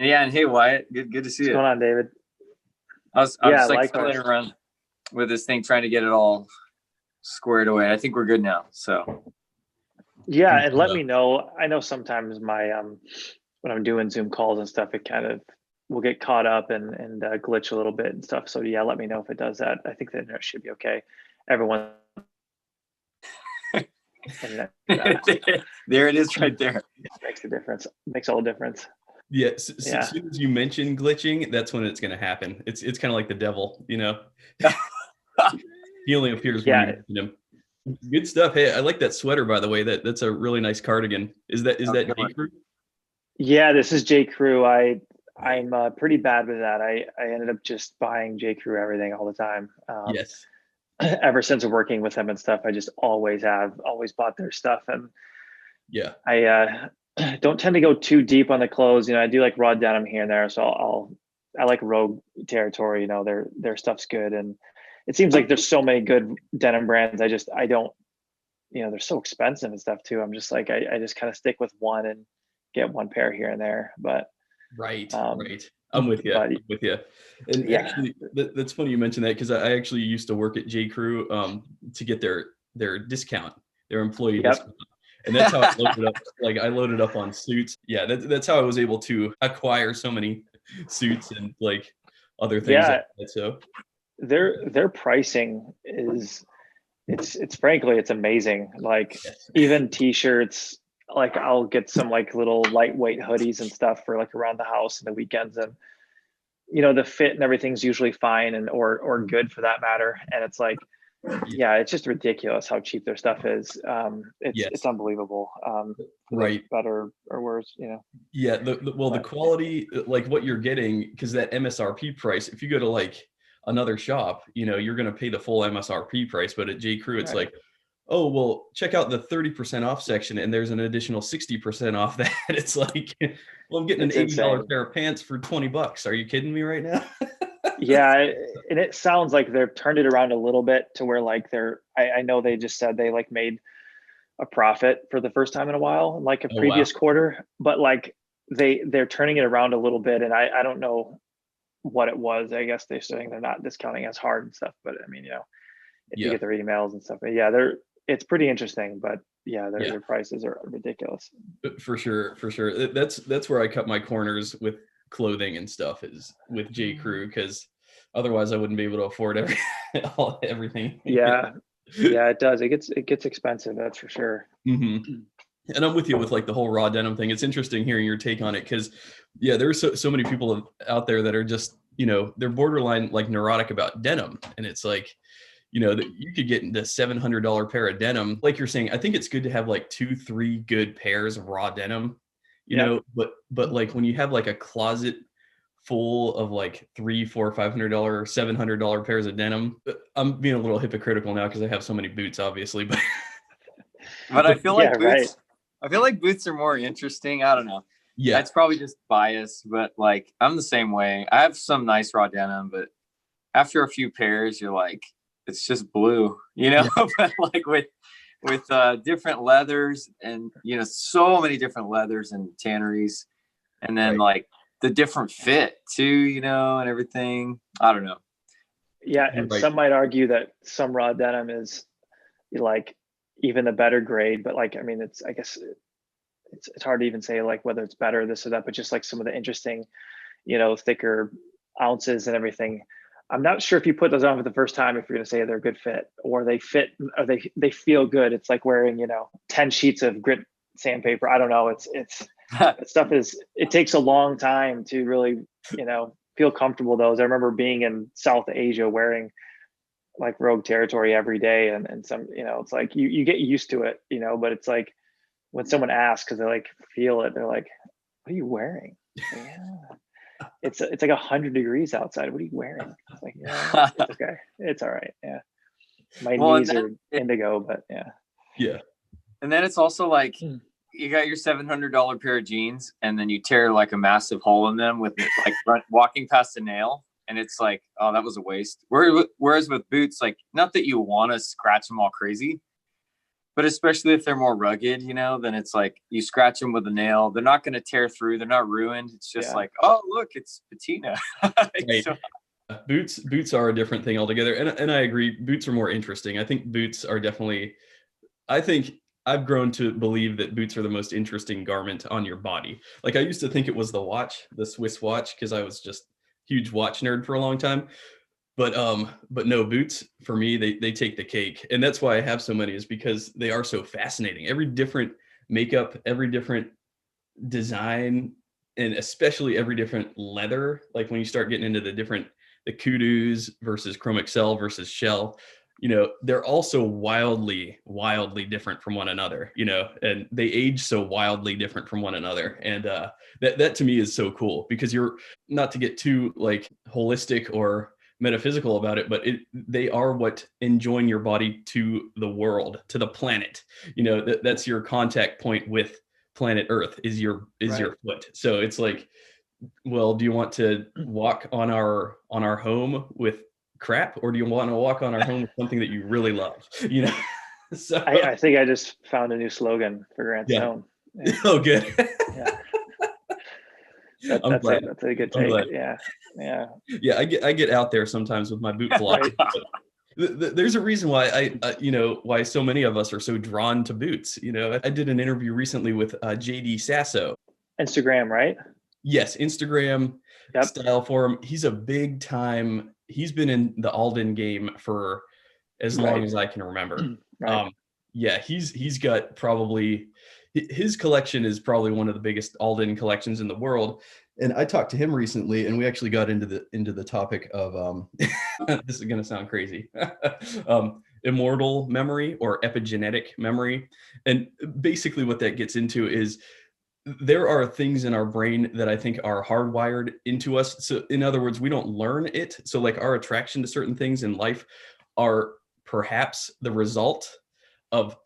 Yeah, and hey Wyatt, good to see What's you. going on, David? I'm Yeah, just like likewise. fiddling around with this thing, trying to get it all squared away. I think we're good now. So Yeah, and let me know. I know sometimes my when I'm doing Zoom calls and stuff, it kind of will get caught up and glitch a little bit and stuff. So yeah, let me know if it does that. I think the internet should be okay. Everyone, internet there it is, right there. makes the difference. Makes all the difference. Yeah, as Yeah. soon as you mention glitching, that's when it's going to happen. It's kind of like the devil, you know. He only appears when you mention him. Good stuff. Hey, I like that sweater, by the way. That's a really nice cardigan. Is that J.Crew? Yeah, this is J.Crew. I'm pretty bad with that. I ended up just buying J.Crew everything all the time. Yes. Ever since working with them and stuff, I just always bought their stuff. And yeah, I don't tend to go too deep on the clothes. You know, I do like raw denim here and there. So I like Rogue territory. You know, their stuff's good. And it seems like there's so many good denim brands. I don't, you know, they're so expensive and stuff too. I'm just like, I just kind of stick with one and get one pair here and there. But right. I'm with you. I'm with you. And yeah, actually, that's funny you mentioned that, because I actually used to work at J.Crew to get their discount, their employee discount. And that's how I loaded up. Like, I loaded up on suits. Yeah, that's how I was able to acquire so many suits and like other things. Yeah, like that, so their pricing is it's frankly it's amazing. Like even t-shirts, like I'll get some like little lightweight hoodies and stuff for like around the house and the weekends, and you know the fit and everything's usually fine and or good for that matter. And it's like, yeah, it's just ridiculous how cheap their stuff is. It's unbelievable. Right, better or worse, you know. Yeah, the quality, like what you're getting, because that MSRP price, if you go to like another shop, you know, you're going to pay the full MSRP price, but at J.Crew, it's like, oh, well, check out the 30% off section and there's an additional 60% off that. It's like, well, I'm getting an $80 pair of pants for $20. Are you kidding me right now? Yeah, and it sounds like they've turned it around a little bit to where like I know they just said they like made a profit for the first time in a while, like a previous quarter, but like they're turning it around a little bit. And I don't know what it was. I guess they're saying they're not discounting as hard and stuff, but I mean, you know, if you get their emails and stuff, but yeah, it's pretty interesting, but yeah, their prices are ridiculous. For sure. That's where I cut my corners with clothing and stuff, is with J.Crew, because otherwise I wouldn't be able to afford everything. Yeah, it does. It gets expensive, that's for sure. Mm-hmm. And I'm with you with like the whole raw denim thing. It's interesting hearing your take on it, because yeah, there's so many people out there that are just, you know, they're borderline like neurotic about denim, and it's like, you know, that you could get into $700 pair of denim. Like you're saying, I think it's good to have like 2-3 good pairs of raw denim, you know, but like when you have like a closet full of like $300, $400, $500, $700 pairs of denim, I'm being a little hypocritical now because I have so many boots, obviously, but I feel like boots. I feel like boots are more interesting. I don't know. Yeah, it's probably just bias, but like I'm the same way. I have some nice raw denim, but after a few pairs, you're like, it's just blue, you know. But like with different leathers, and you know, so many different leathers and tanneries, and then like the different fit too, you know, and everything. I don't know. Yeah, and some might argue that some raw denim is like even the better grade, but like, I mean, I guess it's hard to even say like whether it's better this or that, but just like some of the interesting, you know, thicker ounces and everything. I'm not sure if you put those on for the first time, if you're going to say they're a good fit, or they fit, or they feel good. It's like wearing, you know, 10 sheets of grit sandpaper. I don't know. It's stuff it takes a long time to really, you know, feel comfortable. Those, I remember being in South Asia wearing like Rogue territory every day, and some, you know, it's like you get used to it, you know, but it's like when someone asks, because they like feel it, they're like, what are you wearing? Yeah, it's like 100 degrees outside. What are you wearing? It's like, yeah, it's okay, it's all right. Yeah, my knees are indigo, but yeah. And then it's also like you got your $700 pair of jeans, and then you tear like a massive hole in them with like walking past a nail, and it's like, oh, that was a waste. Whereas with boots, like, not that you want to scratch them all crazy, But especially if they're more rugged, then it's like you scratch them with a nail. They're not going to tear through. They're not ruined. It's just like, oh, look, it's patina. Right. So, Boots are a different thing altogether. And I agree. Boots are more interesting. I think boots are definitely, I think I've grown to believe that boots are the most interesting garment on your body. Like I used to think it was the Swiss watch, because I was just huge watch nerd for a long time. But no, boots for me, they take the cake. And that's why I have so many, is because they are so fascinating. Every different makeup, every different design, and especially every different leather. Like when you start getting into the kudos versus chrome excel versus shell, they're also wildly different from one another, and they age so wildly different from one another. And that to me is so cool, because you're not to get too like holistic or metaphysical about it, but they are what enjoin your body to the world, to the planet. That's your contact point with planet Earth, is your foot. So it's like, well, do you want to walk on our home with crap, or do you want to walk on our home with something that you really love? So I think I just found a new slogan for Grantstone. Yeah. Oh, good. Yeah. That's a good take. Yeah. I get out there sometimes with my boot philosophy. There's a reason why why so many of us are so drawn to boots. I did an interview recently with JD Sasso. Instagram, right? Yes, Instagram style forum. He's a big time. He's been in the Alden game for as long as I can remember. Right. He's got probably, his collection is probably one of the biggest Alden collections in the world. And I talked to him recently, and we actually got into the topic of this is going to sound crazy, immortal memory or epigenetic memory. And basically what that gets into is, there are things in our brain that I think are hardwired into us. So in other words, we don't learn it. So like our attraction to certain things in life are perhaps the result of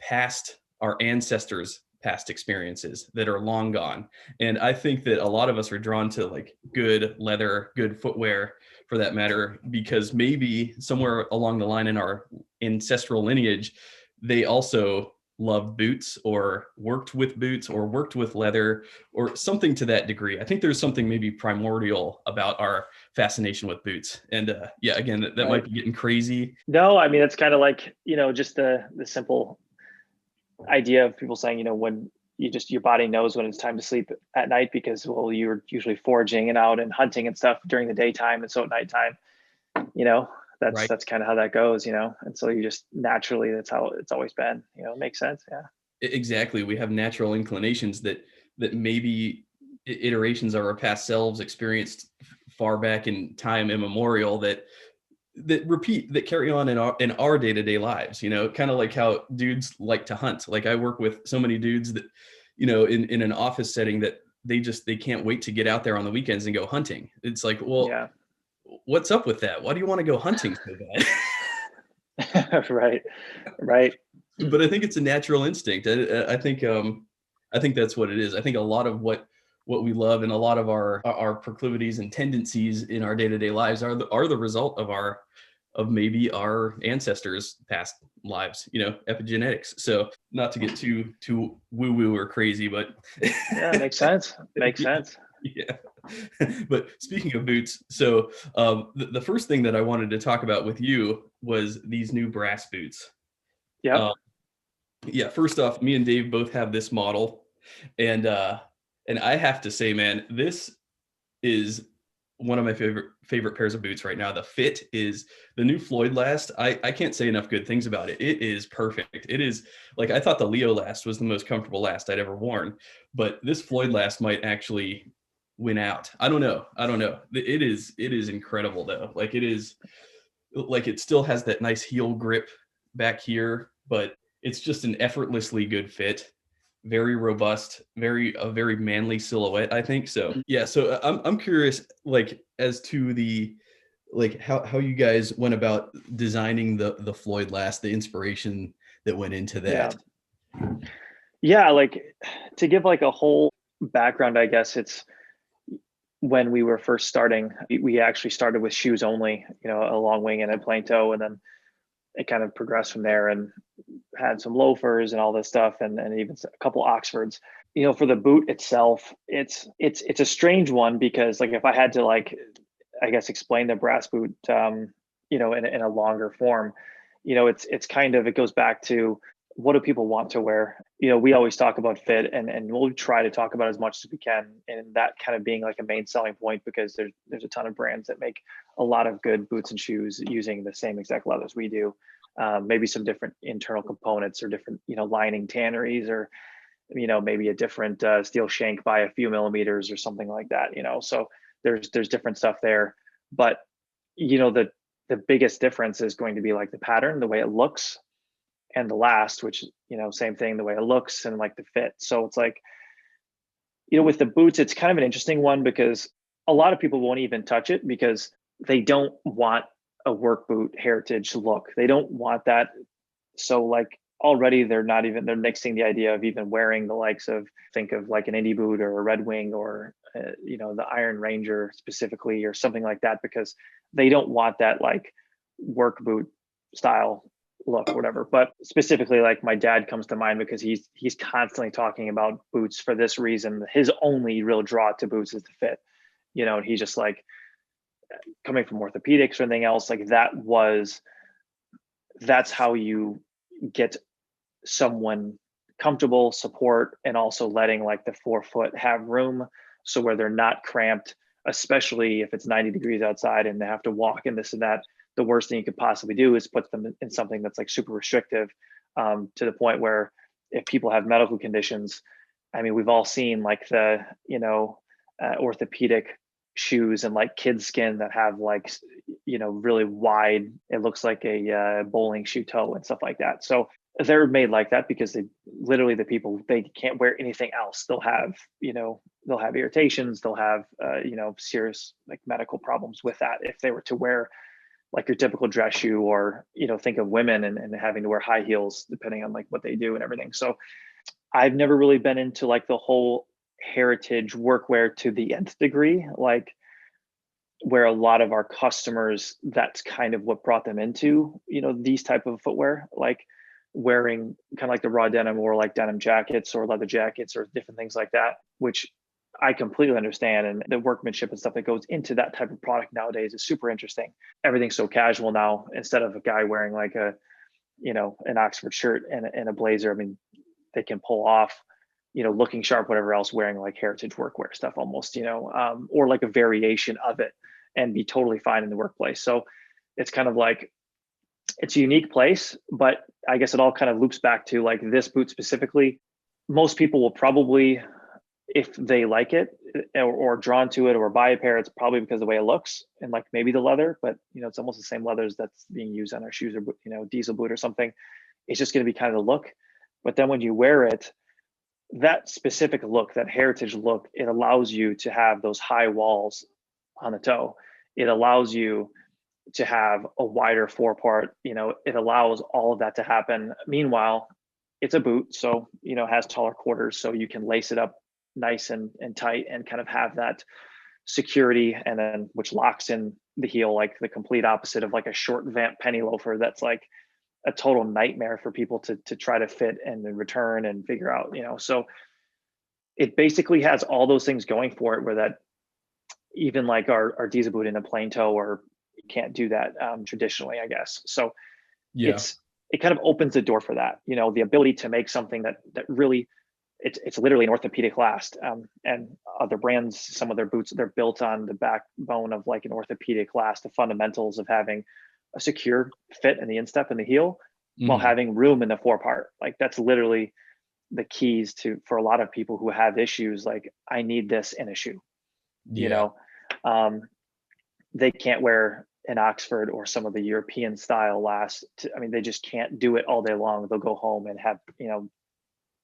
our ancestors' past experiences that are long gone. And I think that a lot of us are drawn to like good leather, good footwear for that matter, because maybe somewhere along the line in our ancestral lineage, they also loved boots or worked with boots or worked with leather or something to that degree. I think there's something maybe primordial about our fascination with boots. And again, that might be getting crazy. No, I mean, it's kind of like, just the simple idea of people saying, when your body knows when it's time to sleep at night, because, well, you're usually foraging and out and hunting and stuff during the daytime. And so at nighttime, that's kind of how that goes, and so you just naturally, that's how it's always been, it makes sense. Yeah, exactly. We have natural inclinations that maybe iterations of our past selves experienced far back in time immemorial that repeat, that carry on in our day-to-day lives, kind of like how dudes like to hunt. Like I work with so many dudes that, in an office setting, that they can't wait to get out there on the weekends and go hunting. It's like, well, what's up with that? Why do you want to go hunting so bad? Right. But I think it's a natural instinct. I think that's what it is. I think a lot of what we love and a lot of our proclivities and tendencies in our day-to-day lives are the result of maybe our ancestors' past lives, epigenetics. So not to get too woo-woo or crazy, but yeah, makes sense. Makes sense. Yeah. But speaking of boots, so the first thing that I wanted to talk about with you was these new brass boots. Yeah. First off, me and Dave both have this model, and I have to say, man, this is one of my favorite pairs of boots right now. The fit is the new Floyd Last. I can't say enough good things about it. It is perfect. It is like, I thought the Leo Last was the most comfortable Last I'd ever worn, but this Floyd Last might actually win out. I don't know. It is incredible though. Like it still has that nice heel grip back here, but it's just an effortlessly good fit. Very robust, a very manly silhouette, I think. So yeah, so I'm curious, like, as to how you guys went about designing the Floyd Last, the inspiration that went into that. Yeah, like to give like a whole background, I guess it's when we were first starting, we actually started with shoes only, a long wing and a plain toe, and then it kind of progressed from there and had some loafers and all this stuff, and even a couple Oxfords. For the boot itself, it's a strange one, because like if I had to like, I guess, explain the brass boot, in a longer form, it's kind of, it goes back to what do people want to wear? We always talk about fit, and we'll try to talk about as much as we can, and that kind of being like a main selling point, because there's a ton of brands that make a lot of good boots and shoes using the same exact leathers we do. Maybe some different internal components, or different, lining tanneries, or, maybe a different steel shank by a few millimeters or something like that, so there's different stuff there. But, the biggest difference is going to be like the pattern, the way it looks, and the last, which, same thing, the way it looks and like the fit. So it's like, with the boots, it's kind of an interesting one, because a lot of people won't even touch it because they don't want a work boot heritage look. They don't want that. So like already they're nixing the idea of even wearing the likes of, think of like an Indy boot or a Red Wing, or, the Iron Ranger specifically, or something like that, because they don't want that like work boot style look or whatever. But specifically, like my dad comes to mind, because he's constantly talking about boots for this reason. His only real draw to boots is the fit, and he's just like, coming from orthopedics or anything else, like that's how you get someone comfortable, support, and also letting like the forefoot have room, so where they're not cramped, especially if it's 90 degrees outside and they have to walk and this and that. The worst thing you could possibly do is put them in something that's like super restrictive, to the point where if people have medical conditions, I mean, we've all seen like the, orthopedic shoes and like kids skin that have like, really wide, it looks like a bowling shoe toe and stuff like that. So they're made like that because they literally, the people, they can't wear anything else. They'll have, they'll have irritations, they'll have, serious like medical problems with that if they were to wear like your typical dress shoe, or, think of women and having to wear high heels depending on like what they do and everything. So I've never really been into like the whole heritage workwear to the nth degree, like where a lot of our customers, that's kind of what brought them into, these type of footwear, like wearing kind of like the raw denim, or like denim jackets or leather jackets or different things like that, which I completely understand. And the workmanship and stuff that goes into that type of product nowadays is super interesting. Everything's so casual now. Instead of a guy wearing like a, an Oxford shirt and a blazer, I mean, they can pull off, looking sharp, whatever else, wearing like heritage workwear stuff almost, or like a variation of it, and be totally fine in the workplace. So it's kind of like, it's a unique place, but I guess it all kind of loops back to like this boot specifically. Most people will probably, if they like it, or drawn to it, or buy a pair, it's probably because of the way it looks and like maybe the leather, but it's almost the same leathers that's being used on our shoes, or diesel boot or something. It's just going to be kind of the look. But then when you wear it, that specific look, that heritage look, it allows you to have those high walls on the toe. It allows you to have a wider forepart, it allows all of that to happen. Meanwhile, it's a boot, so, has taller quarters, so you can lace it up nice and tight and kind of have that security, and then which locks in the heel, like the complete opposite of like a short vamp penny loafer that's like a total nightmare for people to try to fit and then return and figure out, so it basically has all those things going for it, where that even like our diesel boot in a plain toe, or can't do that traditionally, I guess. So Yeah. it kind of opens the door for that, the ability to make something that really, it's literally an orthopedic last. And other brands, some of their boots, they're built on the backbone of like an orthopedic last, the fundamentals of having a secure fit in the instep and the heel, while having room in the forepart. Like that's literally the keys for a lot of people who have issues. Like, I need this in a shoe, they can't wear an Oxford or some of the European style last. They just can't do it all day long. They'll go home and have,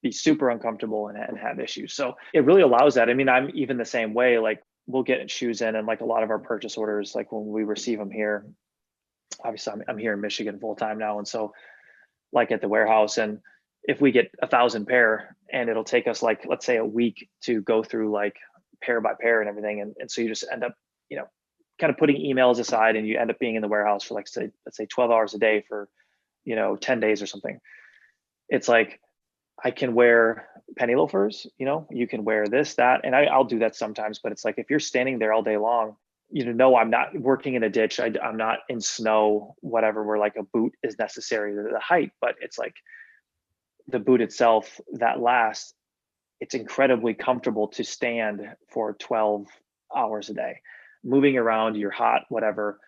be super uncomfortable and have issues. So it really allows that. I'm even the same way. Like, we'll get shoes in, and like a lot of our purchase orders, like when we receive them here, obviously I'm here in Michigan full time now. And so like at the warehouse, and if we get 1,000 pair, and it'll take us like, let's say a week to go through like pair by pair and everything. And so you just end up, kind of putting emails aside, and you end up being in the warehouse for like, let's say 12 hours a day for 10 days or something. It's like, I can wear penny loafers, you can wear this, that, and I'll do that sometimes, but it's like, if you're standing there all day long, no, I'm not working in a ditch. I'm not in snow, whatever, where like a boot is necessary to the height, but it's like the boot itself that lasts, it's incredibly comfortable to stand for 12 hours a day. Moving around, you're hot, whatever,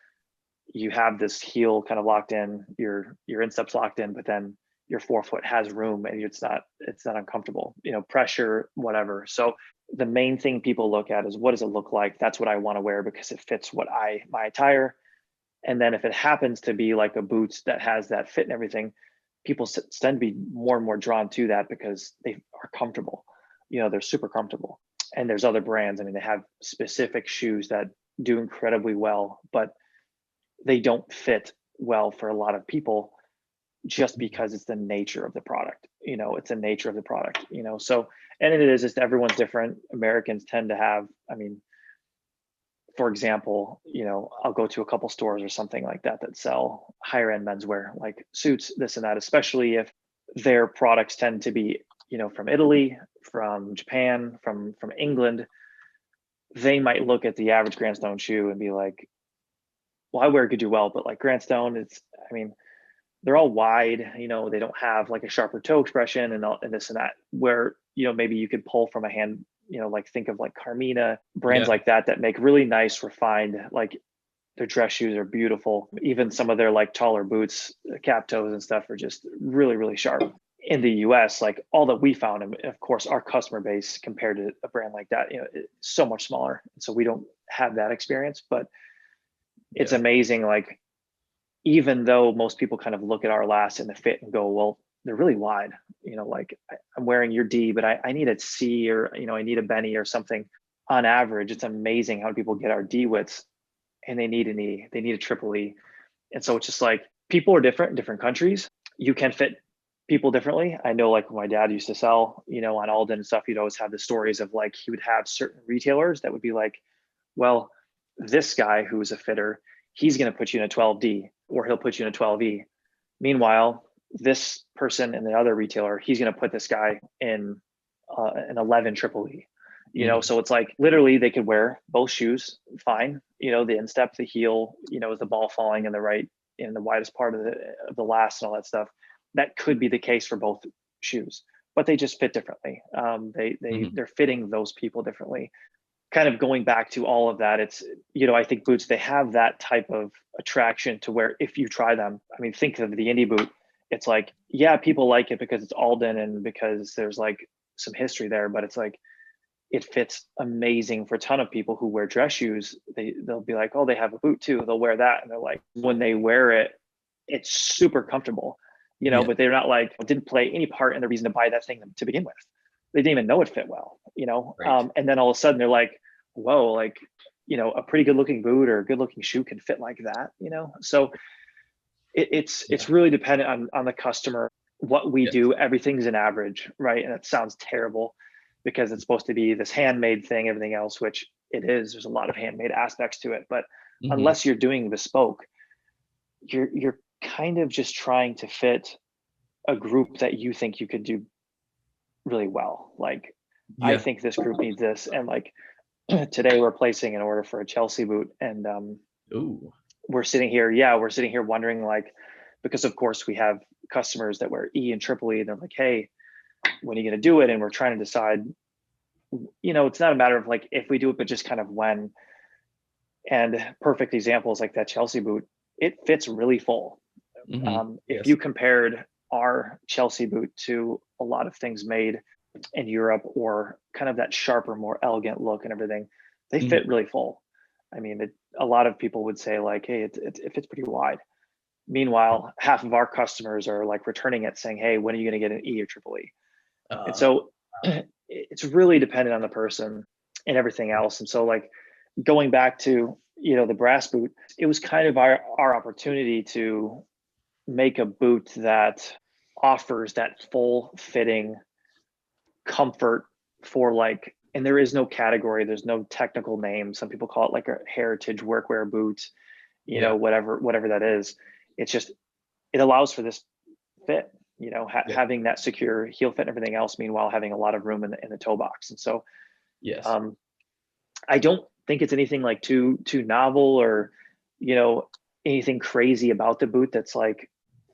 you have this heel kind of locked in, your insteps locked in, but then your forefoot has room and it's not uncomfortable, pressure, whatever. So the main thing people look at is, what does it look like? That's what I want to wear because it fits my attire. And then if it happens to be like a boot that has that fit and everything, people tend to be more and more drawn to that because they are comfortable. They're super comfortable. And there's other brands. I mean, they have specific shoes that do incredibly well, but they don't fit well for a lot of people just because it's the nature of the product. It's the nature of the product, so, and it is just, everyone's different. Americans tend to have, for example, I'll go to a couple stores or something like that sell higher end menswear, like suits, this and that, especially if their products tend to be, from Italy, from Japan, from England. They might look at the average Grantstone shoe and be like, well, I wear good, do well, but like Grantstone, they're all wide, they don't have like a sharper toe expression and this and that, where, maybe you could pull from a hand, like think of like Carmina, brands like that make really nice, refined, like their dress shoes are beautiful. Even some of their like taller boots, cap toes and stuff are just really, really sharp. In the US, like all that we found, and of course our customer base compared to a brand like that, it's so much smaller. So we don't have that experience, but it's amazing. Like, even though most people kind of look at our last and the fit and go, well, they're really wide, like I'm wearing your D, but I need a C, or, I need a Benny or something. On average, it's amazing how people get our D widths and they need an E, they need a triple E. And so it's just like, people are different in different countries. You can fit people differently. I know, like when my dad used to sell, on Alden and stuff, he'd always have the stories of like, he would have certain retailers that would be like, well, this guy who's a fitter, he's going to put you in a 12D or he'll put you in a 12E. Meanwhile, this person in the other retailer, he's going to put this guy in an 11 triple E. So it's like literally they could wear both shoes fine. The instep, the heel, is the ball falling in the widest part of the last and all that stuff. That could be the case for both shoes, but they just fit differently. They're fitting those people differently. Kind of going back to all of that, it's, I think boots, they have that type of attraction to where if you try them, think of the indie boot. It's like, yeah, people like it because it's Alden and because there's like some history there, but it's like, it fits amazing for a ton of people who wear dress shoes. They'll be like, oh, they have a boot too. They'll wear that. And they're like, when they wear it, it's super comfortable, but they're not like, didn't play any part in the reason to buy that thing to begin with. They didn't even know it fit well, Right. And then all of a sudden they're like, whoa, like, a pretty good looking boot or a good looking shoe can fit like that, So it's really dependent on the customer, what we do. Everything's an average, right? And it sounds terrible because it's supposed to be this handmade thing, everything else, which it is. There's a lot of handmade aspects to it, but unless you're doing bespoke, you're kind of just trying to fit a group that you think you could do really well. Like, I think this group needs this. And like today we're placing an order for a Chelsea boot, and we're sitting here wondering, like, because of course we have customers that wear E and triple E, and they're like, hey, when are you going to do it? And we're trying to decide, it's not a matter of like if we do it, but just kind of when. And perfect examples like that Chelsea boot, it fits really full. If you compared our Chelsea boot to a lot of things made in Europe, or kind of that sharper, more elegant look and everything, they fit really full. A lot of people would say like, hey, it fits pretty wide. Meanwhile, half of our customers are like returning it saying, hey, when are you going to get an E or triple E? And so it's really dependent on the person and everything else. And so like going back to, the brass boot, it was kind of our opportunity to make a boot that offers that full fitting comfort for like, and there is no category, there's no technical name. Some people call it like a heritage workwear boot, whatever that is. It's just it allows for this fit, having that secure heel fit and everything else, meanwhile having a lot of room in the toe box. And so Yes. I don't think it's anything like too novel or, anything crazy about the boot that's like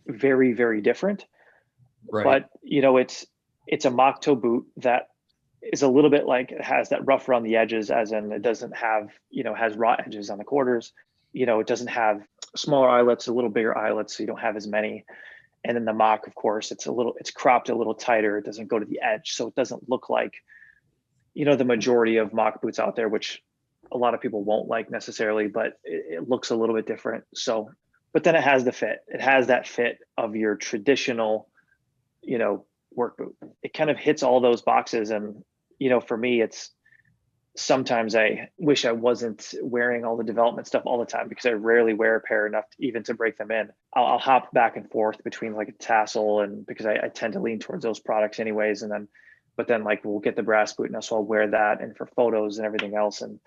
very, very different. Right. But, it's a mock toe boot that is a little bit like, it has that rough around the edges, as in it doesn't have, has raw edges on the quarters. It doesn't have smaller eyelets, a little bigger eyelets, so you don't have as many. And then the mock, of course, it's cropped a little tighter. It doesn't go to the edge. So it doesn't look like, the majority of mock boots out there, which a lot of people won't like necessarily, but it looks a little bit different. So, but then it has the fit. It has that fit of your traditional, work boot. It kind of hits all those boxes. And, for me, it's sometimes I wish I wasn't wearing all the development stuff all the time, because I rarely wear a pair enough even to break them in. I'll hop back and forth between like a tassel, and because I tend to lean towards those products anyways. And then, but then like we'll get the brass boot now, so I'll wear that and for photos and everything else. And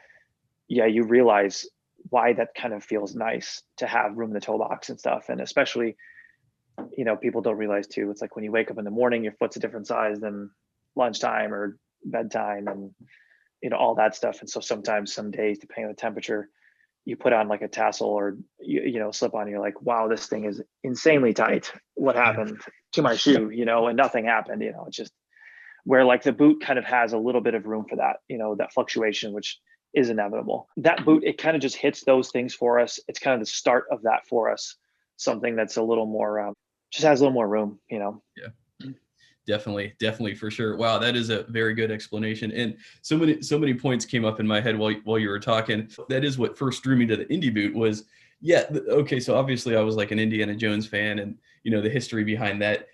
yeah, you realize why that kind of feels nice to have room in the toe box and stuff. And especially, people don't realize too, it's like when you wake up in the morning, your foot's a different size than lunchtime or bedtime, and all that stuff. And so sometimes, some days, depending on the temperature, you put on like a tassel or slip on, you're like, wow, this thing is insanely tight. What happened to my shoe? And nothing happened. It's just where like the boot kind of has a little bit of room for that, that fluctuation, which is inevitable. That boot, it kind of just hits those things for us. It's kind of the start of that for us. Something that's a little more, just has a little more room, Yeah. Definitely for sure. Wow, that is a very good explanation. And so many points came up in my head while you were talking. That is what first drew me to the indie boot was, okay, so obviously I was like an Indiana Jones fan, and the history behind that.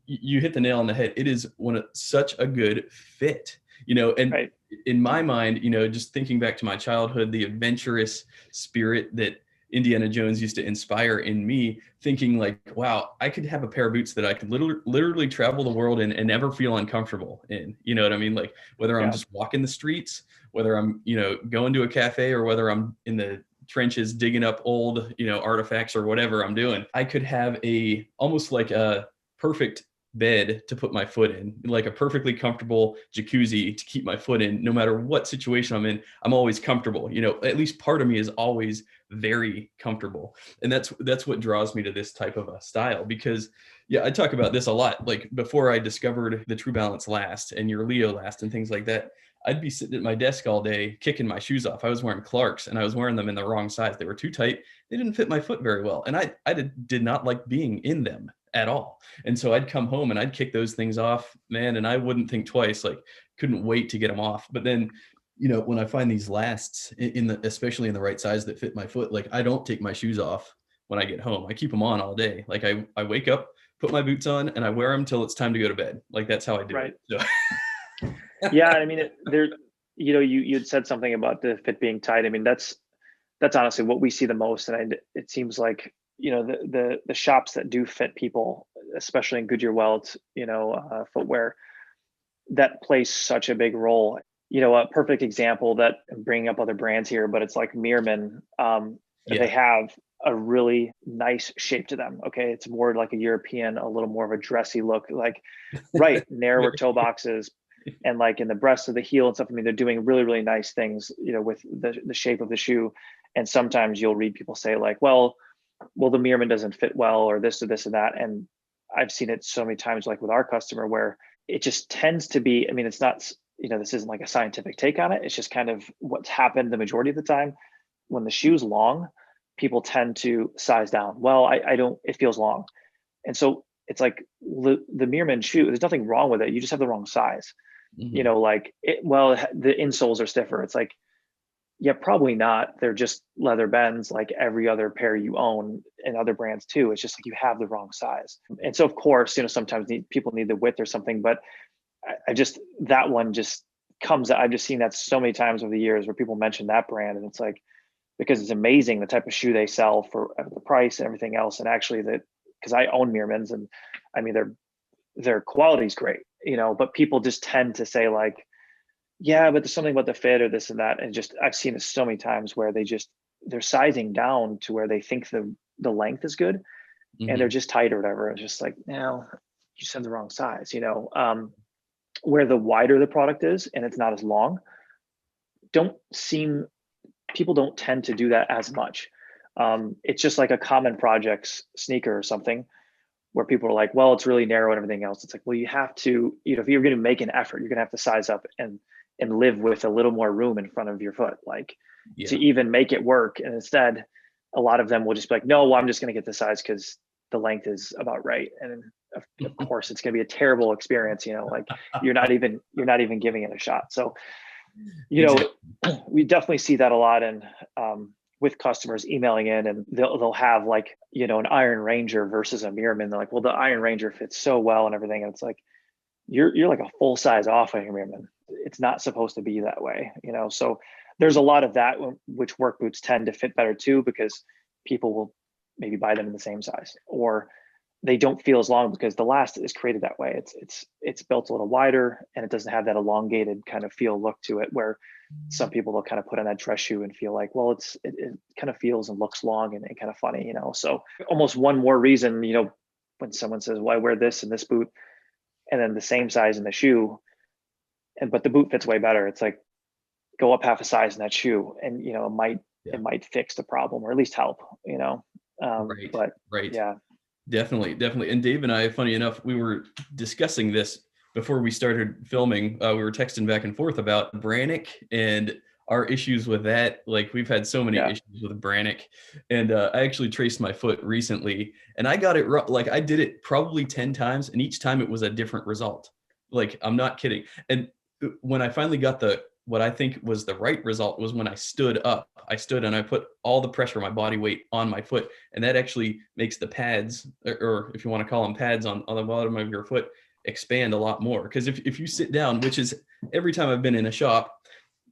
You hit the nail on the head. It is such a good fit, and right. In my mind, just thinking back to my childhood, the adventurous spirit that Indiana Jones used to inspire in me, thinking like, wow, I could have a pair of boots that I could literally travel the world in and never feel uncomfortable in. You know what I mean? Like whether I'm just walking the streets, whether I'm, going to a cafe, or whether I'm in the trenches digging up old, artifacts or whatever I'm doing, I could have almost like a perfect bed to put my foot in, like a perfectly comfortable jacuzzi to keep my foot in. No matter what situation I'm in, I'm always comfortable. At least part of me is always very comfortable. And that's what draws me to this type of a style, because I talk about this a lot. Like before I discovered the True Balance Last and your Leo Last and things like that, I'd be sitting at my desk all day kicking my shoes off. I was wearing Clarks, and I was wearing them in the wrong size. They were too tight. They didn't fit my foot very well. And I did not like being in them at all. And so I'd come home and I'd kick those things off, man, and I wouldn't think twice, like couldn't wait to get them off. But then, when I find these lasts especially in the right size that fit my foot, like I don't take my shoes off when I get home. I keep them on all day. Like I wake up, put my boots on, and I wear them till it's time to go to bed. Like that's how I do it. So. Yeah. I mean, you'd said something about the fit being tight. I mean, that's honestly what we see the most. And it seems like, the shops that do fit people, especially in Goodyear Welt, footwear, that plays such a big role. A perfect example, that I'm bringing up other brands here, but it's like Meerman. They have a really nice shape to them. Okay. It's more like a European, a little more of a dressy look, like narrower toe boxes, and like in the breast of the heel and stuff. I mean, they're doing really, really nice things, with the shape of the shoe. And sometimes you'll read people say like, well, the Meerman doesn't fit well, or this or this and that. And I've seen it so many times, like with our customer, where it just tends to be, I mean, it's not, this isn't like a scientific take on it. It's just kind of what's happened the majority of the time. When the shoe's long, people tend to size down. Well, I don't, it feels long. And so it's like the Meerman shoe, there's nothing wrong with it. You just have the wrong size. Mm-hmm. The insoles are stiffer. It's like, yeah, probably not. They're just leather bends like every other pair you own, and other brands too. It's just like you have the wrong size. And so of course, sometimes people need the width or something, but that one just comes, I've just seen that so many times over the years where people mention that brand, and it's like, because it's amazing the type of shoe they sell for the price and everything else. And actually because I own Meermans, and I mean, their quality is great, but people just tend to say like, yeah, but there's something about the fit or this and that. And I've seen it so many times where they're sizing down to where they think the length is good. and they're just tight or whatever. It's just like, no, you said the wrong size, you know. Where the wider the product is and it's not as long, people don't tend to do that as much. It's just like a common projects sneaker or something where people are like, well, it's really narrow and everything else. It's like, well, you have to, you know, if you're going to make an effort, you're going to have to size up and live with a little more room in front of your foot, like to even make it work. And instead, a lot of them will just be like, no, well, I'm just going to get the size because the length is about right. And of course, it's going to be a terrible experience. You know, like you're not even giving it a shot. So, you know, we definitely see that a lot. And with customers emailing in, and they'll have like, you know, an Iron Ranger versus a Mirrorman. They're like, well, the Iron Ranger fits so well and everything. And it's like, you're like a full size off of your Mirrorman. It's not supposed to be that way, you know? So there's a lot of that, which work boots tend to fit better too, because people will maybe buy them in the same size, or they don't feel as long because the last is created that way. It's built a little wider and it doesn't have that elongated kind of feel look to it, where some people will kind of put on that dress shoe and feel like, well, it kind of feels and looks long and kind of funny, you know? So almost one more reason, you know, when someone says, well, I wear this and this boot and then the same size in the shoe, but the boot fits way better. It's like, go up half a size in that shoe and, you know, it might fix the problem or at least help, you know? But yeah. Definitely. And Dave and I, funny enough, we were discussing this before we started filming. We were texting back and forth about Brannick and our issues with that. Like we've had so many issues with Brannick, and I actually traced my foot recently and I got it like I did it probably 10 times and each time it was a different result. Like, I'm not kidding. And when I finally got what I think was the right result was when I stood up. I stood and I put all the pressure of my body weight on my foot. And that actually makes the pads, or if you want to call them pads on the bottom of your foot, expand a lot more. Because if you sit down, which is every time I've been in a shop,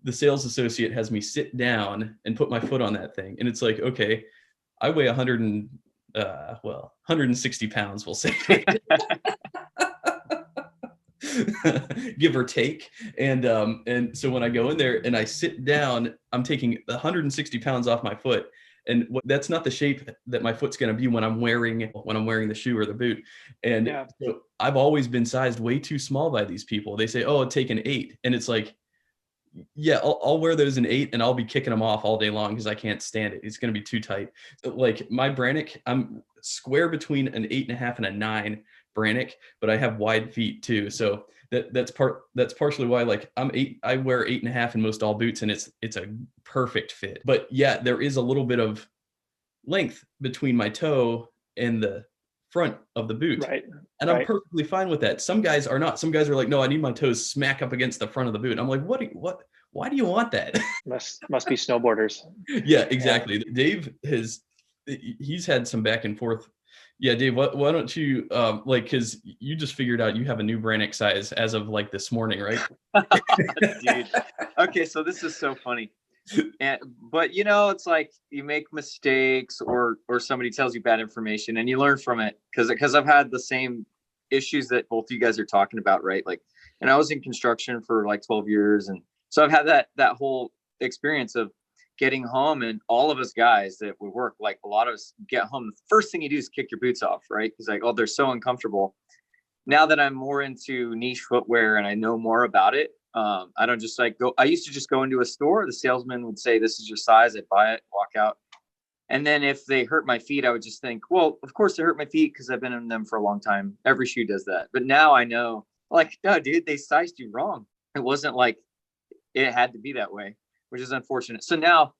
the sales associate has me sit down and put my foot on that thing. And it's like, okay, I weigh 160 pounds, we'll say. Give or take. And so when I go in there and I sit down, I'm taking 160 pounds off my foot. And that's not the shape that my foot's going to be when I'm wearing the shoe or the boot. And so I've always been sized way too small by these people. They say, oh, take an 8. And it's like, yeah, I'll wear those in 8 and I'll be kicking them off all day long because I can't stand it. It's going to be too tight. Like my Brannick, I'm square between an 8.5 and a 9 Brannick, but I have wide feet too. So that's partially why, like, I wear 8.5 in most all boots and it's a perfect fit. But yeah, there is a little bit of length between my toe and the front of the boot. Right. And I'm perfectly fine with that. Some guys are not. Some guys are like, no, I need my toes smack up against the front of the boot. I'm like, why do you want that? Must be snowboarders. Yeah, exactly. Yeah. Dave he's had some back and forth. Yeah, Dave, why don't you, because you just figured out you have a new Brannick size as of like this morning, right? Dude. Okay, so this is so funny. But you know, it's like you make mistakes or somebody tells you bad information and you learn from it, because I've had the same issues that both of you guys are talking about, right? Like, and I was in construction for like 12 years, and so I've had that whole experience of getting home, and all of us guys that we work, like a lot of us get home, the first thing you do is kick your boots off, right? Because like, oh, they're so uncomfortable. Now that I'm more into niche footwear and I know more about it, I don't just like go. I used to just go into a store. The salesman would say, this is your size. I'd buy it, walk out. And then if they hurt my feet, I would just think, well, of course they hurt my feet because I've been in them for a long time. Every shoe does that. But now I know, like, no, dude, they sized you wrong. It wasn't like it had to be that way, which is unfortunate. So now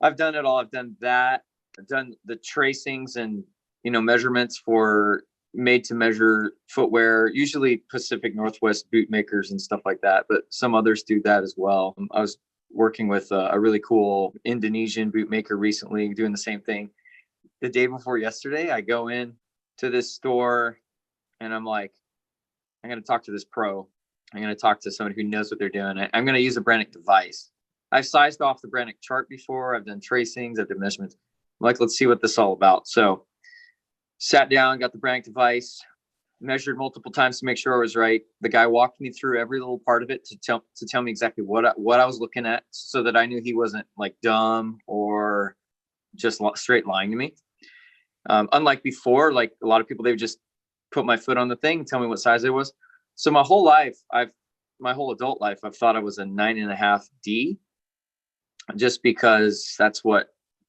I've done it all. I've done that. I've done the tracings and, measurements for made to measure footwear, usually Pacific Northwest boot makers and stuff like that, but some others do that as well. I was working with a really cool Indonesian boot maker recently doing the same thing. The day before yesterday, I go in to this store and I'm like, I'm going to talk to this pro. I'm going to talk to someone who knows what they're doing. I'm going to use a Brannick device. I've sized off the Brannick chart before. I've done tracings, I've done measurements. I'm like, let's see what this is all about. So sat down, got the Brannick device, measured multiple times to make sure I was right. The guy walked me through every little part of it to tell me exactly what I was looking at, so that I knew he wasn't like dumb or just straight lying to me. Unlike before, like a lot of people, they would just put my foot on the thing, tell me what size I was. So my whole life, my whole adult life, I've thought I was a 9.5D, just because that's what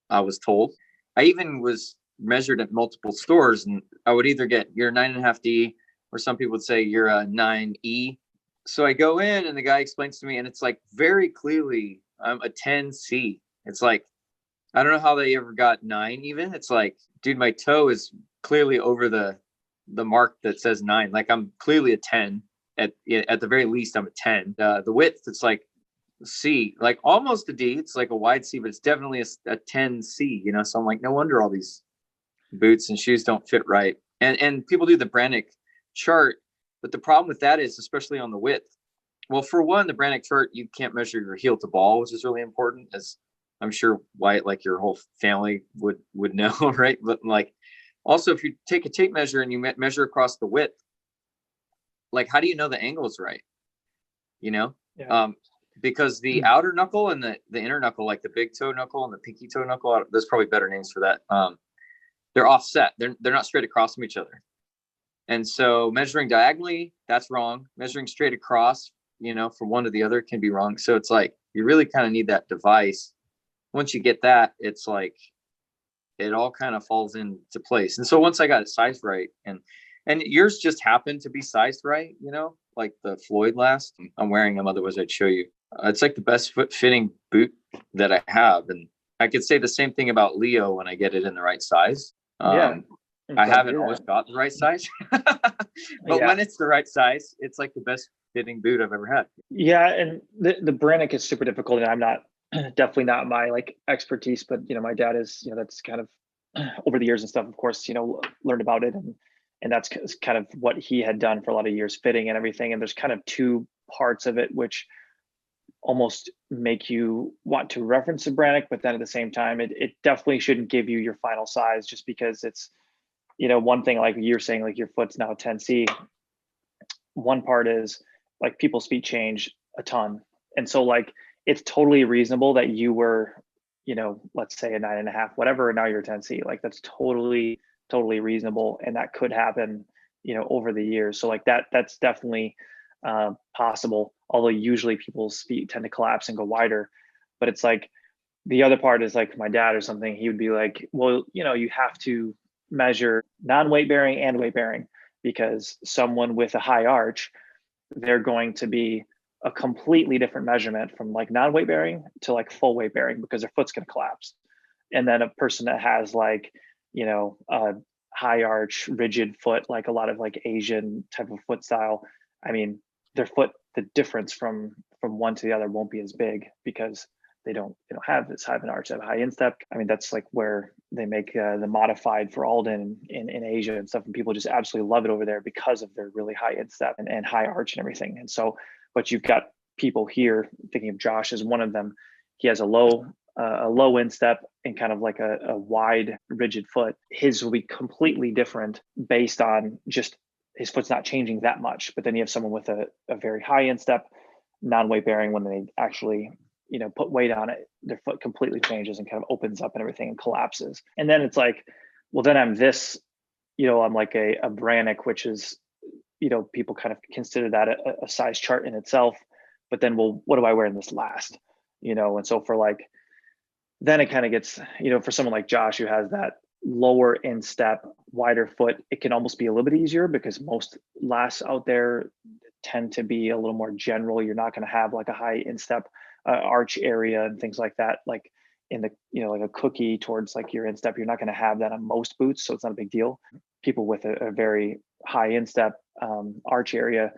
I was told. I even was measured at multiple stores, and I would either get you're a 9.5D, or some people would say you're a 9E. So I go in and the guy explains to me, and it's like very clearly I'm a 10C. It's like, I don't know how they ever got 9 even. It's like, dude, my toe is clearly over the mark that says 9. Like I'm clearly a 10. At the very least, I'm a 10. The width, it's like C, like almost a D. It's like a wide C, but it's definitely a 10C, you know? So I'm like, no wonder all these boots and shoes don't fit right. And people do the Brannick chart, but the problem with that is, especially on the width. Well, for one, the Brannick chart, you can't measure your heel to ball, which is really important, as I'm sure Wyatt, like your whole family would know, right? But like, also, if you take a tape measure and you measure across the width, like, how do you know the angle is right? You know, because the outer knuckle and the inner knuckle, like the big toe knuckle and the pinky toe knuckle, there's probably better names for that. They're offset. They're not straight across from each other. And so measuring diagonally, that's wrong. Measuring straight across, you know, from one to the other can be wrong. So it's like, you really kind of need that device. Once you get that, it's like, it all kind of falls into place. And so once I got it sized right, and yours just happened to be sized right, you know, like the Floyd last, I'm wearing them, otherwise I'd show you. It's like the best fitting boot that I have. And I could say the same thing about Leo when I get it in the right size. I haven't always got the right size, but when it's the right size, it's like the best fitting boot I've ever had. Yeah. And the Brannick is super difficult, and I'm not, definitely not my like expertise, but you know, my dad is, you know, that's kind of over the years and stuff, of course, you know, learned about it, and that's kind of what he had done for a lot of years, fitting and everything. And there's kind of two parts of it, which almost make you want to reference the Brannick, but then at the same time, it definitely shouldn't give you your final size, just because it's, you know, one thing, like you're saying, like your foot's now 10C. One part is like people's feet change a ton. And so like, it's totally reasonable that you were, you know, let's say a 9.5, whatever, and now you're 10C. Like that's totally reasonable. And that could happen, you know, over the years. So like that's definitely possible. Although usually people's feet tend to collapse and go wider. But it's like, the other part is like my dad or something, he would be like, well, you know, you have to measure non-weight bearing and weight bearing, because someone with a high arch, they're going to be a completely different measurement from like non-weight bearing to like full weight bearing, because their foot's going to collapse. And then a person that has like, you know, a high arch, rigid foot, like a lot of like Asian type of foot style, I mean, their foot, the difference from one to the other won't be as big, because they don't have this high of an arch, they have a high instep. I mean, that's like where they make the modified for Alden in Asia and stuff, and people just absolutely love it over there because of their really high instep and high arch and everything. And so, but you've got people here, thinking of Josh as one of them. He has a low instep and kind of like a wide, rigid foot. His will be completely different based on just his foot's not changing that much. But then you have someone with a very high instep, non-weight bearing, when they actually, you know, put weight on it, their foot completely changes and kind of opens up and everything and collapses. And then it's like, well, then I'm this, you know, I'm like a Brannick, which is, you know, people kind of consider that a size chart in itself. But then, well, what do I wear in this last? You know, and so for like, then it kind of gets, you know, for someone like Josh who has that lower instep, wider foot, it can almost be a little bit easier, because most lasts out there tend to be a little more general. You're not going to have like a high instep arch area and things like that, like in the, you know, like a cookie towards like your instep. You're not going to have that on most boots, so it's not a big deal. People with a very high instep arch area,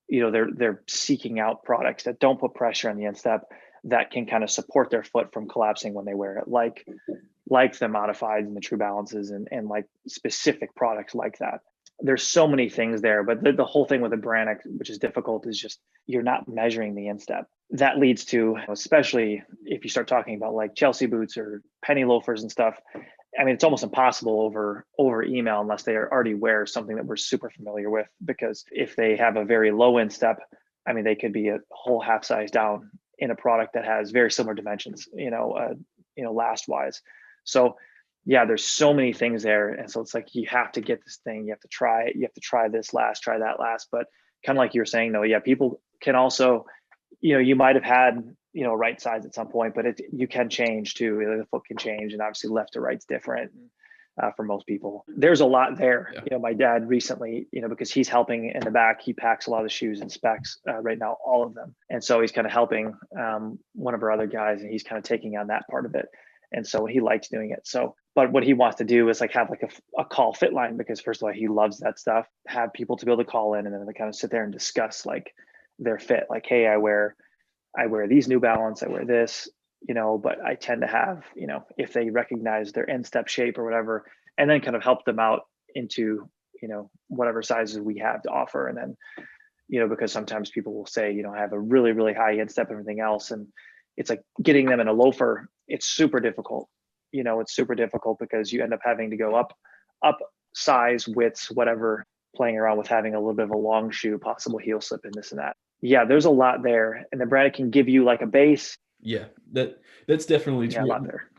you know, they're seeking out products that don't put pressure on the instep, that can kind of support their foot from collapsing when they wear it, like the modifieds and the True Balances and like specific products like that. There's so many things there, but the whole thing with a Brannick, which is difficult, is just you're not measuring the instep. That leads to, especially if you start talking about like Chelsea boots or penny loafers and stuff, I mean, it's almost impossible over email unless they already wear something that we're super familiar with, because if they have a very low instep, I mean, they could be a whole half size down in a product that has very similar dimensions, last wise. So yeah, there's so many things there. And so it's like, you have to get this thing, you have to try it, you have to try this last, try that last. But kind of like you were saying though, yeah, people can also, you might have had, right size at some point, but you can change too. The foot can change, and obviously left to right's different. For most people, there's a lot there. Yeah. My dad recently, because he's helping in the back, he packs a lot of the shoes and specs right now, all of them. And so he's kind of helping one of our other guys, and he's kind of taking on that part of it. And so he likes doing it. So, but what he wants to do is like have like a call fit line, because first of all, he loves that stuff, have people to be able to call in, and then they kind of sit there and discuss like their fit. Like, hey, I wear these New Balance, I wear this, but I tend to have, if they recognize their instep shape or whatever, and then kind of help them out into, whatever sizes we have to offer. And then, because sometimes people will say, I have a really, really high instep and everything else. And it's like getting them in a loafer, it's super difficult. It's super difficult because you end up having to go up size, widths, whatever, playing around with having a little bit of a long shoe, possible heel slip and this and that. Yeah, there's a lot there. And the brand can give you like a base. Yeah, that's definitely true. Yeah, a lot there.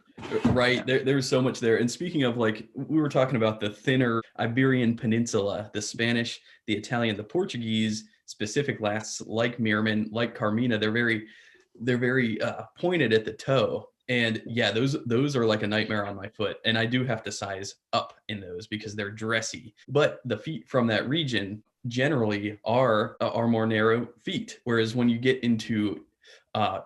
Right. There's so much there. And speaking of, like, we were talking about the thinner Iberian Peninsula, the Spanish, the Italian, the Portuguese specific lasts like Mirman, like Carmina, they're very pointed at the toe. And yeah, those are like a nightmare on my foot. And I do have to size up in those because they're dressy. But the feet from that region generally are more narrow feet. Whereas when you get into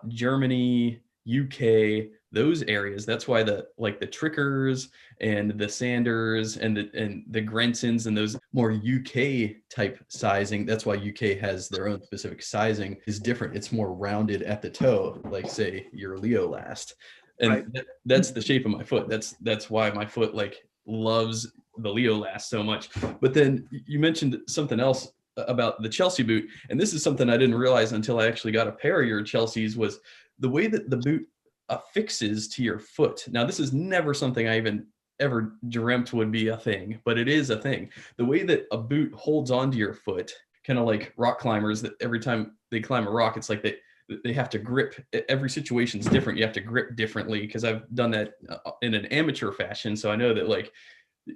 Germany, UK, those areas, that's why the Trickers and the Sanders and the Grantstones and those more UK type sizing, that's why UK has their own specific sizing, is different. It's more rounded at the toe, like say your Leo last. And right. That's the shape of my foot. That's why my foot like loves the Leo last so much. But then you mentioned something else about the Chelsea boot, and this is something I didn't realize until I actually got a pair of your Chelseas, was the way that the boot affixes to your foot. Now, this is never something I even ever dreamt would be a thing, but it is a thing. The way that a boot holds onto your foot, kind of like rock climbers, that every time they climb a rock, it's like they have to grip. Every situation's different. You have to grip differently, because I've done that in an amateur fashion. So I know that, like,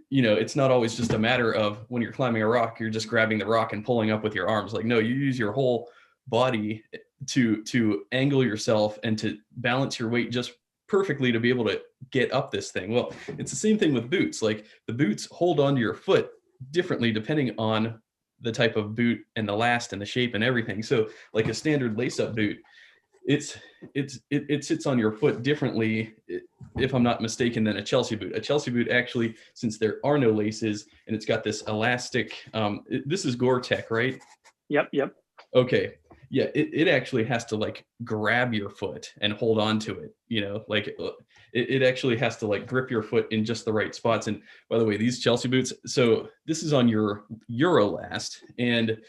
it's not always just a matter of when you're climbing a rock, you're just grabbing the rock and pulling up with your arms. Like, no, you use your whole body to angle yourself and to balance your weight just perfectly to be able to get up this thing. Well, it's the same thing with boots. Like, the boots hold onto your foot differently depending on the type of boot and the last and the shape and everything. So like a standard lace-up boot, it sits on your foot differently, if I'm not mistaken, than a Chelsea boot. A Chelsea boot, actually, since there are no laces and it's got this elastic, this is Gore-Tex, right? Yep. Okay. Yeah, it actually has to like grab your foot and hold on to it, like it actually has to like grip your foot in just the right spots. And by the way, these Chelsea boots, so this is on your Eurolast, and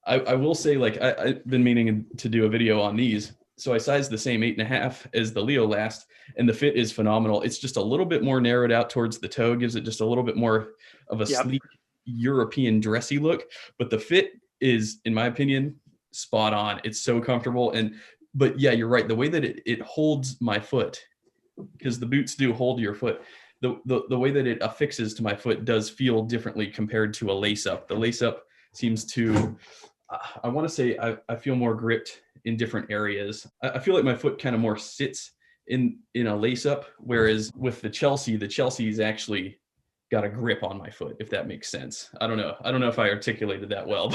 I will say, like, I've been meaning to do a video on these. So I sized the same 8.5 as the Leo last, and the fit is phenomenal. It's just a little bit more narrowed out towards the toe, gives it just a little bit more of a sleek European dressy look. But the fit is, in my opinion, spot on. It's so comfortable. But yeah, you're right. The way that it holds my foot, because the boots do hold your foot, the way that it affixes to my foot does feel differently compared to a lace up. The lace up seems to, I want to say, I feel more gripped in different areas. I feel like my foot kind of more sits in a lace up, whereas with the Chelsea's actually got a grip on my foot, if that makes sense. I don't know if I articulated that well.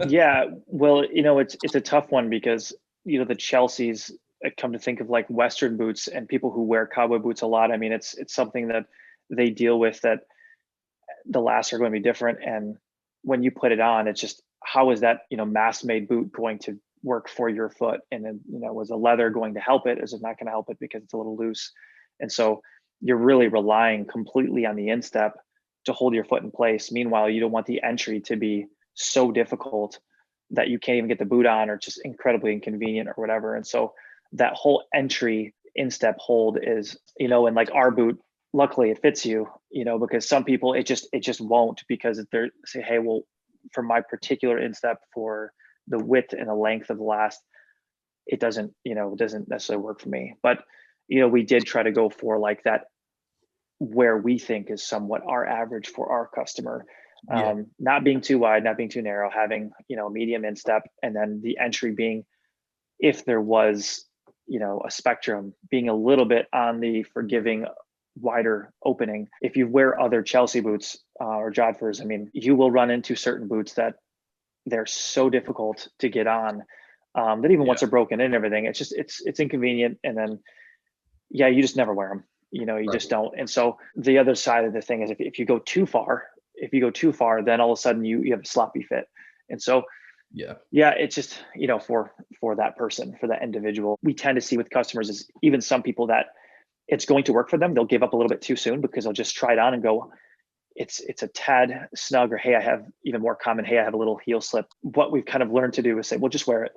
Yeah, well, it's a tough one, because the Chelsea's, I come to think of like Western boots and people who wear cowboy boots a lot. I mean, it's something that they deal with, that the lasts are going to be different, and when you put it on, it's just, how is that mass made boot going to work for your foot? And then was the leather going to help it? Is it not going to help it because it's a little loose? And so you're really relying completely on the instep to hold your foot in place. Meanwhile, you don't want the entry to be so difficult that you can't even get the boot on, or just incredibly inconvenient or whatever. And so that whole entry instep hold is, and like our boot, luckily it fits you, because some people it just won't, because they're say, hey, well, for my particular instep, for the width and the length of the last, it doesn't necessarily work for me. But we did try to go for like that where we think is somewhat our average for our customer. Not being too wide, not being too narrow, having, a medium instep, and then the entry being, if there was, a spectrum, being a little bit on the forgiving, wider opening. If you wear other Chelsea boots or Jodhpurs, I mean, you will run into certain boots that they're so difficult to get on that even once they're broken in and everything, it's inconvenient. And then, you just never wear them. You just don't. And so the other side of the thing is if you go too far, then all of a sudden you have a sloppy fit. And so, it's just, for that person, for that individual, we tend to see with customers is even some people that it's going to work for them. They'll give up a little bit too soon because they'll just try it on and go, it's a tad snug, or, hey, I have even more common, hey, I have a little heel slip. What we've kind of learned to do is say, well, just wear it.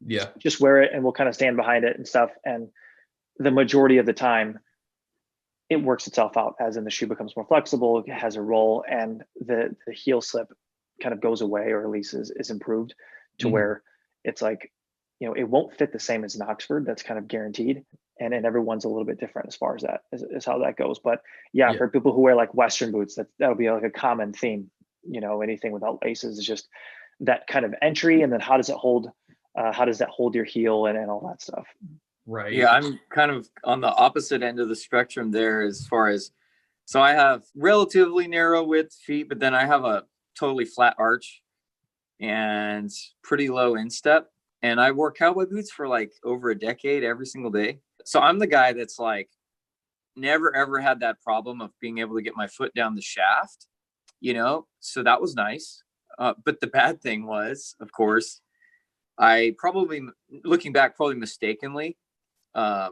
Yeah. Just wear it and we'll kind of stand behind it and stuff. And the majority of the time, it works itself out, as in the shoe becomes more flexible, it has a roll, and the heel slip kind of goes away, or at least is improved to where it's like, it won't fit the same as an Oxford. That's kind of guaranteed. And everyone's a little bit different as far as that is how that goes. But for people who wear like Western boots, that'll be like a common theme. Anything without laces is just that kind of entry, and then how does it hold? How does that hold your heel and all that stuff? Right. Yeah, I'm kind of on the opposite end of the spectrum there as far as, so I have relatively narrow width feet, but then I have a totally flat arch and pretty low instep. And I wore cowboy boots for like over a decade every single day. So I'm the guy that's like never ever had that problem of being able to get my foot down the shaft, so that was nice. But the bad thing was, of course, I probably, looking back, probably mistakenly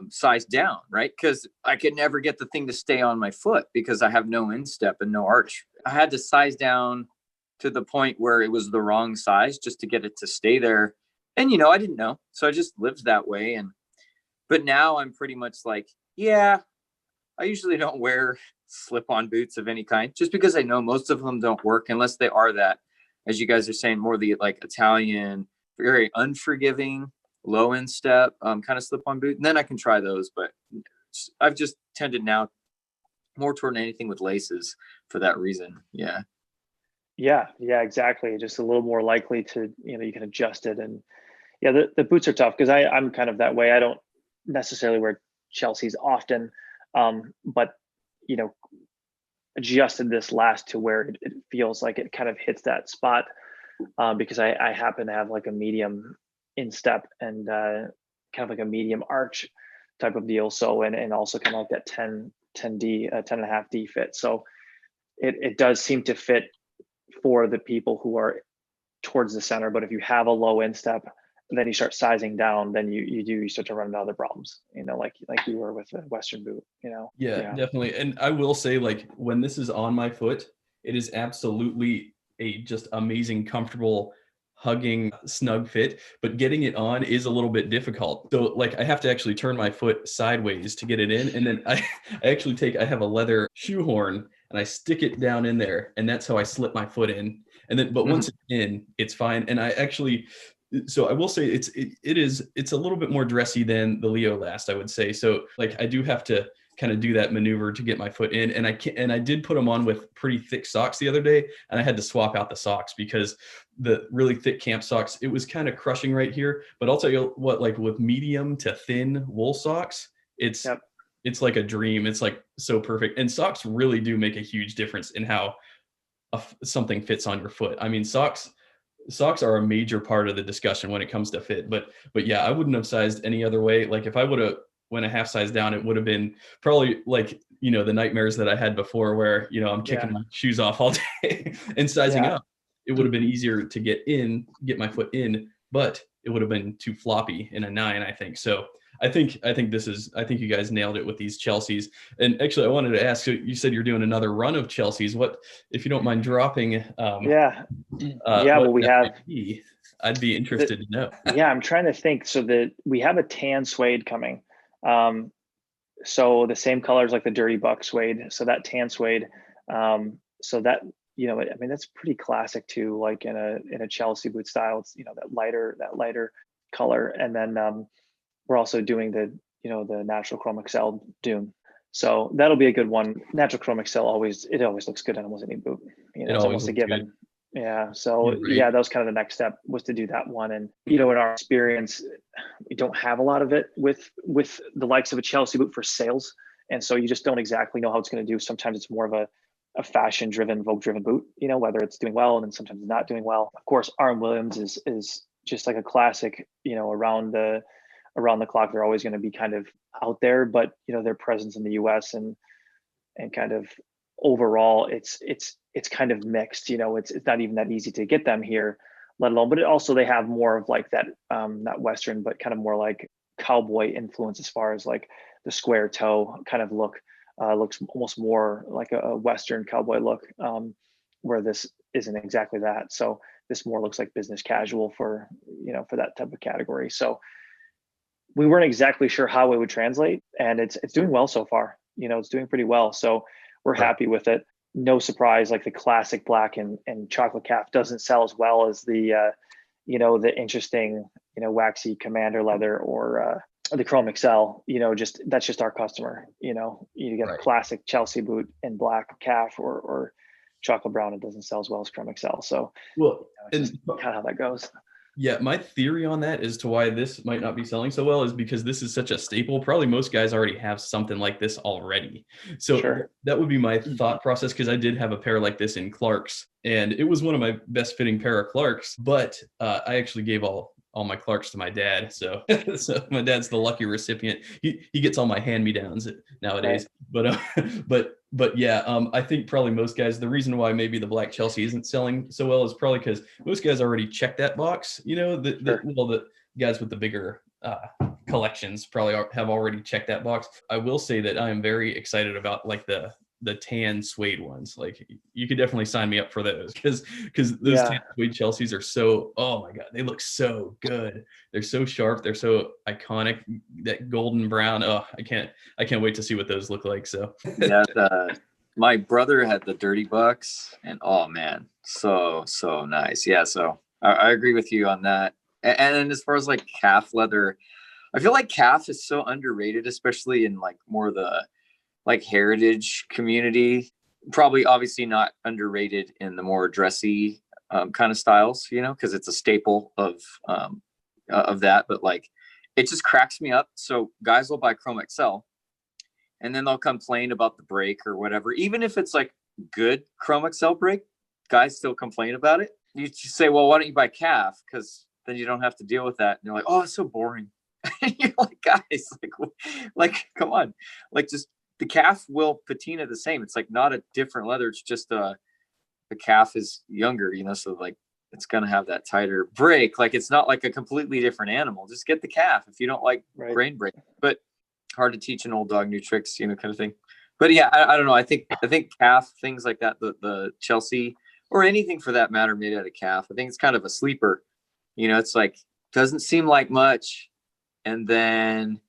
sized down, right? Because I could never get the thing to stay on my foot because I have no instep and no arch. I had to size down to the point where it was the wrong size just to get it to stay there. And, I didn't know. So I just lived that way. But now I'm pretty much like, I usually don't wear slip-on boots of any kind, just because I know most of them don't work unless they are that, as you guys are saying, more the like Italian, very unforgiving, low instep kind of slip-on boot. And then I can try those. But I've just tended now more toward anything with laces for that reason. Yeah, exactly. Just a little more likely to, you can adjust it. And the boots are tough because I'm kind of that way. I don't necessarily wear Chelsea's often, but, adjusted this last to where it feels like it kind of hits that spot because I happen to have like a medium instep and kind of like a medium arch type of deal. So, and also kind of like that 10D, 10.5D fit. So it does seem to fit for the people who are towards the center. But if you have a low instep, then you start sizing down, then you start to run into other problems, like you were with a Western boot, Yeah, definitely. And I will say, like, when this is on my foot, it is absolutely a just amazing, comfortable, hugging, snug fit, but getting it on is a little bit difficult. So like I have to actually turn my foot sideways to get it in. And then I have a leather shoehorn and I stick it down in there. And that's how I slip my foot in. And then, but once it's in, it's fine. And so I will say it's a little bit more dressy than the Leo Last, I would say. So like I do have to kind of do that maneuver to get my foot in. And I did put them on with pretty thick socks the other day, and I had to swap out the socks because the really thick camp socks, it was kind of crushing right here. But I'll tell you what, like with medium to thin wool socks, it's like a dream. It's like so perfect. And socks really do make a huge difference in how something fits on your foot. I mean, socks are a major part of the discussion when it comes to fit, but yeah, I wouldn't have sized any other way. Like if I would have went a half size down, it would have been probably like, the nightmares that I had before where, I'm kicking my shoes off all day and sizing up. It would have been easier to get my foot in, but it would have been too floppy in a 9, I think. So I think you guys nailed it with these Chelseas. And actually I wanted to ask, so you said you're doing another run of Chelseas. What, if you don't mind dropping, well, we have, I'd be interested to know. I'm trying to think. So we have a tan suede coming. So the same colors like the Dirty Buck suede. So that tan suede. So that, I mean, that's pretty classic too, like in a Chelsea boot style. It's, that lighter color. And then we're also doing the Natural Chrome XL Dune. So that'll be a good one. Natural Chrome Excel always looks good on almost any boot. You know, It it's always almost a looks given. good. Yeah. So Right. yeah, that was kind of the next step, was to do that one. And you know, in our experience, we don't have a lot of it with the likes of a Chelsea boot for sales. And so you just don't exactly know how it's going to do. Sometimes it's more of a fashion driven, Vogue driven boot, you know, whether it's doing well and then sometimes it's not doing well. Of course, RM Williams is just like a classic, you know, around the clock. They're always going to be kind of out there, but you know, their presence in the US and kind of overall it's kind of mixed, you know. It's not even that easy to get them here, let alone, but it also, they have more of like that not Western, but kind of more like cowboy influence as far as like the square toe kind of look. Looks almost more like a Western cowboy look, where this isn't exactly that. So this more looks like business casual for, you know, for that type of category. So we weren't exactly sure how it would translate, and it's doing well so far. You know, it's doing pretty well. So we're happy with it. No surprise, like the classic black and chocolate calf doesn't sell as well as the, you know, the interesting, you know, waxy commander leather or the Chrome Excel. You know, just that's just our customer. You know, you get a classic Chelsea boot in black calf or chocolate brown. It doesn't sell as well as Chrome Excel. So well, you know, it's just kind of how that goes. Yeah, my theory on that as to why this might not be selling so well is because this is such a staple. Probably most guys already have something like this already. So that would be my thought process, because I did have a pair like this in Clark's, and it was one of my best fitting pair of Clark's, but I actually gave all my Clark's to my dad. So so my dad's the lucky recipient. He gets all my hand-me-downs nowadays. Right. But yeah, I think probably most guys, the reason why maybe the black Chelsea isn't selling so well is probably because most guys already checked that box. You know, the guys with the bigger collections probably have already checked that box. I will say that I am very excited about like the tan suede ones. Like you could definitely sign me up for those, because those tan suede Chelseas are so, oh my God, they look so good. They're so sharp. They're so iconic. That golden brown. Oh, I can't wait to see what those look like. So yeah, my brother had the Dirty Bucks, and oh man, so nice. Yeah, so I agree with you on that. And then as far as like calf leather, I feel like calf is so underrated, especially in like more of the like heritage community. Probably obviously not underrated in the more dressy kind of styles, you know, because it's a staple of that. But like, it just cracks me up. So guys will buy Chrome Excel, and then they'll complain about the break or whatever. Even if it's like good Chrome Excel break, guys still complain about it. You just say, well, why don't you buy calf? Because then you don't have to deal with that. And you're like, oh, it's so boring. And you're like, guys, like, come on. Like, just the calf will patina the same. It's like not a different leather. It's just the calf is younger, you know, so like it's going to have that tighter break. Like, it's not like a completely different animal. Just get the calf if you don't like grain break. But hard to teach an old dog new tricks, you know, kind of thing. But yeah, I don't know. I think calf, things like that, the Chelsea or anything for that matter made out of calf, I think it's kind of a sleeper. You know, it's like, doesn't seem like much. And then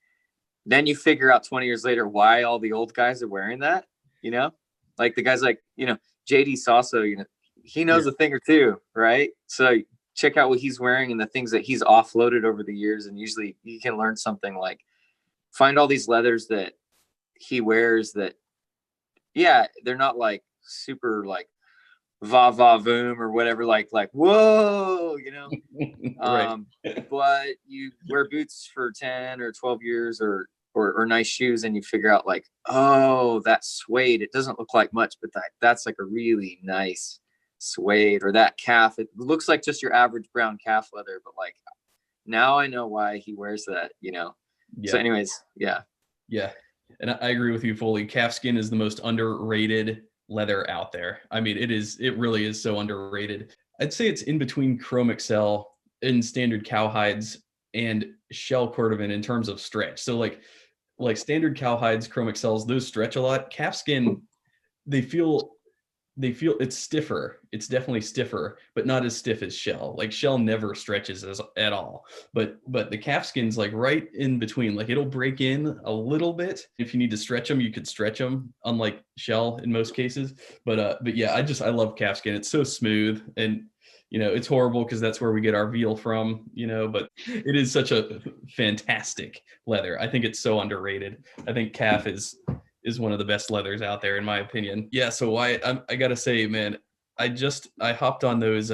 you figure out 20 years later why all the old guys are wearing that, you know, like the guys like, you know, JD Sasso, you know, he knows a thing or two, right? So check out what he's wearing and the things that he's offloaded over the years. And usually you can learn something, like find all these leathers that he wears that, yeah, they're not like super like va-va-voom or whatever, like whoa, you know. But you wear boots for 10 or 12 years or nice shoes, and you figure out like, oh, that suede, it doesn't look like much, but that's like a really nice suede. Or that calf, it looks like just your average brown calf leather, but like now I know why he wears that, you know. So anyways, yeah, and I agree with you fully. Calfskin is the most underrated leather out there. I mean, it really is so underrated. I'd say it's in between Chrome Excel and standard cowhides and shell cordovan in terms of stretch. So like standard cowhides, Chrome Excels, those stretch a lot. Calfskin, they feel it's stiffer. It's definitely stiffer, but not as stiff as shell. Like shell never stretches at all. But the calfskin's like right in between. Like it'll break in a little bit. If you need to stretch them, you could stretch them, unlike shell in most cases. But yeah, I love calfskin. It's so smooth, and you know, it's horrible because that's where we get our veal from, you know, but it is such a fantastic leather. I think it's so underrated. I think calf is is one of the best leathers out there, in my opinion. Yeah. So Wyatt, I gotta say, man, I hopped on those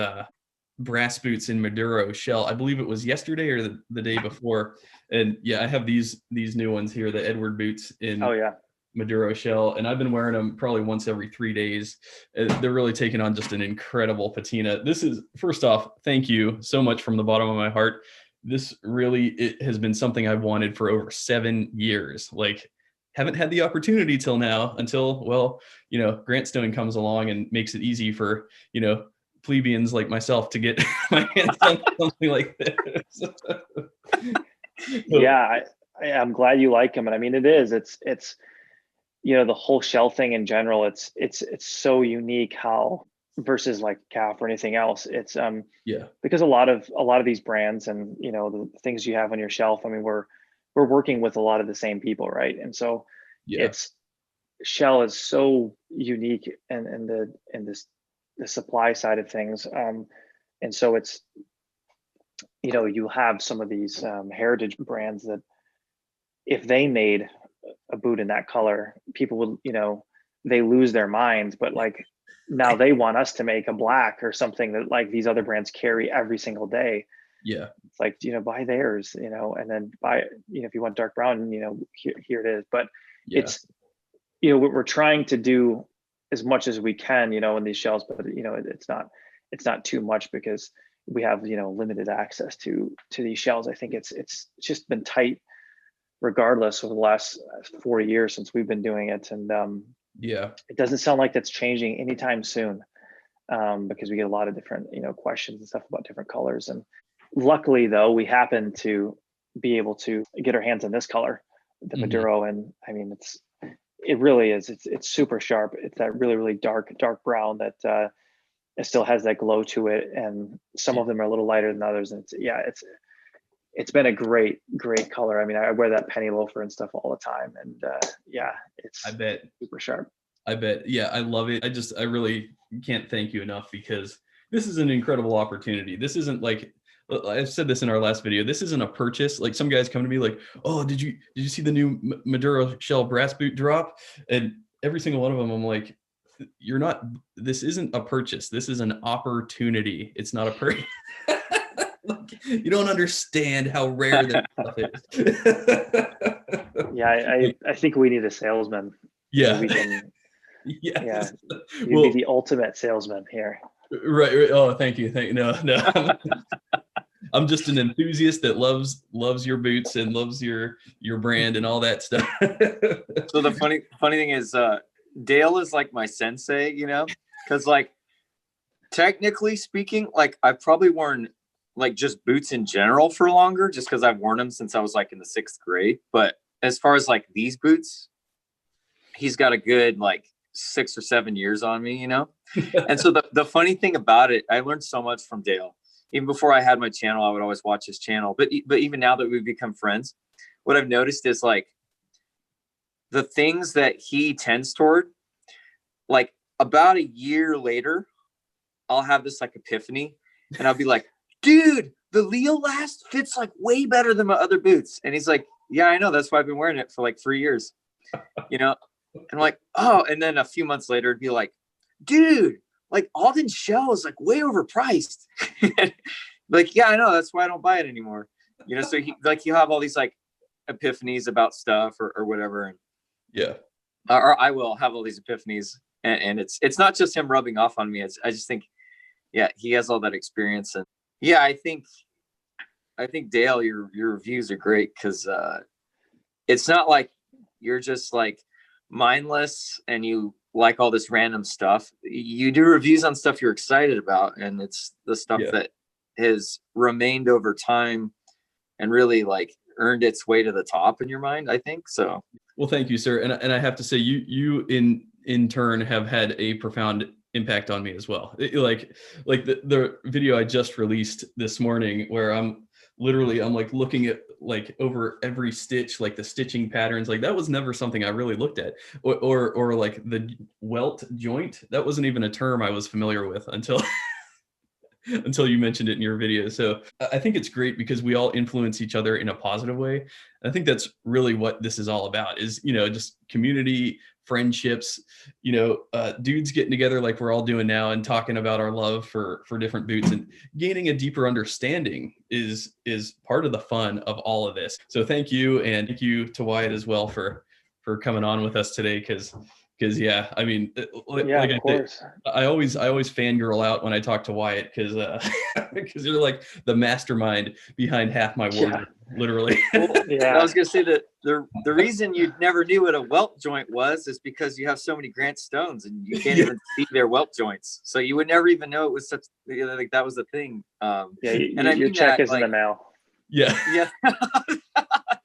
brass boots in Maduro shell. I believe it was yesterday or the day before. And yeah, I have these new ones here, the Edward boots in Maduro shell, and I've been wearing them probably once every 3 days. They're really taking on just an incredible patina. This is, first off, thank you so much from the bottom of my heart. This really, it has been something I've wanted for over 7 years. Like, haven't had the opportunity till now, until, well, Grantstone comes along and makes it easy for, plebeians like myself to get my hands on something like this. Yeah, I'm glad you like them. And I mean, it's the whole shell thing in general, it's so unique how, versus like calf or anything else. It's because a lot of these brands and the things you have on your shelf, I mean, we're working with a lot of the same people, right? And so shell is so unique and the supply side of things. And so it's, you have some of these heritage brands that if they made a boot in that color, people would, they lose their minds. But like now they want us to make a black or something that like these other brands carry every single day. Yeah. It's like, buy theirs, and then buy, if you want dark brown, here it is. But it's, we're trying to do as much as we can, in these shells, but it's not too much because we have, limited access to these shells. I think it's just been tight regardless over the last 4 years since we've been doing it. And it doesn't sound like that's changing anytime soon, because we get a lot of different, questions and stuff about different colors. And luckily though, we happen to be able to get our hands on this color, the Maduro. And I mean, it really is, it's super sharp. It's that really, really dark brown that it still has that glow to it. And some of them are a little lighter than others. And it's been a great color. I mean, I wear that penny loafer and stuff all the time. And it's, I bet, super sharp. I bet. Yeah, I love it. I really can't thank you enough, because this is an incredible opportunity. This isn't like, I've said this in our last video, this isn't a purchase. Like, some guys come to me like, oh, did you see the new Maduro shell brass boot drop? And every single one of them, I'm like, this isn't a purchase. This is an opportunity. It's not a purchase. You don't understand how rare that stuff is. Yeah, I think we need a salesman. Yeah. We can, yes. You'd be the ultimate salesman here. Right. Oh, thank you. No. I'm just an enthusiast that loves your boots and loves your brand and all that stuff. So the funny thing is, Dale is like my sensei, because like technically speaking, like I've probably worn like just boots in general for longer, just because I've worn them since I was like in the 6th grade. But as far as like these boots, he's got a good like 6 or 7 years on me, And so the funny thing about it, I learned so much from Dale. Even before I had my channel, I would always watch his channel. But even now that we've become friends, what I've noticed is like the things that he tends toward, like about a year later, I'll have this like epiphany and I'll be like, dude, the Leo Last fits like way better than my other boots. And he's like, yeah, I know. That's why I've been wearing it for like 3 years, And I'm like, oh, and then a few months later, it'd be like, dude, like Alden shell is like way overpriced. Like, yeah, I know. That's why I don't buy it anymore. So you have all these like epiphanies about stuff or whatever. And yeah. Or I will have all these epiphanies. And it's not just him rubbing off on me. I just think, he has all that experience. And I think Dale, your reviews are great, because it's not like you're just like mindless and you like all this random stuff. You do reviews on stuff you're excited about, and it's the stuff that has remained over time and really like earned its way to the top in your mind, I think. So well, thank you, sir. And I have to say, you in turn have had a profound impact on me as well. Like the video I just released this morning, where I'm like looking at like over every stitch, like the stitching patterns, like that was never something I really looked at, or like the welt joint. That wasn't even a term I was familiar with until until you mentioned it in your video. So I think it's great because we all influence each other in a positive way. I think that's really what this is all about, is, just community, friendships, dudes getting together like we're all doing now and talking about our love for different boots, and gaining a deeper understanding is part of the fun of all of this. So thank you. And thank you to Wyatt as well for coming on with us today. Cause yeah, I mean, like of course. I always fangirl out when I talk to Wyatt, because you're like the mastermind behind half my wardrobe, literally. Well, yeah, I was gonna say that the reason you never knew what a welt joint was is because you have so many Grantstones and you can't even see their welt joints, so you would never even know it was such like that was a thing. Your check is in the mail. Yeah.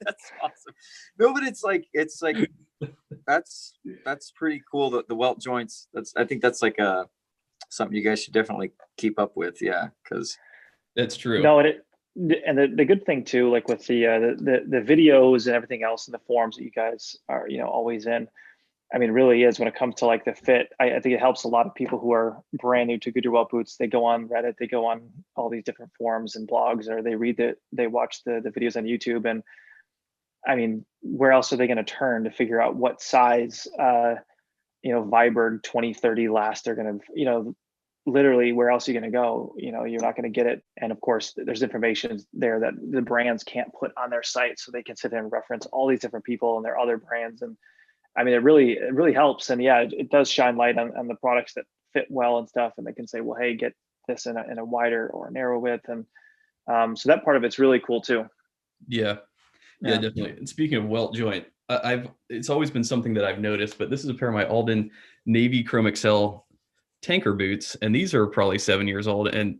That's awesome. No, but it's like that's pretty cool. The welt joints. I think that's like something you guys should definitely keep up with. Yeah, because that's true. No, and the good thing too, like with the videos and everything else in the forums that you guys are always in. I mean, really is when it comes to like the fit. I think it helps a lot of people who are brand new to Goodyear welt boots. They go on Reddit, they go on all these different forums and blogs, or they watch the videos on YouTube. And I mean, where else are they going to turn to figure out what size, Viberg 2030 last they're going to, literally where else are you going to go? You're not going to get it. And of course, there's information there that the brands can't put on their site, so they can sit there and reference all these different people and their other brands. And I mean, it really helps. And yeah, it does shine light on the products that fit well and stuff. And they can say, well, hey, get this in a wider or a narrow width. And so that part of it's really cool too. Yeah, definitely. And speaking of welt joint, it's always been something that I've noticed, but this is a pair of my Alden Navy Chrome Excel tanker boots. And these are probably 7 years old. And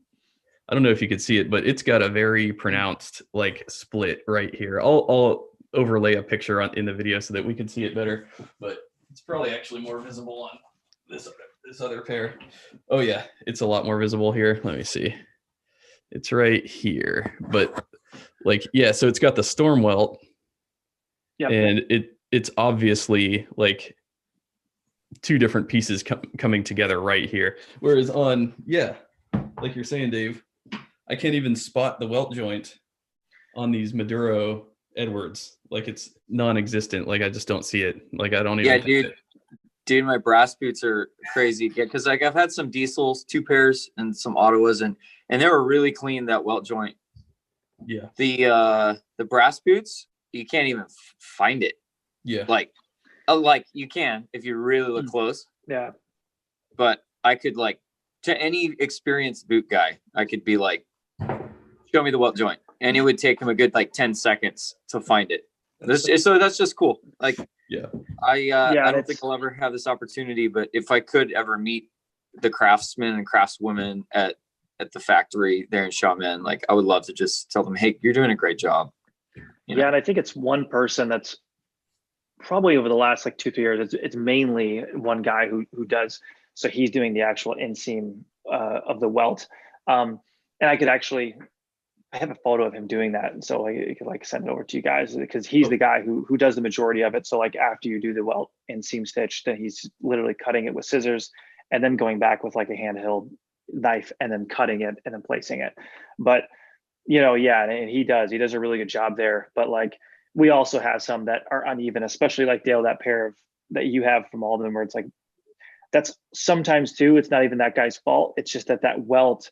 I don't know if you could see it, but it's got a very pronounced like split right here. I'll overlay a picture in the video so that we can see it better, but it's probably actually more visible on this other pair. Oh yeah, it's a lot more visible here. Let me see. It's right here, but like, yeah, so it's got the storm welt. Yep. And it's obviously like two different pieces coming together right here. Whereas on, like you're saying, Dave, I can't even spot the welt joint on these Maduro Edwards. Like it's non-existent. Like I just don't see it. Like I don't even. Yeah, dude, my brass boots are crazy. Yeah, because like I've had some Diesels, 2 pairs, and some Ottawas, and they were really clean, that welt joint. Yeah. The brass boots, you can't even find it. Yeah. Like you can if you really look close. Yeah. But I could, like, to any experienced boot guy, I could be like, show me the welt joint, and it would take him a good like 10 seconds to find it. So that's just cool. Like, I don't think I'll ever have this opportunity, but if I could ever meet the craftsmen and craftswomen at the factory there in Xiamen, like I would love to just tell them, hey, you're doing a great job. Yeah, and I think it's one person that's probably over the last like 2-3 years. It's mainly one guy who does. So he's doing the actual inseam of the welt, and I have a photo of him doing that, and so I could like send it over to you guys, because he's the guy who does the majority of it. So like after you do the welt inseam stitch, then he's literally cutting it with scissors and then going back with like a handheld knife and then cutting it and then placing it. But and he does a really good job there. But like we also have some that are uneven, especially like Dale, that pair of that you have from Alden, where it's like that's sometimes too, it's not even that guy's fault. It's just that welt,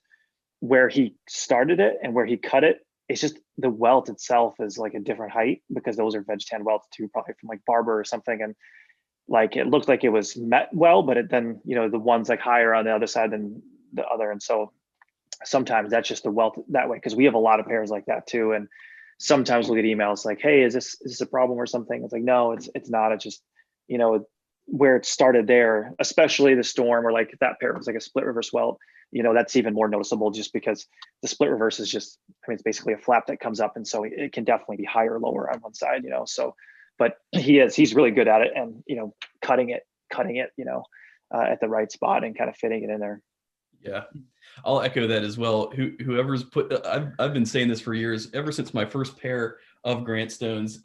where he started it and where he cut it, it's just the welt itself is like a different height, because those are veg tan welts too, probably from like Barber or something. And like it looked like it was met well, but then the one's like higher on the other side than the other. And so sometimes that's just the welt that way, because we have a lot of pairs like that too. And sometimes we'll get emails like, hey, is this a problem or something? It's like, no, it's not. It's just where it started there, especially the storm, or like that pair was like a split reverse welt. That's even more noticeable, just because the split reverse is just, it's basically a flap that comes up. And so it can definitely be higher or lower on one side, so, but he's really good at it, and, cutting it, at the right spot and kind of fitting it in there. Yeah, I'll echo that as well. Whoever's I've been saying this for years, ever since my first pair of Grantstones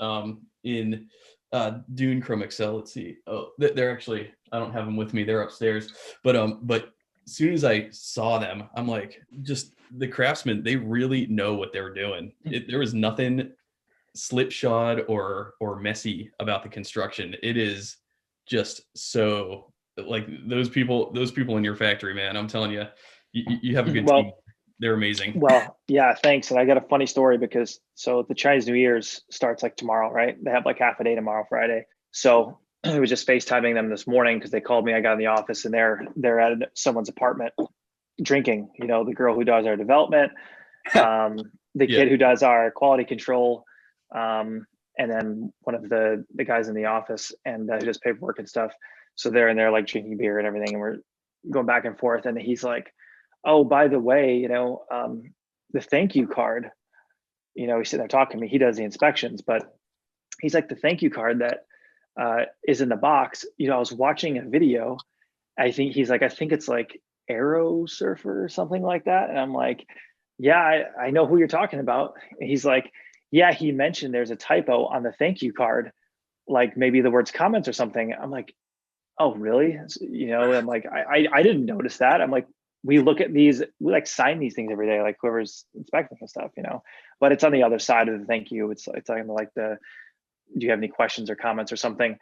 in Dune Chrome Excel. Let's see. Oh, they're actually, I don't have them with me. They're upstairs. But soon as I saw them, I'm like, just the craftsmen, they really know what they're doing. There was nothing slipshod or messy about the construction. It is just so like those people in your factory, man. I'm telling you, you have a good team. They're amazing. Well, yeah, thanks. And I got a funny story because so the Chinese New Year's starts like tomorrow, right? They have like half a day tomorrow, Friday. So I was just FaceTiming them this morning because they called me. I got in the office and they're at someone's apartment drinking. You know, the girl who does our development, the kid who does our quality control, and then one of the guys in the office and who does paperwork and stuff. So they're in there like drinking beer and everything, and we're going back and forth. And he's like, "Oh, by the way, you know, the thank you card." You know, he's sitting there talking to me. He does the inspections, but he's like, "The thank you card that is in the box." You know, I was watching a video. I think he's like, "I think it's like Aero Surfer or something like that." And I'm like, "Yeah, I know who you're talking about." And he's like, "Yeah, he mentioned there's a typo on the thank you card, like maybe the words comments or something." I'm like, "Oh, really?" You know, I'm like, I didn't notice that. I'm like, we look at these, we like sign these things every day, like whoever's inspecting and stuff, you know, but it's on the other side of the thank you. It's on like do you have any questions or comments or something?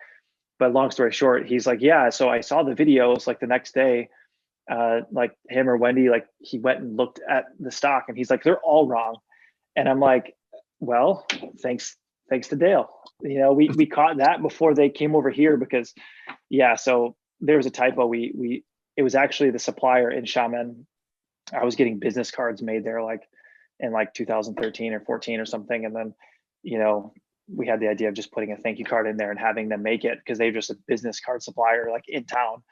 But long story short, he's like, "Yeah, so I saw the videos like the next day, like him or Wendy, like he went and looked at the stock and he's like, they're all wrong." And I'm like, "Well, thanks to Dale. You know, we caught that before they came over here because so there was a typo. It was actually the supplier in Xiamen. I was getting business cards made there like in like 2013 or 14 or something. And then, you know, we had the idea of just putting a thank you card in there and having them make it because they're just a business card supplier like in town,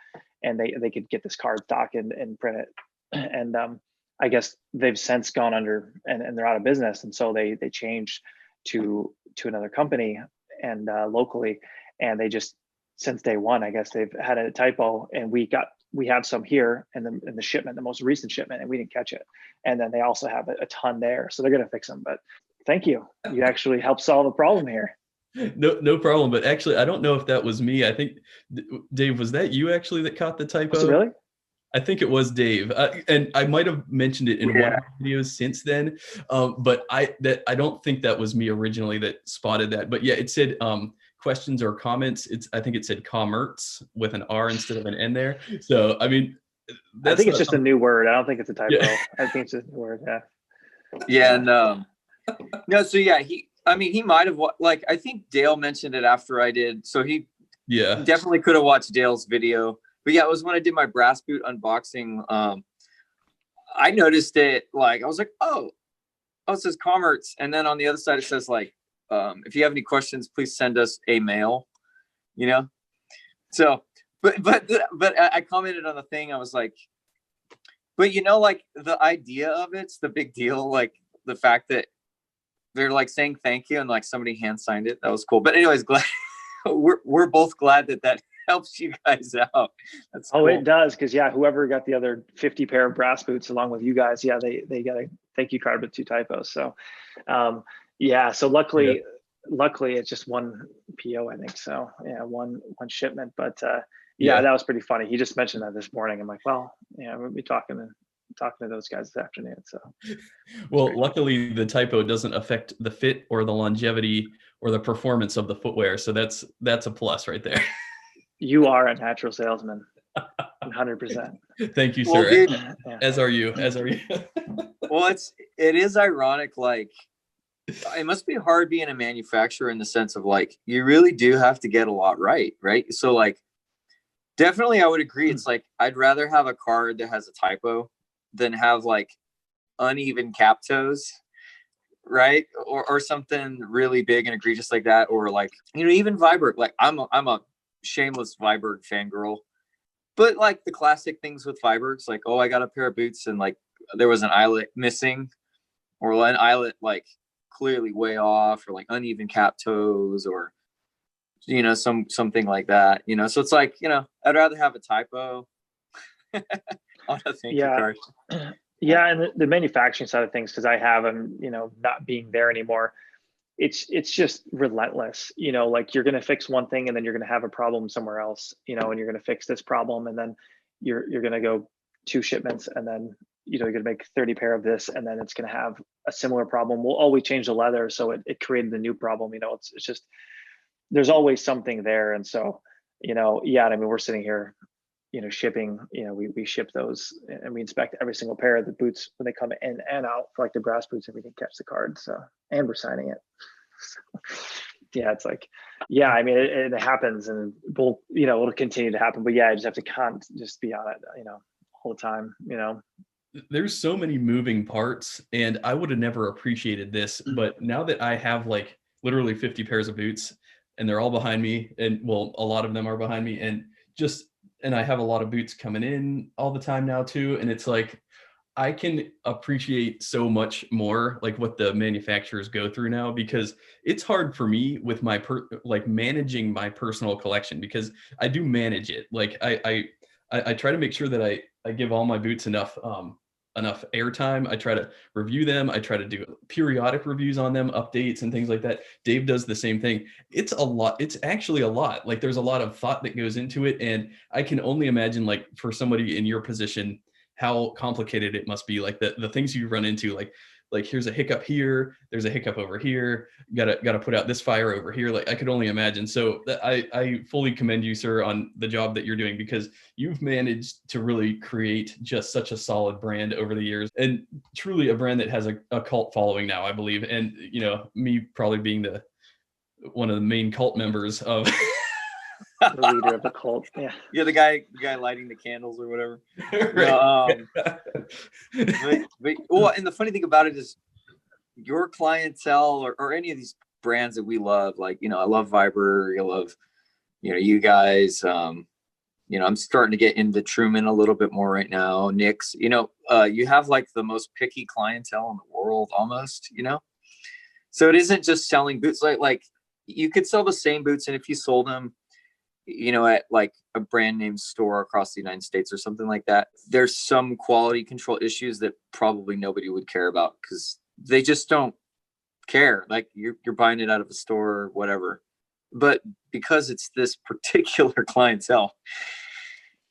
and they could get this card stock and print it. And I guess they've since gone under and they're out of business. And so they changed to another company and locally, and they just since day one, I guess they've had a typo, and we have some here in the shipment, the most recent shipment, and we didn't catch it. And then they also have a ton there, so they're going to fix them. But thank you. You actually helped solve a problem here. No problem. But actually, I don't know if that was me. I think, Dave, was that you actually that caught the typo? Was it really? I think it was Dave, and I might have mentioned it in one of the videos since then. But I don't think that was me originally that spotted that. But yeah, it said questions or comments. I think it said commerts with an R instead of an N there. So I mean, I think it's just a new word. I don't think it's a typo. Yeah. I think it's just a new word. Yeah. Yeah. No. So yeah, he might have like, I think Dale mentioned it after I did. So he definitely could have watched Dale's video. But yeah, it was when I did my brass boot unboxing. I noticed it. Like I was like, oh, it says commerts, and then on the other side it says like, if you have any questions, please send us a mail. You know. So, but I commented on the thing. I was like, but you know, like the idea of it's the big deal. Like the fact that they're like saying thank you and like somebody hand signed it. That was cool. But anyways, glad we're both glad that helps you guys out. That's cool. It does, because whoever got the other 50 pair of brass boots along with you guys, they got a thank you card with 2 typos. So so luckily it's just one PO, I think. So one shipment. But that was pretty funny. He just mentioned that this morning. I'm like, well, we'll be talking to those guys this afternoon. So well, luckily the typo doesn't affect the fit or the longevity or the performance of the footwear. So that's a plus right there. You are a natural salesman, 100%. Thank you, sir. Well, dude, as are you. Well, it is ironic. Like, it must be hard being a manufacturer in the sense of like, you really do have to get a lot right? So like, definitely I would agree. It's like, I'd rather have a card that has a typo than have like uneven cap toes, right? Or something really big and egregious like that. Or like, even Viberg. Like I'm a shameless Viberg fangirl, but like the classic things with Vibergs, like, oh, I got a pair of boots and like there was an eyelet missing, or an eyelet like clearly way off, or like uneven cap toes, or something like that. So it's like, I'd rather have a typo on a thank you card. Yeah, and the manufacturing side of things, because I have them, not being there anymore, it's just relentless. Like you're going to fix one thing and then you're going to have a problem somewhere else, and you're going to fix this problem, and then you're going to go 2 shipments, and then, you're going to make 30 pair of this, and then it's going to have a similar problem. We'll always change the leather. So it created the new problem. It's just, there's always something there. And so, yeah, I mean, we're sitting here, shipping, we ship those, and we inspect every single pair of the boots when they come in and out for like the brass boots, and we can catch the card. So, and we're signing it. Yeah, it's like, yeah, I mean, it happens, and it'll continue to happen. But yeah, I just have to just be on it, all the time, There's so many moving parts, and I would have never appreciated this, but now that I have like literally 50 pairs of boots, and they're all behind me, and well, a lot of them are behind me, and I have a lot of boots coming in all the time now too, and it's like I can appreciate so much more like what the manufacturers go through now, because it's hard for me with my like managing my personal collection, because I do manage it. Like I try to make sure that I give all my boots enough airtime. I try to review them. I try to do periodic reviews on them, updates and things like that. Dave does the same thing. It's a lot. It's actually a lot. Like there's a lot of thought that goes into it. And I can only imagine, like, for somebody in your position, how complicated it must be. Like the things you run into, like here's a hiccup here, there's a hiccup over here, gotta put out this fire over here. Like I could only imagine. So I fully commend you, sir, on the job that you're doing, because you've managed to really create just such a solid brand over the years, and truly a brand that has a cult following now, I believe. And me probably being one of the main cult members of the leader of the cult. Yeah. You're the guy lighting the candles or whatever. Right. Well, and the funny thing about it is your clientele or any of these brands that we love, like, I love Viber, I love, you guys, I'm starting to get into Truman a little bit more right now. Nick's, you have like the most picky clientele in the world almost, so it isn't just selling boots. Like you could sell the same boots, and if you sold them, at like a brand name store across the United States or something like that, there's some quality control issues that probably nobody would care about, because they just don't care. Like you're buying it out of a store or whatever. But because it's this particular clientele,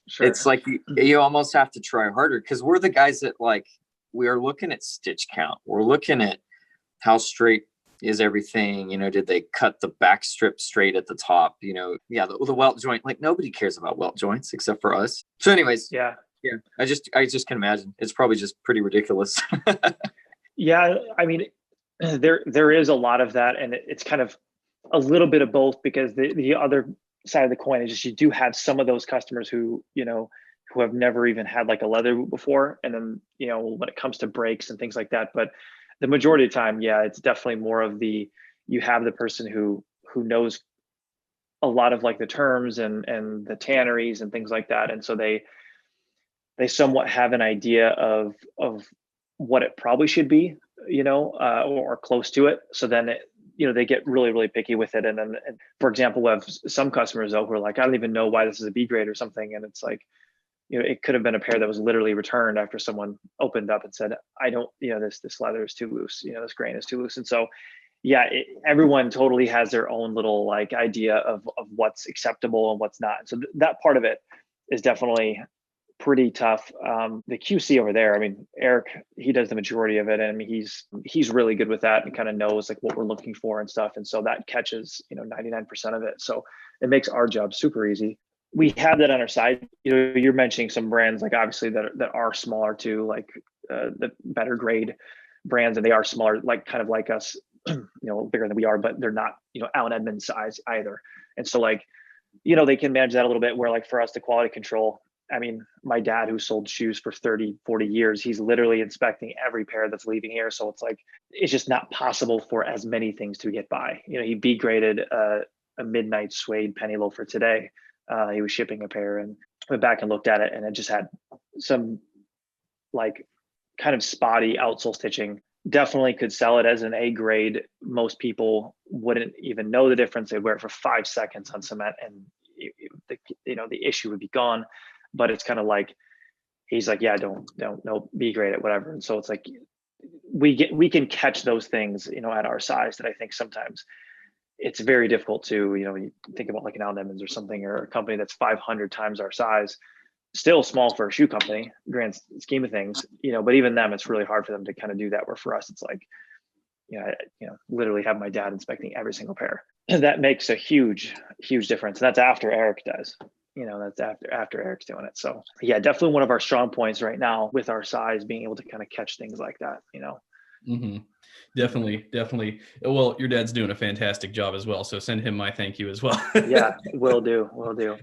sure, it's like you almost have to try harder, because we're the guys that, like, we are looking at stitch count. We're looking at how straight is everything, did they cut the back strip straight at the top, the welt joint. Like nobody cares about welt joints except for us. So anyways, yeah, I just can imagine it's probably just pretty ridiculous. Yeah, I mean, there is a lot of that, and it's kind of a little bit of both, because the other side of the coin is just, you do have some of those customers who who have never even had like a leather boot before, and then when it comes to brakes and things like that. But the majority of the time, yeah, it's definitely more of you have the person who knows a lot of like the terms and the tanneries and things like that, and so they somewhat have an idea of what it probably should be, or close to it. So then they get really, really picky with it. And then, for example, we have some customers though who are like, I don't even know why this is a B grade or something, and it's like, it could have been a pair that was literally returned after someone opened up and said, I don't, this leather is too loose, this grain is too loose. And so, yeah, everyone totally has their own little like idea of what's acceptable and what's not. So that part of it is definitely pretty tough. The QC over there, I mean, Eric, he does the majority of it, and he's really good with that, and kind of knows like what we're looking for and stuff. And so that catches 99% of it. So it makes our job super easy. We have that on our side. You're mentioning some brands, like obviously that are smaller too, like the better grade brands, and they are smaller, like kind of like us, bigger than we are, but they're not, Allen Edmonds size either. And so like, they can manage that a little bit, where like for us, the quality control, I mean, my dad, who sold shoes for 30, 40 years, he's literally inspecting every pair that's leaving here. So it's like, it's just not possible for as many things to get by. He B graded a midnight suede penny loafer today. He was shipping a pair, and went back and looked at it, and it just had some like kind of spotty outsole stitching. Definitely could sell it as an A grade. Most people wouldn't even know the difference. They'd wear it for 5 seconds on cement, and the issue would be gone. But it's kind of like, he's like, yeah, don't no, B grade it, whatever. And so it's like, we can catch those things, at our size, that I think sometimes it's very difficult to, you think about like an Allen Edmonds or something, or a company that's 500 times our size. still small for a shoe company, grand scheme of things, but even them, it's really hard for them to kind of do that. Where for us, it's like, I literally have my dad inspecting every single pair. And that makes a huge, huge difference. And that's after Eric does, that's after Eric's doing it. So yeah, definitely one of our strong points right now with our size, being able to kind of catch things like that, Mm-hmm. Definitely. Well, your dad's doing a fantastic job as well. So send him my thank you as well. Yeah, will do.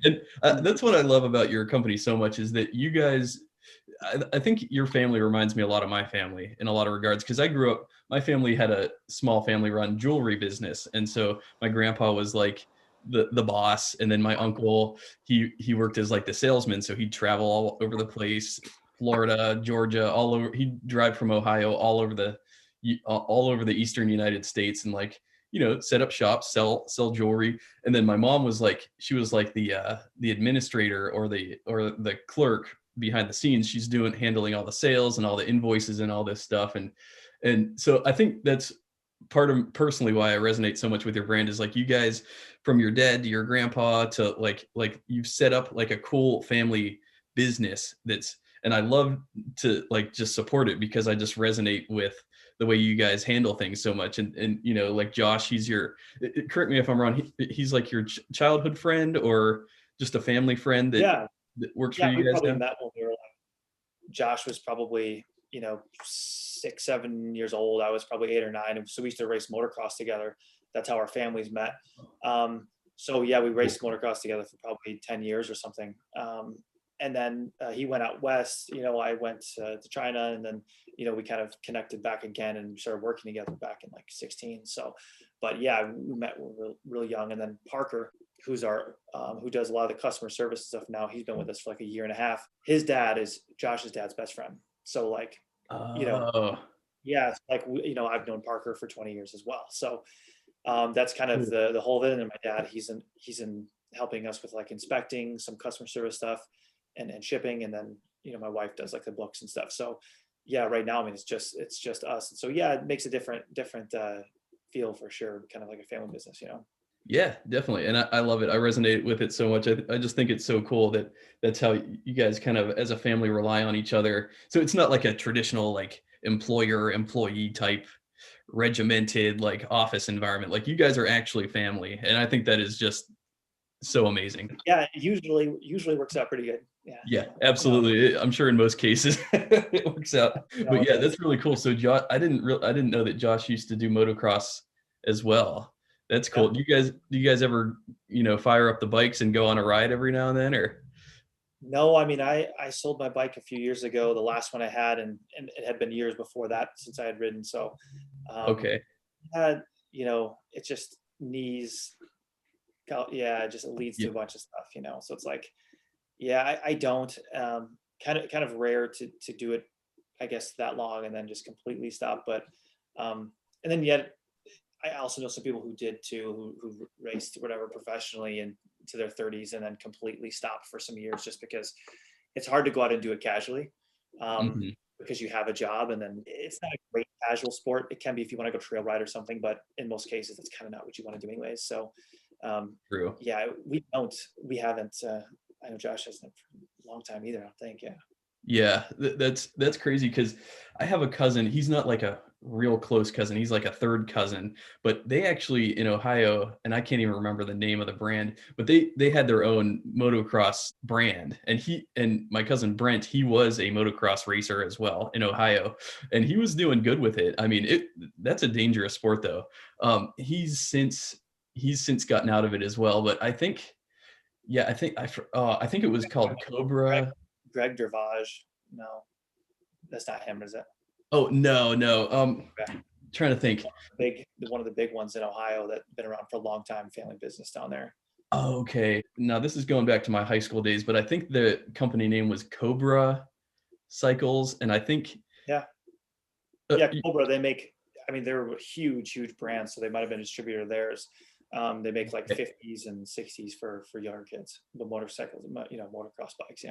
And that's what I love about your company so much is that you guys, I think your family reminds me a lot of my family in a lot of regards, because I grew up, my family had a small family run jewelry business. And so my grandpa was like the boss. And then my uncle, he worked as like the salesman. So he'd travel all over the place, Florida, Georgia, all over. He'd drive from Ohio all over the Eastern United States and like, set up shops, sell jewelry. And then my mom was like, she was like the administrator or the clerk behind the scenes. She's handling all the sales and all the invoices and all this stuff. And so I think that's part of personally why I resonate so much with your brand is like you guys, from your dad to your grandpa to like you've set up like a cool family business and I love to like just support it because I just resonate with the way you guys handle things so much. And like Josh, he's correct me if I'm wrong, he's like your childhood friend or just a family friend that works for you we guys probably now? met when we were like, Josh was probably 6-7 years old. I was probably 8 or 9, and so we used to race motocross together. That's how our families met. So yeah, we raced motocross together for probably 10 years or something. And then he went out west. I went to China, and then we kind of connected back again and started working together back in like 16. So, but yeah, we met when we were real young. And then Parker, who's who does a lot of the customer service stuff now, he's been with us for like a year and a half. His dad is Josh's dad's best friend. So like, yeah, it's like I've known Parker for 20 years as well. So that's kind of the whole of it. And my dad, he's in helping us with like inspecting some customer service stuff and shipping, and then my wife does like the books and stuff. So yeah, right now, I mean, it's just us. And so yeah, it makes a different feel for sure, kind of like a family business, Yeah, definitely. And I love it. I resonate with it so much. I just think it's so cool that that's how you guys kind of as a family rely on each other. So it's not like a traditional like employer-employee type regimented like office environment. Like you guys are actually family. And I think that is just so amazing. Yeah, it usually works out pretty good. Yeah, absolutely. I'm sure in most cases it works out. But yeah, that's really cool. So Josh, I didn't know that Josh used to do motocross as well. That's cool. Yeah. Do you guys ever, fire up the bikes and go on a ride every now and then, or? No, I mean, I sold my bike a few years ago, the last one I had, and it had been years before that since I had ridden. So, Okay. it just knees. Yeah, it just leads to a bunch of stuff, So it's like, yeah, I don't. Kind of rare to do it, I guess, that long and then just completely stop. But and then yet, I also know some people who did too, who raced whatever professionally and to their 30s and then completely stopped for some years just because it's hard to go out and do it casually. Because you have a job, and then it's not a great casual sport. It can be if you want to go trail ride or something, but in most cases, that's kind of not what you want to do anyways. So, True. yeah, we haven't. I know Josh hasn't for a long time either, I don't think. Yeah, that's crazy because I have a cousin. He's not like a real close cousin. He's like a third cousin, but they actually in Ohio, and I can't even remember the name of the brand, but they had their own motocross brand. And my cousin Brent, he was a motocross racer as well in Ohio, and he was doing good with it. I mean, that's a dangerous sport though. He's since gotten out of it as well, but I think it was called Cobra. Greg Dervage. No, that's not him, is it? Oh, no. Okay. Trying to think. One of the big ones in Ohio that been around for a long time, family business down there. Okay. Now this is going back to my high school days, but I think the company name was Cobra Cycles, and I think Cobra. They're a huge brand, so they might have been a distributor of theirs. They make like 50s and 60s for younger kids, the motorcycles, motocross bikes.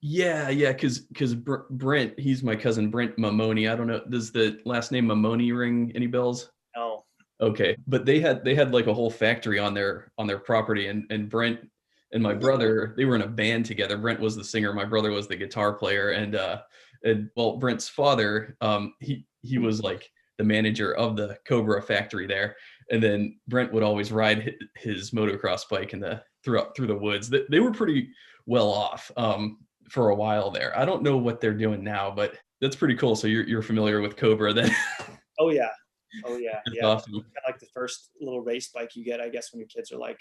Yeah, because Brent, he's my cousin Brent Mamoni. I don't know, does the last name Mamoni ring any bells? No. Okay, but they had like a whole factory on their property, and Brent and my brother, they were in a band together. Brent was the singer, my brother was the guitar player, and well, Brent's father, he was like the manager of the Cobra factory there, and then Brent would always ride his motocross bike through the woods. They were pretty well off for a while there. I don't know what they're doing now, but that's pretty cool. So you're familiar with Cobra then? Oh yeah. That's Yeah. awesome. Kind of like the first little race bike you get, I guess, when your kids are like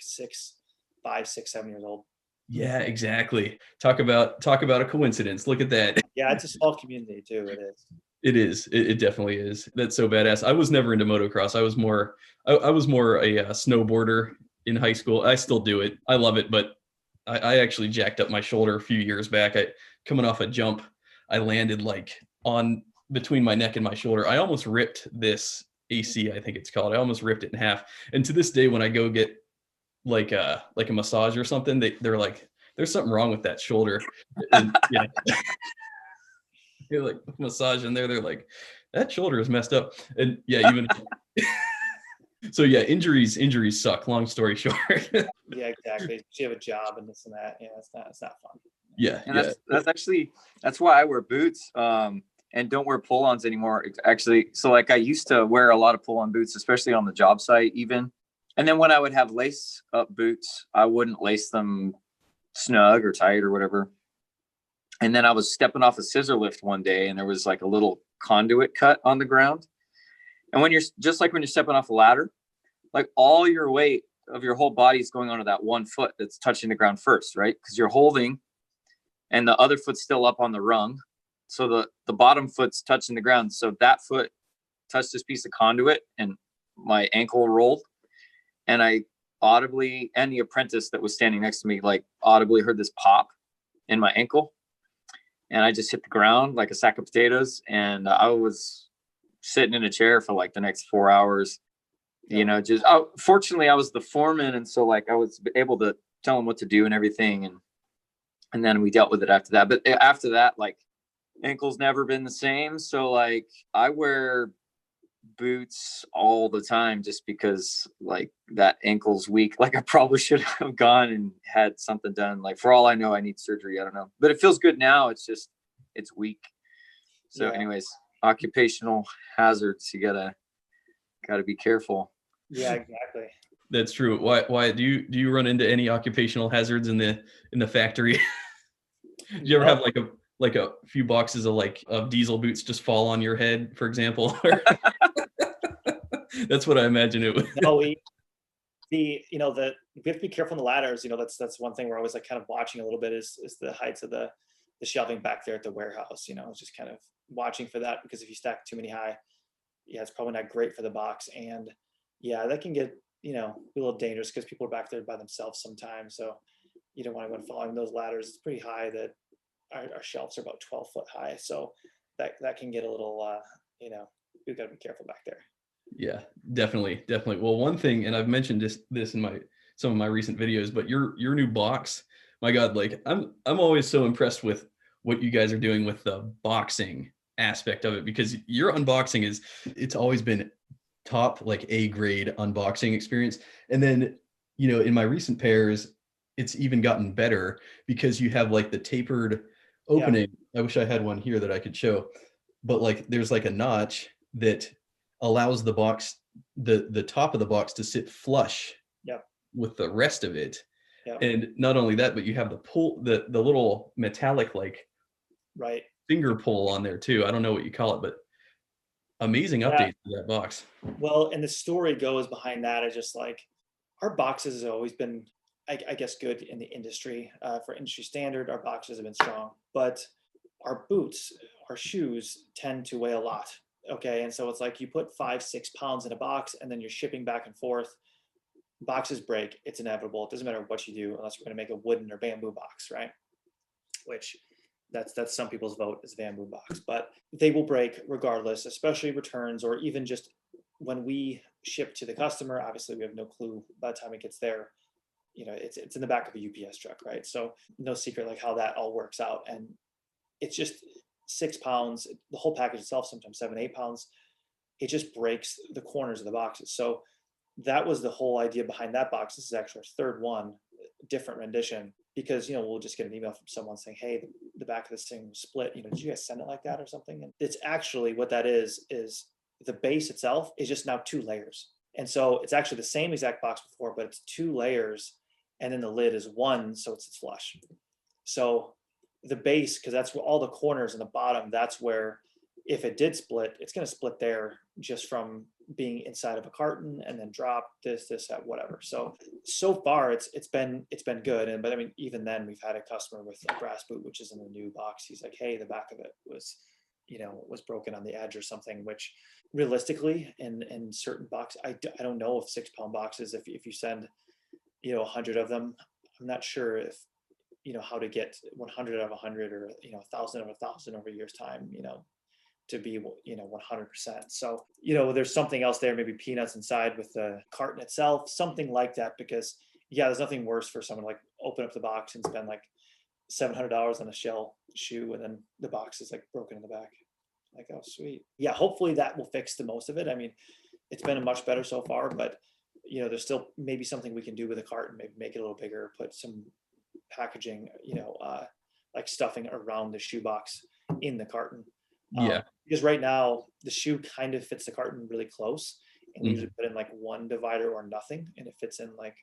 5, 6, 7 years old. Yeah, exactly. Talk about a coincidence. Look at that. Yeah, it's a small community too. It is. It is. It definitely is. That's so badass. I was never into motocross. I was more a snowboarder in high school. I still do it. I love it, but I actually jacked up my shoulder a few years back. Coming off a jump, I landed like on between my neck and my shoulder. I almost ripped this AC, I think it's called. I almost ripped it in half. And to this day, when I go get like a massage or something, they're like, there's something wrong with that shoulder. And yeah. You're like massage in there, they're like, that shoulder is messed up. And yeah, even so yeah, injuries suck, long story short. Yeah, exactly. You have a job and this and that. Yeah, it's not fun. Yeah. And that's why I wear boots and don't wear pull-ons anymore. Actually, so like I used to wear a lot of pull-on boots, especially on the job site even. And then when I would have lace up boots, I wouldn't lace them snug or tight or whatever. And then I was stepping off a scissor lift one day and there was like a little conduit cut on the ground. And when you're stepping off a ladder, like all your weight of your whole body is going onto that one foot that's touching the ground first, right? Because you're holding and the other foot's still up on the rung. So the bottom foot's touching the ground. So that foot touched this piece of conduit and my ankle rolled. And I audibly, and the apprentice that was standing next to me, like audibly heard this pop in my ankle. And I just hit the ground like a sack of potatoes. And I was sitting in a chair for like the next 4 hours, fortunately I was the foreman. And so like I was able to tell him what to do and everything. And then we dealt with it after that. But after that, like ankle's never been the same. So like I wear boots all the time just because like that ankle's weak. Like I probably should have gone and had something done. Like for all I know, I need surgery. I don't know, but it feels good now. It's weak. So anyways, occupational hazards, you gotta be careful. Yeah, exactly. That's true. Why do you run into any occupational hazards in the factory? Do you ever have like a few boxes of diesel boots just fall on your head, for example? That's what I imagine it would. No, we have to be careful on the ladders. That's one thing we're always like kind of watching a little bit is the heights of the shelving back there at the warehouse. Just kind of watching for that, because if you stack too many high, it's probably not great for the box. And yeah, that can get be a little dangerous because people are back there by themselves sometimes. So you don't want to go following those ladders. It's pretty high that our shelves are about 12 foot high. So that can get a little, we've got to be careful back there. Yeah, definitely. Well, one thing, and I've mentioned this in some of my recent videos, but your new box, my God, like I'm always so impressed with what you guys are doing with the boxing aspect of it, because your unboxing it's always been top, like A grade unboxing experience. And then, in my recent pairs, it's even gotten better because you have like the tapered opening. Yeah. I wish I had one here that I could show, but like there's like a notch that allows the box, the top of the box to sit flush with the rest of it. Yep. And not only that, but you have the pull, the little metallic finger pull on there too. I don't know what you call it, but amazing update to that box. Well, and the story goes behind that is just like our boxes have always been, I guess, good in the industry. For industry standard, our boxes have been strong, but our boots, our shoes tend to weigh a lot. Okay. And so it's like you put 5-6 pounds in a box and then you're shipping back and forth. Boxes break. It's inevitable. It doesn't matter what you do unless you're going to make a wooden or bamboo box, right? Which that's some people's vote is bamboo box, but they will break regardless, especially returns, or even just when we ship to the customer. Obviously, we have no clue by the time it gets there. It's in the back of a UPS truck, right? So no secret like how that all works out. And it's just 6 pounds, the whole package itself, sometimes 7-8 pounds. It just breaks the corners of the boxes. So that was the whole idea behind that box. This is actually our third one. different rendition, because, you know, we'll just get an email from someone saying, hey, the back of this thing was split, you know, did you guys send it like that or something? And it's actually, what that is the base itself is just now 2 layers. And so it's actually the same exact box before, but it's 2 layers, and then the lid is 1, so it's flush. So the base, because that's where all the corners and the bottom, that's where, if it did split, it's going to split there just from being inside of a carton and then drop this, that, whatever. So far it's been good. But I mean, even then we've had a customer with a brass boot, which is in the new box. He's like, hey, the back of it was, you know, was broken on the edge or something, which realistically in certain boxes, I don't know if 6-pound boxes, if you send, you know, 100 of them, I'm not sure if, you know, how to get 100 out of 100 or, you know, 1,000 of 1,000 over a year's time, you know, to be, you know, 100%. So, you know, there's something else there, maybe peanuts inside with the carton itself, something like that, because yeah, there's nothing worse for someone like open up the box and spend like $700 on a shell shoe, and then the box is like broken in the back. Like, oh, sweet. Yeah, hopefully that will fix the most of it. I mean, it's been much better so far, but you know, there's still maybe something we can do with a carton, maybe make it a little bigger, put some packaging, you know, like stuffing around the shoebox in the carton. Yeah. Because right now the shoe kind of fits the carton really close, and we usually put in like 1 divider or nothing, and it fits in like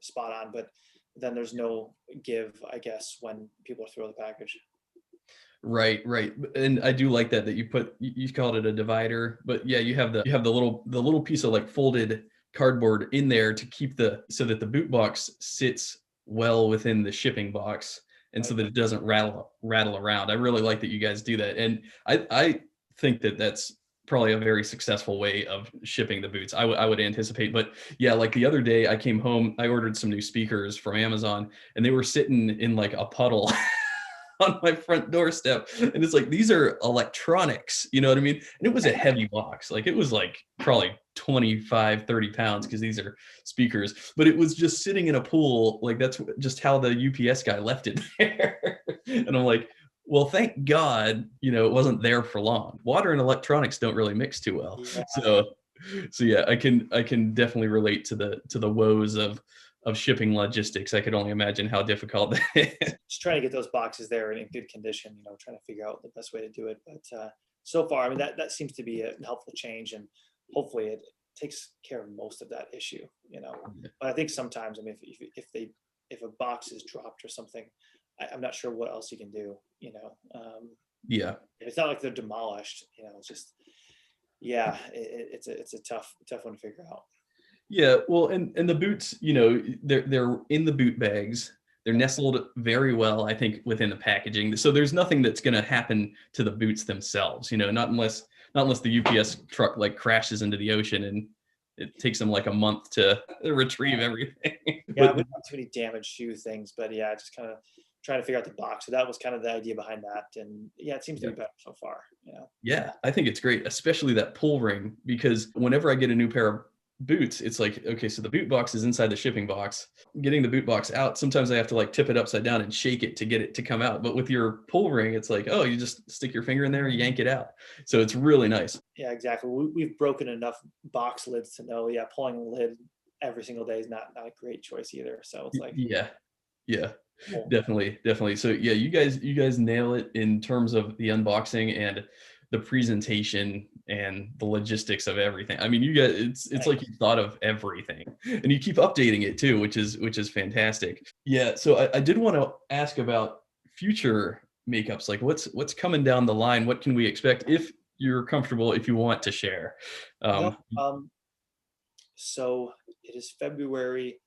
spot on. But then there's no give, I guess, when people throw the package. Right. And I do like that you called it a divider, but yeah, you have the little piece of like folded cardboard in there to keep so that the boot box sits well within the shipping box, and so that it doesn't rattle around. I really like that you guys do that, and I think that that's probably a very successful way of shipping the boots. I would anticipate. But yeah, like the other day I came home, I ordered some new speakers from Amazon, and they were sitting in like a puddle on my front doorstep, and it's like, these are electronics, you know what I mean? And it was a heavy box, like it was like probably 25-30 pounds, because these are speakers, but it was just sitting in a pool. Like, that's just how the UPS guy left it there. And I'm like, well, thank God, you know, it wasn't there for long. Water and electronics don't really mix too well. Yeah. So yeah, I can definitely relate to the woes of shipping logistics. I could only imagine how difficult that is. Just trying to get those boxes there in good condition, you know, trying to figure out the best way to do it. But so far, I mean, that seems to be a helpful change, and hopefully it takes care of most of that issue, you know. But I think sometimes, I mean, if a box is dropped or something, I'm not sure what else you can do, you know. Yeah. It's not like they're demolished, you know. It's just, yeah, it's a tough one to figure out. Yeah, well, and the boots, you know, they're in the boot bags. They're nestled very well, I think, within the packaging. So there's nothing that's going to happen to the boots themselves, you know, not unless the UPS truck like crashes into the ocean and it takes them like a month to retrieve everything. Yeah, we don't have too many damaged shoe things, but yeah, just kind of trying to figure out the box. So that was kind of the idea behind that, and yeah, it seems to be better so far. You know. Yeah, I think it's great, especially that pull ring, because whenever I get a new pair of boots, it's like, okay, so the boot box is inside the shipping box. Getting the boot box out, sometimes I have to like tip it upside down and shake it to get it to come out. But with your pull ring, it's like, oh, you just stick your finger in there, yank it out. So it's really nice. Yeah, exactly. We've broken enough box lids to know, yeah, pulling the lid every single day is not a great choice either. So it's like, yeah, definitely. So yeah, you guys nail it in terms of the unboxing and the presentation and the logistics of everything. I mean, you guys, it's like you thought of everything, and you keep updating it too, which is fantastic. Yeah. So I did want to ask about future makeups, like what's coming down the line. What can we expect, if you're comfortable, if you want to share? So it is February.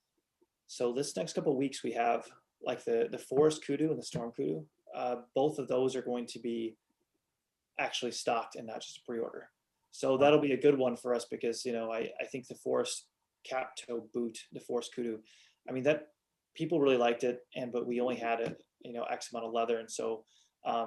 So this next couple of weeks we have like the forest kudu and the storm kudu. Both of those are going to be actually stocked and not just pre-order. So that'll be a good one for us, because, you know, I think the forest cap toe boot, the forest kudu, I mean, that people really liked it, but we only had it, you know, X amount of leather. And so I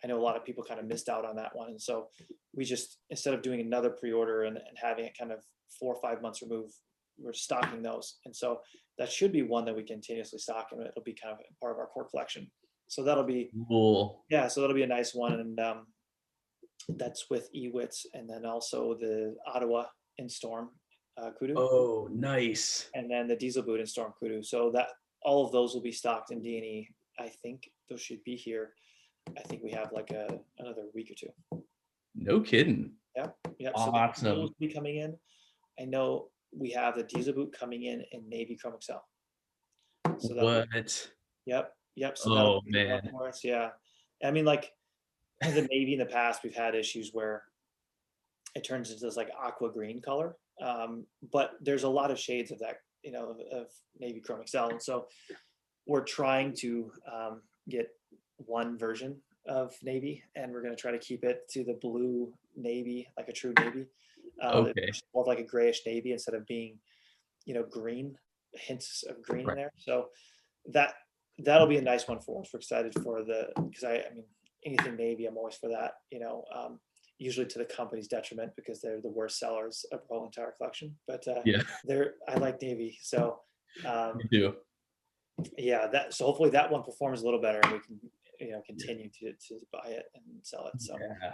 know a lot of people kind of missed out on that one. And so we just, instead of doing another pre-order and having it kind of 4 or 5 months removed, we're stocking those. And so that should be one that we continuously stock, and it'll be kind of part of our core collection. So that'll be cool. Yeah, so that'll be a nice one. And that's with Ewits, and then also the Ottawa in Storm kudu. Oh, nice. And then the diesel boot in Storm kudu. So all of those will be stocked in D&E. I think those should be here. I think we have like another week or two. No kidding. Yeah. Awesome. So those will be coming in. I know we have the diesel boot coming in Navy Chrome Excel. So what? Yep. So Oh man. for us. Yeah. I mean, like the Navy in the past, we've had issues where it turns into this like aqua green color. But there's a lot of shades of that, of Navy Chrome Excel. And so we're trying to get one version of Navy, and we're going to try to keep it to the blue Navy, like a true Navy. Okay. More like a grayish Navy instead of being, green, hints of green in there. So that'll be a nice one for us. We're excited for because I mean, anything Navy, I'm always for that, usually to the company's detriment because they're the worst sellers of the whole entire collection. But I like Navy. So Me too. Yeah, so hopefully that one performs a little better and we can, continue to buy it and sell it. So yeah.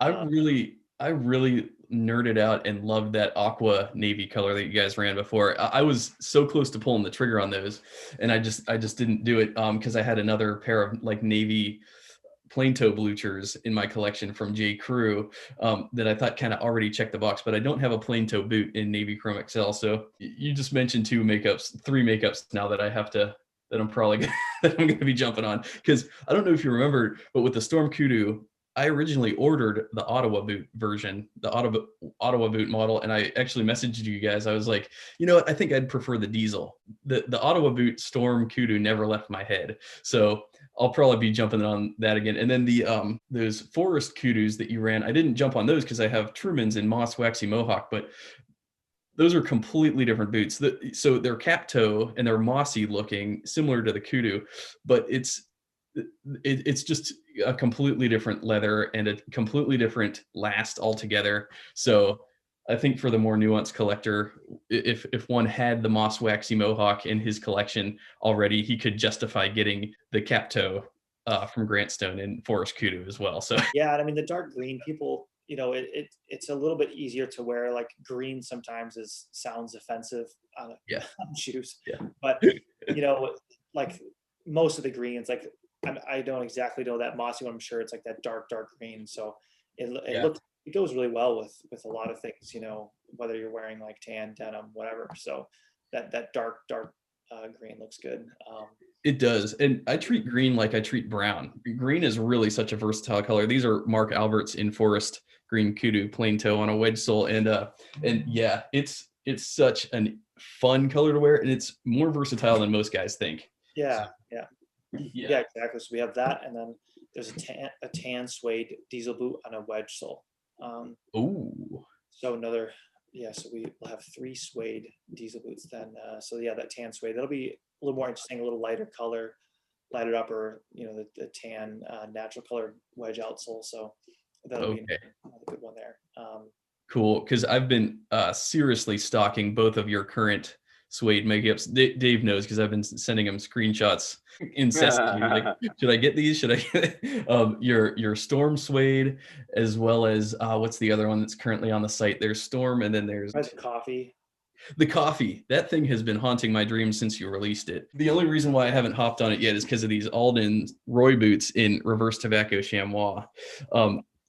I really nerded out and loved that aqua navy color that you guys ran before. I was so close to pulling the trigger on those, and I just didn't do it because I had another pair of like navy plain toe bleachers in my collection from J.Crew that I thought kind of already checked the box, but I don't have a plain toe boot in Navy Chrome XL. So you just mentioned three makeups now that I'm probably that I'm going to be jumping on, because I don't know if you remember, but with the Storm Kudu, I originally ordered the Ottawa boot version, the Ottawa boot model, and I actually messaged you guys. I was like, you know what? I think I'd prefer the diesel. The Ottawa boot Storm Kudu never left my head, so I'll probably be jumping on that again. And then the those forest Kudus that you ran, I didn't jump on those because I have Truman's in Moss Waxy Mohawk, but those are completely different boots. So they're cap toe and they're mossy looking, similar to the Kudu, but it's just a completely different leather and a completely different last altogether. So I think for the more nuanced collector, if one had the Moss Waxy Mohawk in his collection already, he could justify getting the cap toe from Grantstone and Forest Kudu as well. So yeah, I mean the dark green people, it's a little bit easier to wear. Like green sometimes sounds offensive on shoes. Yeah. But like most of the greens, like I don't exactly know that mossy one. I'm sure it's like that dark green. So it goes really well with a lot of things, whether you're wearing like tan, denim, whatever. So that dark green looks good. It does. And I treat green like I treat brown. Green is really such a versatile color. These are Mark Albert's in Forest Green Kudu plain toe on a wedge sole. And yeah, it's such a fun color to wear, and it's more versatile than most guys think. Yeah, exactly. So we have that, and then there's a tan suede diesel boot on a wedge sole. So so we will have 3 suede diesel boots then. That tan suede, that'll be a little more interesting, a little lighter color, lighted up, or the tan natural colored wedge outsole. So that'll be another good one there. Cool, because I've been seriously stalking both of your current suede makeups. Dave knows because I've been sending him screenshots incessantly. Like, should I get these? Should I get your Storm suede, as well as what's the other one that's currently on the site? There's Storm, and then there's Coffee. The coffee. That thing has been haunting my dreams since you released it. The only reason why I haven't hopped on it yet is because of these Alden Roy boots in reverse tobacco chamois.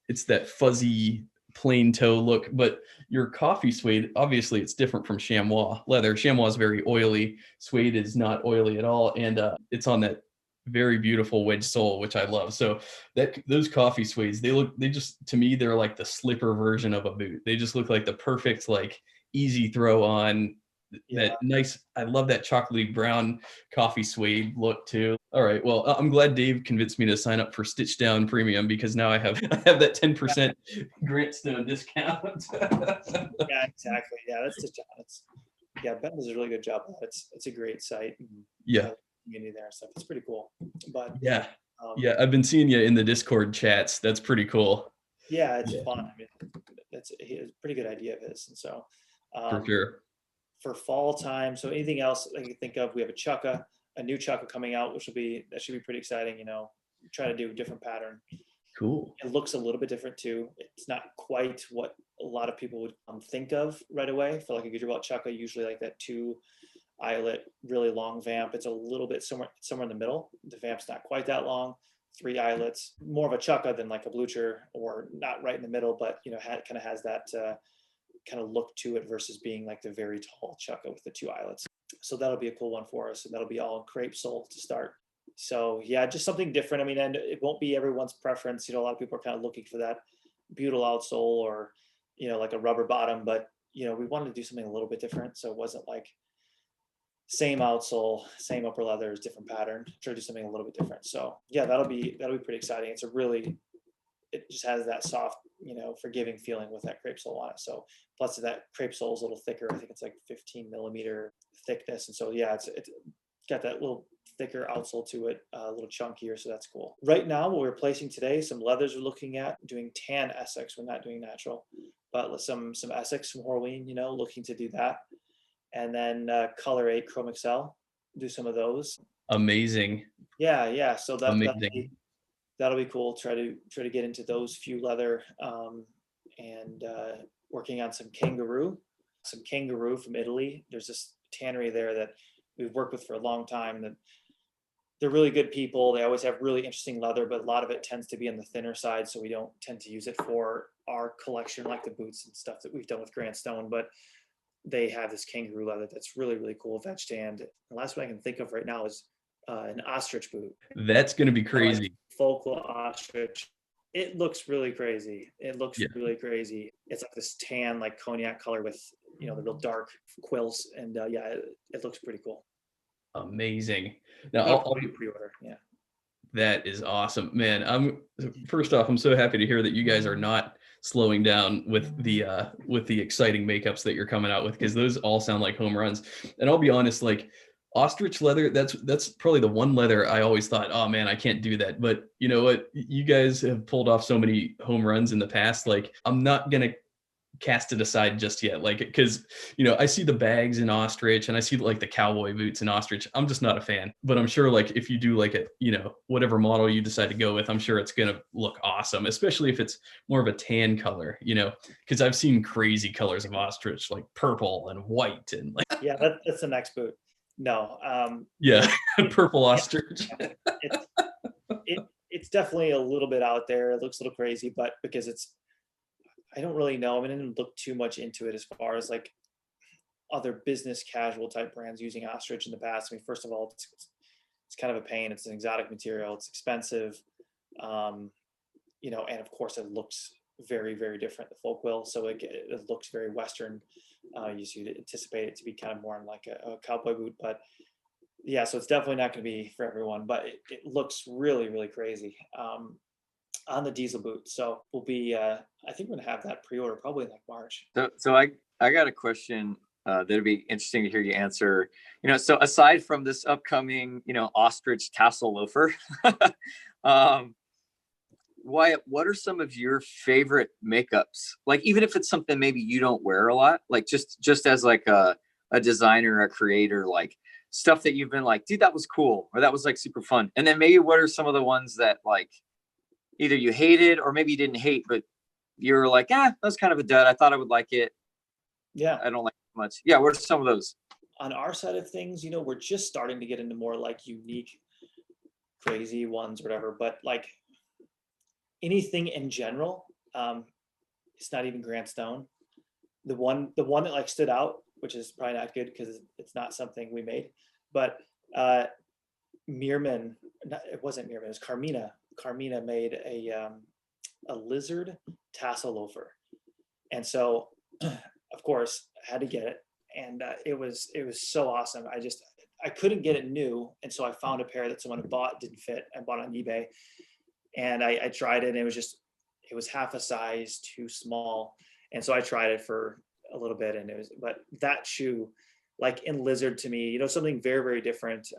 It's that fuzzy plain toe look, but your coffee suede, obviously it's different from chamois leather. Chamois is very oily. Suede is not oily at all. And it's on that very beautiful wedge sole, which I love. So those coffee suedes, to me, they're like the slipper version of a boot. They just look like the perfect, like easy throw on. That nice, I love that chocolatey brown coffee suede look too. All right, well, I'm glad Dave convinced me to sign up for Stitch Down Premium, because now I have that 10% Grantstone discount. Yeah, exactly. Yeah, that's Stitch Down. Ben does a really good job. It's a great site. Community there and stuff. It's pretty cool. But I've been seeing you in the Discord chats. That's pretty cool. Yeah, it's fun. I mean, it's a pretty good idea of his, and so for sure. For fall time, so anything else that you can think of, we have a new chukka coming out, that should be pretty exciting. Try to do a different pattern. Cool. It looks a little bit different too. It's not quite what a lot of people would think of right away for like a Gujarat chukka. Usually like that 2 eyelet, really long vamp. It's a little bit somewhere in the middle. The vamp's not quite that long. 3 eyelets, more of a chukka than like a blucher, or not right in the middle, but you know, kind of has that kind of look to it versus being like the very tall chukka with the 2 eyelets. So that'll be a cool one for us, and that'll be all crepe sole to start. So yeah, just something different. I mean, and it won't be everyone's preference. You know, a lot of people are kind of looking for that butyl outsole or, you know, like a rubber bottom, but you know, we wanted to do something a little bit different. So it wasn't like same outsole, same upper leathers, different pattern. Try to do something a little bit different. So yeah, that'll be pretty exciting. It just has that soft, you know, forgiving feeling with that crepe sole on it. So plus that crepe sole is a little thicker. I think it's like 15 millimeter thickness. And so yeah, it's got that little thicker outsole to it, a little chunkier. So that's cool. Right now, what we're replacing today, some leathers we're looking at doing tan Essex. We're not doing natural, but some Essex from Horween, you know, looking to do that. And then Color 8 Chrome Excel, do some of those. Amazing. Yeah. So Amazing. that'll be cool. Try to get into those few leather, and working on some kangaroo from Italy. There's this tannery there that we've worked with for a long time. That they're really good people. They always have really interesting leather, but a lot of it tends to be on the thinner side, so we don't tend to use it for our collection, like the boots and stuff that we've done with Grantstone. But they have this kangaroo leather that's really, really cool, veg tanned. The last one I can think of right now is an ostrich boot. That's going to be crazy. Like folklore ostrich. It looks really crazy. Really crazy. It's like this tan, like cognac color with, you know, the real dark quills. And yeah, it looks pretty cool. Amazing. Now I'll pre-order. Yeah. That is awesome, man. First off, I'm so happy to hear that you guys are not slowing down with the exciting makeups that you're coming out with, because those all sound like home runs. And I'll be honest, like ostrich leather, that's probably the one leather I always thought, oh man, I can't do that. But you know what? You guys have pulled off so many home runs in the past. Like I'm not gonna cast it aside just yet, like, because you know I see the bags in ostrich and I see like the cowboy boots in ostrich. I'm just not a fan, but I'm sure like if you do like a, you know, whatever model you decide to go with, I'm sure it's gonna look awesome, especially if it's more of a tan color, you know, because I've seen crazy colors of ostrich, like purple and white and like yeah, that's the next boot. No, yeah, purple ostrich. It's definitely a little bit out there. It looks a little crazy, but because I don't really know. I mean, I didn't look too much into it as far as like other business casual type brands using ostrich in the past. I mean, first of all, it's kind of a pain. It's an exotic material. It's expensive, you know, and of course it looks very, very different, the folk will. So it looks very Western. You'd anticipate it to be kind of more like a cowboy boot, but yeah, so it's definitely not going to be for everyone, but it looks really, really crazy. On the diesel boot. So we'll be, I think we're gonna have that pre-order probably in like March. So I got a question that'd be interesting to hear you answer. You know, so aside from this upcoming, you know, ostrich tassel loafer, Wyatt, what are some of your favorite makeups? Like, even if it's something maybe you don't wear a lot, like just as like a designer, a creator, like stuff that you've been like, dude, that was cool, or that was like super fun. And then maybe what are some of the ones that like either you hated or maybe you didn't hate, but you were like, that was kind of a dud. I thought I would like it. Yeah. I don't like it much. Yeah. What are some of those? On our side of things, you know, we're just starting to get into more like unique, crazy ones, whatever. But like anything in general, it's not even Grantstone. The one that like stood out, which is probably not good because it's not something we made, but Meerman, it wasn't Meerman, it was Carmina. Carmina made a lizard tassel loafer, and so of course I had to get it, and it was so awesome. I couldn't get it new, and so I found a pair that someone had bought, didn't fit. I bought on eBay, and I tried it, and it was half a size too small, and so I tried it for a little bit, and but that shoe, like in lizard, to me, you know, something very, very different.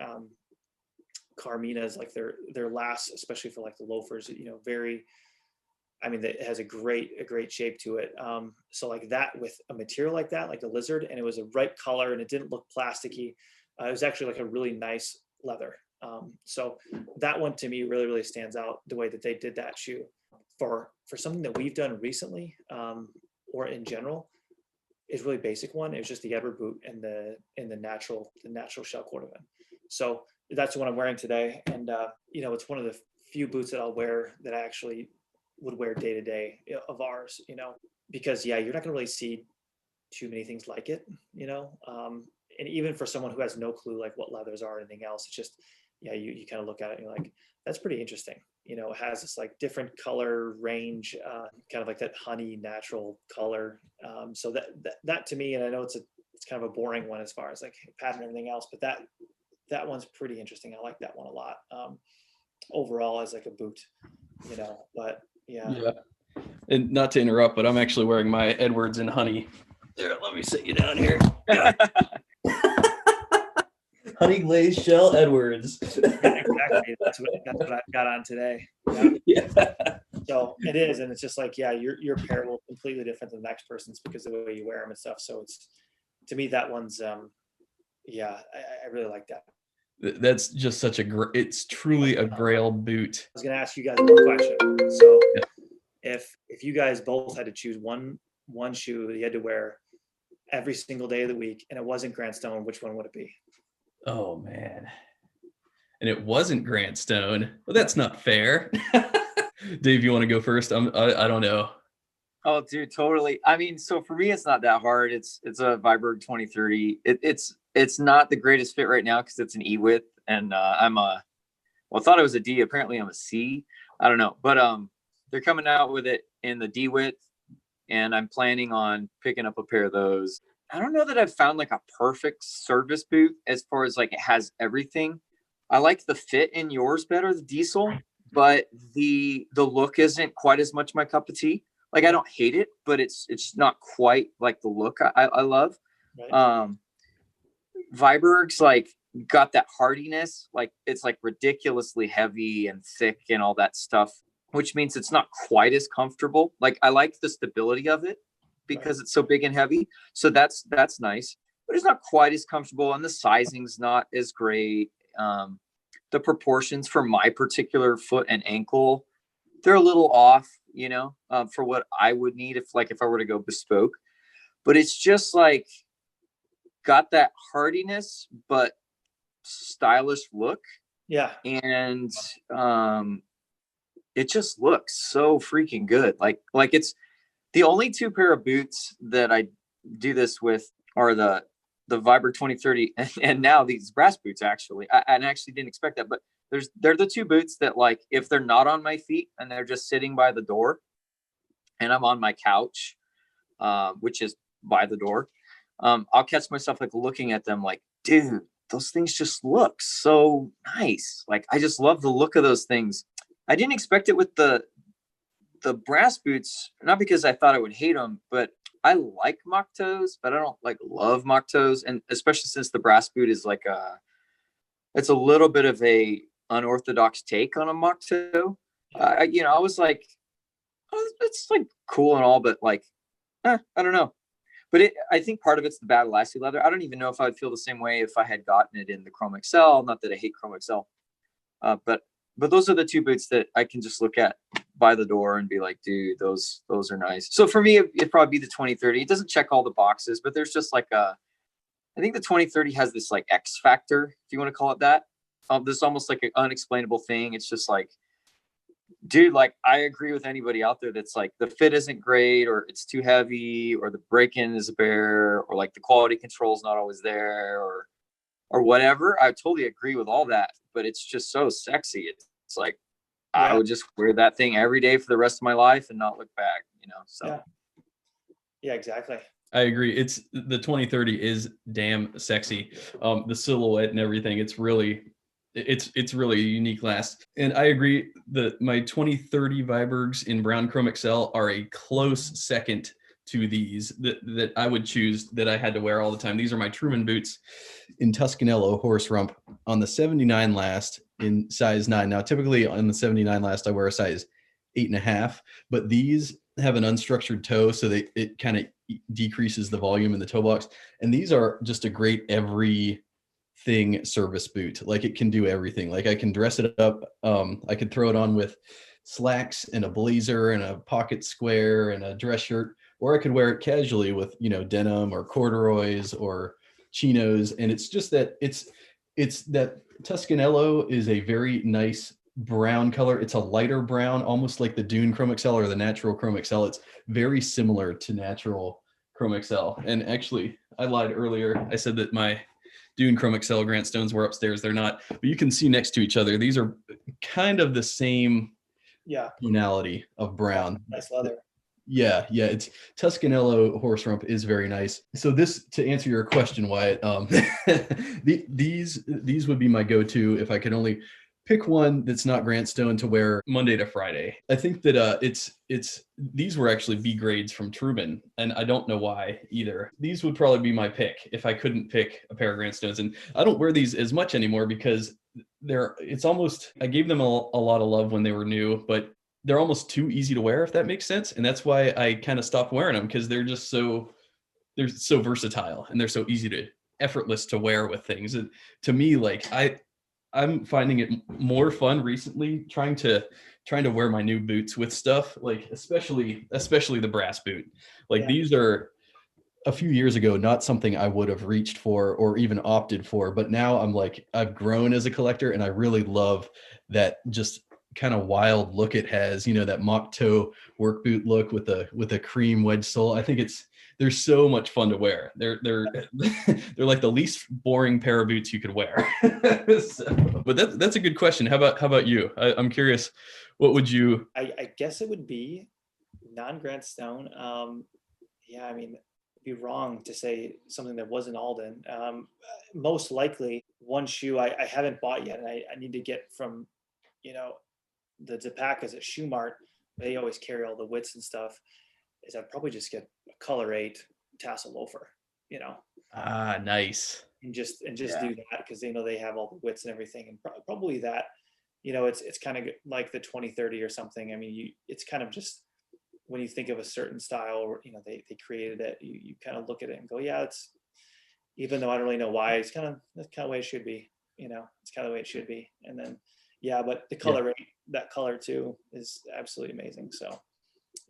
Carmina is like their last, especially for like the loafers, you know, I mean, it has a great shape to it. So like that with a material like that, like the lizard, and it was a right color and it didn't look plasticky. It was actually like a really nice leather. So that one to me really, really stands out, the way that they did that shoe. For something that we've done recently, or in general, is really basic one. It was just the Edward boot and the natural shell cordovan. So that's what I'm wearing today. And you know, it's one of the few boots that I'll wear that I actually would wear day to day of ours, you know, because yeah, you're not gonna really see too many things like it, you know. And even for someone who has no clue like what leathers are or anything else, it's just, yeah, you kind of look at it and you're like, that's pretty interesting. You know, it has this like different color range, kind of like that honey natural color. So that to me, and I know it's kind of a boring one as far as like pattern and everything else, but that one's pretty interesting. I like that one a lot. Overall as like a boot, you know, but yeah. And not to interrupt, but I'm actually wearing my Edwards in honey. There, let me sit you down here. Honey glazed shell Edwards. Exactly. That's what I got on today. Yeah. So it is, and it's just like, yeah, your apparel is completely different than the next person's because of the way you wear them and stuff. So it's, to me, that one's, yeah, I really like that. That's just such it's truly a grail boot. I was going to ask you guys one question. So if you guys both had to choose one shoe that you had to wear every single day of the week, and it wasn't Grantstone, which one would it be? Oh man. And it wasn't Grantstone. Well, that's not fair. Dave, you want to go first? I don't know. Oh, dude, totally. I mean, so for me, it's not that hard. It's a Viberg 2030. It's not the greatest fit right now because it's an E width, and I thought it was a D. Apparently, I'm a C. I don't know, but they're coming out with it in the D width, and I'm planning on picking up a pair of those. I don't know that I've found like a perfect service boot as far as like it has everything. I like the fit in yours better, the diesel, but the look isn't quite as much my cup of tea. Like I don't hate it, but it's not quite like the look I love. Right. Viberg's like got that hardiness, like it's like ridiculously heavy and thick and all that stuff, which means it's not quite as comfortable. Like I like the stability of it because it's so big and heavy. So that's nice, but it's not quite as comfortable, and the sizing's not as great. The proportions for my particular foot and ankle, they're a little off, you know, for what I would need if I were to go bespoke. But it's just like got that hardiness but stylish look. Yeah. And it just looks so freaking good. Like it's the only two pair of boots that I do this with are the Viberg 2030 and now these brass boots. Actually, I actually didn't expect that, but they're the two boots that, like, if they're not on my feet and they're just sitting by the door and I'm on my couch, which is by the door, I'll catch myself like looking at them like, dude, those things just look so nice. Like, I just love the look of those things. I didn't expect it with the brass boots, not because I thought I would hate them, but I like mock toes, but I don't like love mock toes. And especially since the brass boot is like it's a little bit of a unorthodox take on a mock toe. I was like, oh, it's like cool and all, but like, I don't know. But I think part of it's the Battle Lassie leather. I don't even know if I'd feel the same way if I had gotten it in the Chrome XL. Not that I hate Chrome XL, but those are the two boots that I can just look at by the door and be like, dude, those are nice. So for me, it'd probably be the 2030. It doesn't check all the boxes, but there's just like I think the 2030 has this like X factor, if you want to call it that. This almost like an unexplainable thing. It's just like, dude, like I agree with anybody out there that's like the fit isn't great, or it's too heavy, or the break-in is a bear, or like the quality control is not always there, or whatever. I totally agree with all that, but it's just so sexy. It's like, yeah. I would just wear that thing every day for the rest of my life and not look back, you know? So yeah, exactly. I agree. It's the 2030 is damn sexy. The silhouette and everything, it's really a unique last. And I agree that my 2030 Vibergs in brown Chrome XL are a close second to these that I would choose, that I had to wear all the time. These are my Truman boots in Tuscanello horse rump on the 79 last in size 9. Now, typically on the 79 last, I wear a size 8.5, but these have an unstructured toe, so it kind of decreases the volume in the toe box. And these are just a great everything service boot. Like, it can do everything. Like, I can dress it up. I could throw it on with slacks and a blazer and a pocket square and a dress shirt, or I could wear it casually with, denim or corduroys or chinos. And it's just that it's that Tuscanello is a very nice brown color. It's a lighter brown, almost like the Dune Chrome XL or the natural Chrome XL. It's very similar to natural Chrome XL. And actually, I lied earlier. I said that my Dune Chrome XL Grantstones were upstairs. They're not, but you can see next to each other. These are kind of the same tonality of brown. Nice leather. Yeah, it's Tuscanello horse rump is very nice. So this, to answer your question, Wyatt, these would be my go-to if I could only pick one that's not Grantstone to wear Monday to Friday. I think that these were actually B grades from Truman, and I don't know why either. These would probably be my pick if I couldn't pick a pair of Grantstones, and I don't wear these as much anymore because it's almost, I gave them a lot of love when they were new, but they're almost too easy to wear, if that makes sense. And that's why I kind of stopped wearing them, because they're so versatile and they're so effortless to wear with things. And to me, like I'm finding it more fun recently trying to wear my new boots with stuff, like especially the brass boot. Like these are, a few years ago, not something I would have reached for or even opted for, but now I'm like, I've grown as a collector and I really love that just kind of wild look it has, that mock toe work boot look with a cream wedge sole. I think they're so much fun to wear. They're like the least boring pair of boots you could wear. But that's a good question. How about you? I'm curious, what would you? I guess it would be non-Grantstone. I mean, it'd be wrong to say something that wasn't Alden. Most likely one shoe I haven't bought yet, and I need to get from, the Depacas at Shoe Mart. They always carry all the widths and stuff. Is I'd probably just get a color 8 tassel loafer, Nice. and just do that, because they have all the widths and everything, and probably that, it's kind of like the 2030 or something. I mean, it's kind of just, when you think of a certain style, or they created it, you kind of look at it and go, yeah, it's, even though I don't really know why, that's kind of the way it should be. It's kind of the way it should be. And then but the color rate, that color too, is absolutely amazing. So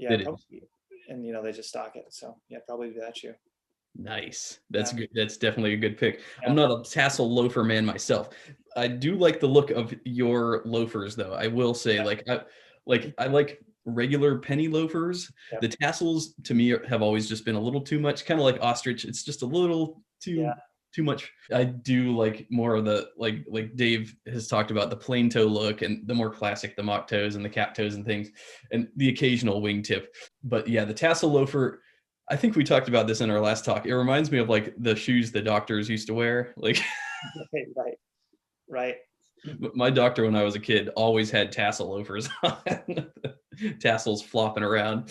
probably, and they just stock it. So probably do that shoe. Nice. That's good. That's definitely a good pick. I'm not a tassel loafer man myself. I do like the look of your loafers though. I will say, I like regular penny loafers. The tassels to me have always just been a little too much, kind of like ostrich. It's just a little too much. I do like more of the, like Dave has talked about, the plain toe look, and the more classic, the mock toes and the cap toes and things, and the occasional wingtip. But the tassel loafer, I think we talked about this in our last talk. It reminds me of like the shoes the doctors used to wear. Like, right. My doctor, when I was a kid, always had tassel loafers on, tassels flopping around.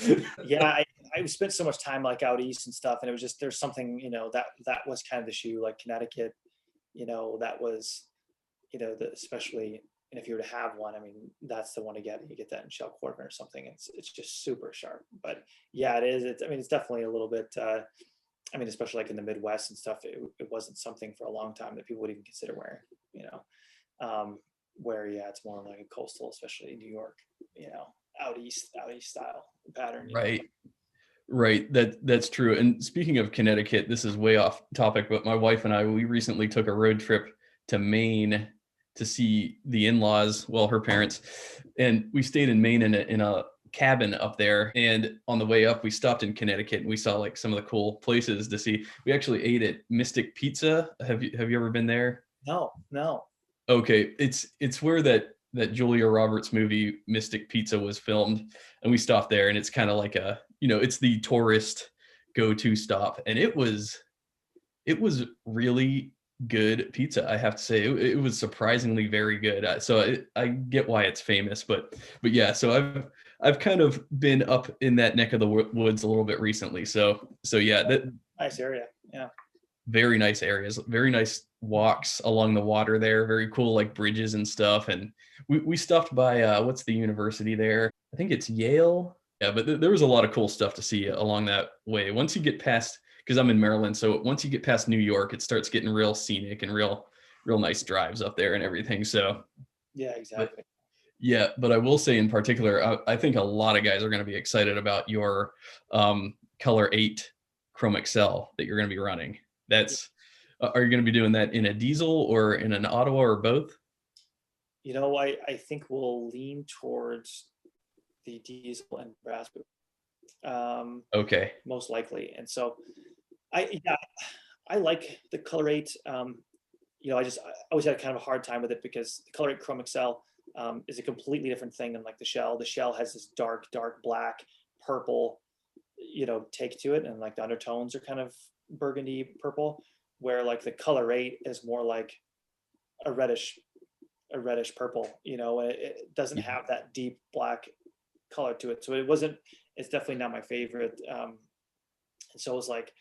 I spent so much time like out east and stuff, and it was just, there's something, that was kind of the shoe, like Connecticut, that was, especially, and if you were to have one, I mean, that's the one to get. You get that in shell cordovan or something. It's just super sharp. But it is. It's definitely a little bit. Especially like in the Midwest and stuff, it wasn't something for a long time that people would even consider wearing. Where it's more like a coastal, especially in New York. Out east style pattern. Right. That's true. And speaking of Connecticut, this is way off topic, but my wife and I, we recently took a road trip to Maine to see the in-laws, her parents, and we stayed in Maine in a cabin up there. And on the way up, we stopped in Connecticut and we saw like some of the cool places to see. We actually ate at Mystic Pizza. Have you ever been there? No. Okay. It's where that Julia Roberts movie Mystic Pizza was filmed, and we stopped there, and it's kind of like it's the tourist go-to stop, and it was really good pizza, I have to say. It was surprisingly very good. So I get why it's famous, but so I've kind of been up in that neck of the woods a little bit recently. So that nice area. Very nice areas, very nice walks along the water there, very cool like bridges and stuff. And we stopped by what's the university there? I think it's Yale. Yeah, but there was a lot of cool stuff to see along that way. Once you get past, because I'm in Maryland, so once you get past New York, it starts getting real scenic and real nice drives up there and everything. So exactly. But I will say in particular, I think a lot of guys are going to be excited about your color 8 Chrome Excel that you're going to be running. That's are you going to be doing that in a diesel or in an Ottawa or both? You know, I think we'll lean towards the diesel and brass boot. Okay. Most likely. And so I like the color 8. You know, I always had kind of a hard time with it because the color 8 Chrome Excel is a completely different thing than like the shell. The shell has this dark black, purple, you know, take to it, and like the undertones are kind of burgundy purple, where like the color 8 is more like a reddish purple, you know, and it doesn't have that deep black color to it. So it's definitely not my favorite. And so it was like,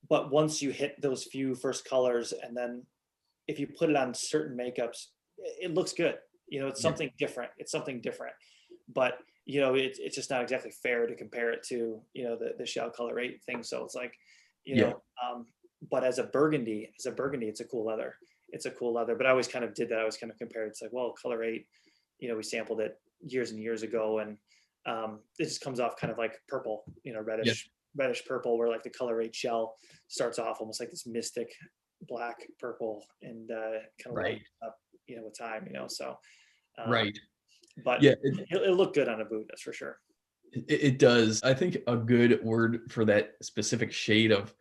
but once you hit those few first colors, and then if you put it on certain makeups, it looks good. You know, it's something different. It's something different. But, you know, it's just not exactly fair to compare it to, you know, the shell color 8 thing. So it's like, you know, but as a burgundy, it's a cool leather. It's a cool leather. But I always kind of did that. I always kind of compared. It's like, well, color 8, you know, we sampled it years and years ago, and it just comes off kind of like purple, you know, reddish purple, where like the color 8 shell starts off almost like this mystic black purple, and kind of lights up, you know, with time, you know. So but it'll look good on a boot, that's for sure. It does. I think a good word for that specific shade of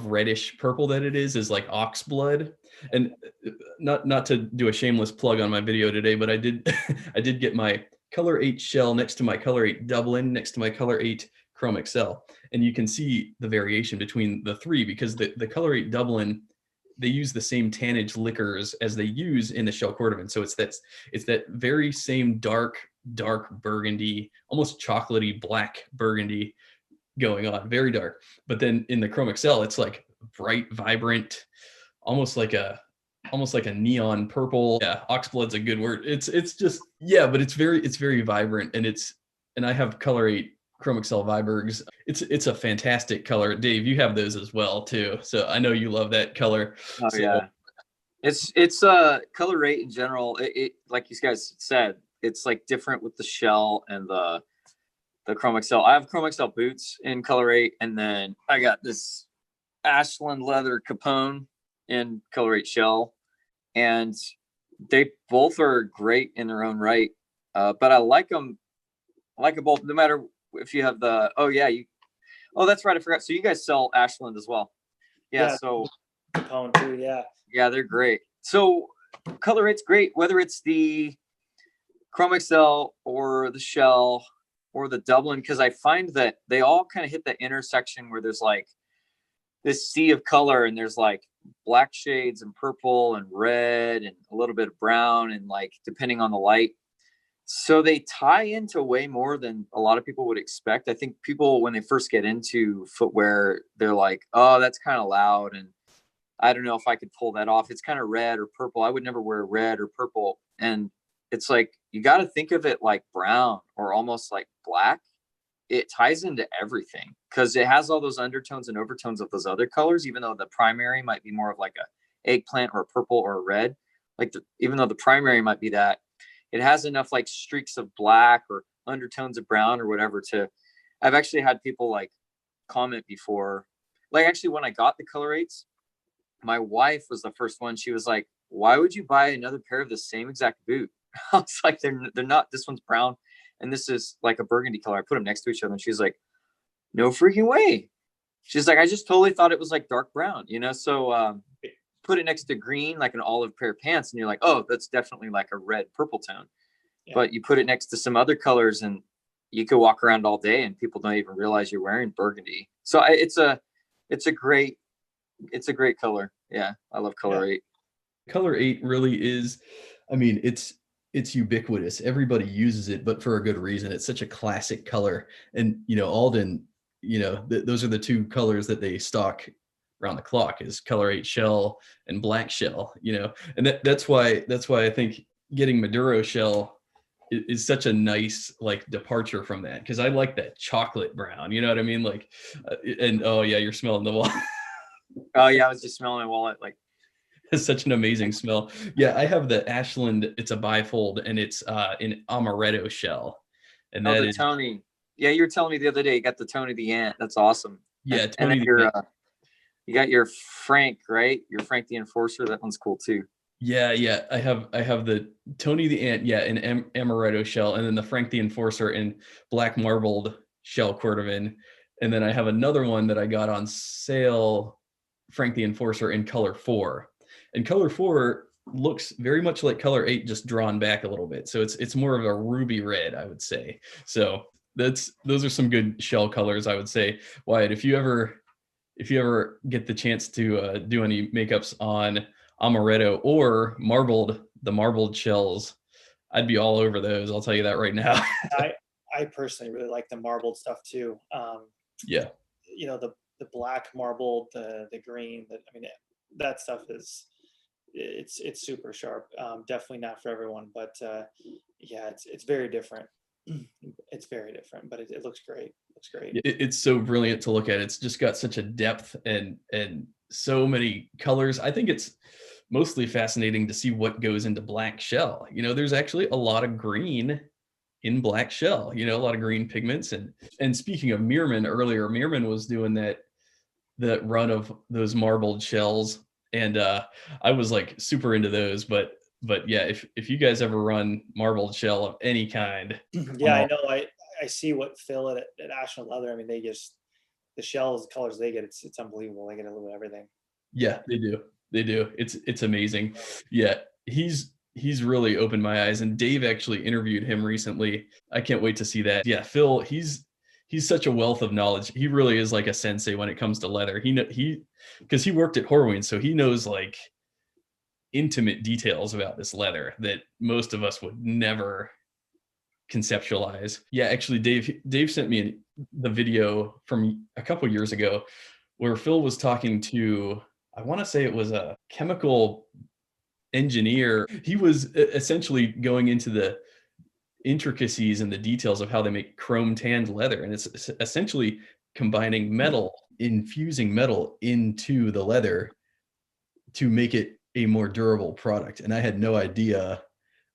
reddish purple that it is like ox blood. And not to do a shameless plug on my video today, but I did get my color 8 shell next to my color 8 Dublin, next to my color 8 Chrome Excel, and you can see the variation between the three, because the color 8 Dublin, they use the same tannage liquors as they use in the shell cordovan. So it's that very same dark burgundy, almost chocolatey black burgundy going on, very dark. But then in the Chrome Excel, it's like bright, vibrant, almost like a neon purple. Yeah, oxblood's a good word. It's just, but it's very vibrant, and I have color 8 Chrome Excel Vibergs. It's a fantastic color. Dave, you have those as well too, so I know you love that color. It's color 8 in general. It like you guys said, it's like different with the shell and the Chrome Excel. I have Chrome Excel boots in color 8, and then I got this Ashland leather Capone in color 8 shell, and they both are great in their own right. But I like them both, no matter if you have the that's right, I forgot. So you guys sell Ashland as well. So Capone too. Yeah, they're great. So color 8's great, whether it's the Chrome Excel or the shell or the Dublin, because I find that they all kind of hit the intersection where there's like this sea of color, and there's like black shades and purple and red and a little bit of brown, and like depending on the light. So they tie into way more than a lot of people would expect. I think people, when they first get into footwear, they're like, oh, that's kind of loud, and I don't know if I could pull that off. It's kind of red or purple. I would never wear red or purple. And it's like, you got to think of it like brown or almost like black. It ties into everything because it has all those undertones and overtones of those other colors, even though the primary might be more of like a eggplant or a purple or a red. Like even though the primary might be that, it has enough like streaks of black or undertones of brown or whatever I've actually had people like comment before, like actually when I got the color 8s, my wife was the first one. She was like, why would you buy another pair of the same exact boot? I was like, they're not, this one's brown and this is like a burgundy color. I put them next to each other, and she's like, no freaking way. She's like, I just totally thought it was like dark brown, you know? So put it next to green, like an olive pair of pants, and you're like, oh, that's definitely like a red purple tone. But you put it next to some other colors, and you could walk around all day and people don't even realize you're wearing burgundy. So it's a great color. Yeah, I love color 8. Color 8 really is, I mean, it's ubiquitous. Everybody uses it, but for a good reason. It's such a classic color. And, you know, Alden, you know, those are the two colors that they stock around the clock, is color 8 shell and black shell, you know. And that's why I think getting Maduro shell is such a nice like departure from that, because I like that chocolate brown, you know what I mean? Like and oh yeah, you're smelling the wallet. Oh yeah, I was just smelling my wallet. Like, it's such an amazing smell. Yeah, I have the Ashland. It's a bifold, and it's in amaretto shell, and that is Tony. Yeah, you were telling me the other day you got the Tony the Ant. That's awesome. Yeah, and Tony then you got your Frank, right? Your Frank the Enforcer. That one's cool too. Yeah. I have the Tony the Ant, in amaretto shell, and then the Frank the Enforcer in black marbled shell cordovan. And then I have another one that I got on sale, Frank the Enforcer in color 4. And color 4 looks very much like color 8, just drawn back a little bit. So it's more of a ruby red, I would say. So those are some good shell colors, I would say. Wyatt, if you ever get the chance to do any makeups on amaretto or the marbled shells, I'd be all over those. I'll tell you that right now. I personally really like the marbled stuff too. Yeah. You know, the black marbled, the green, that stuff it's super sharp. Definitely not for everyone, but yeah, it's very different. It's very different, but it looks great. Looks great. It's so brilliant to look at. It's just got such a depth and so many colors. I think it's mostly fascinating to see what goes into black shell. You know, there's actually a lot of green in black shell, you know, a lot of green pigments. And speaking of Meerman earlier, Meerman was doing that run of those marbled shells. And I was like super into those, but yeah, if you guys ever run marbled shell of any kind. Yeah, I know. I see what Phil at Ashland Leather. I mean, the shells, the colors they get, it's unbelievable. They get a little bit of everything. Yeah, they do. It's amazing. Yeah, he's really opened my eyes, and Dave actually interviewed him recently. I can't wait to see that. Yeah, Phil, he's such a wealth of knowledge. He really is like a sensei when it comes to leather. Because he worked at Horween, so he knows like intimate details about this leather that most of us would never conceptualize. Yeah, actually, Dave sent me the video from a couple years ago where Phil was talking to, I want to say it was a chemical engineer. He was essentially going into the intricacies and the details of how they make chrome tanned leather, and it's essentially combining metal, infusing metal into the leather to make it a more durable product. And I had no idea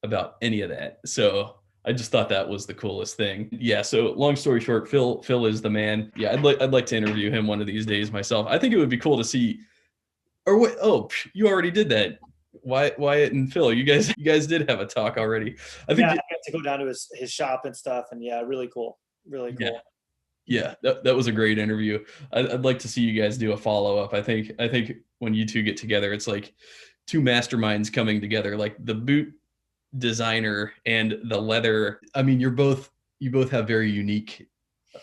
about any of that, so I just thought that was the coolest thing. Yeah, so long story short, Phil is the man. Yeah, I'd like to interview him one of these days myself. I think it would be cool to see. Or wait, you already did that. Wyatt and Phil, you guys did have a talk already. I think I got to go down to his shop and stuff, and yeah, really cool. Really cool. Yeah, that was a great interview. I'd like to see you guys do a follow-up. I think when you two get together, it's like two masterminds coming together, like the boot designer and the leather. I mean, you both have very unique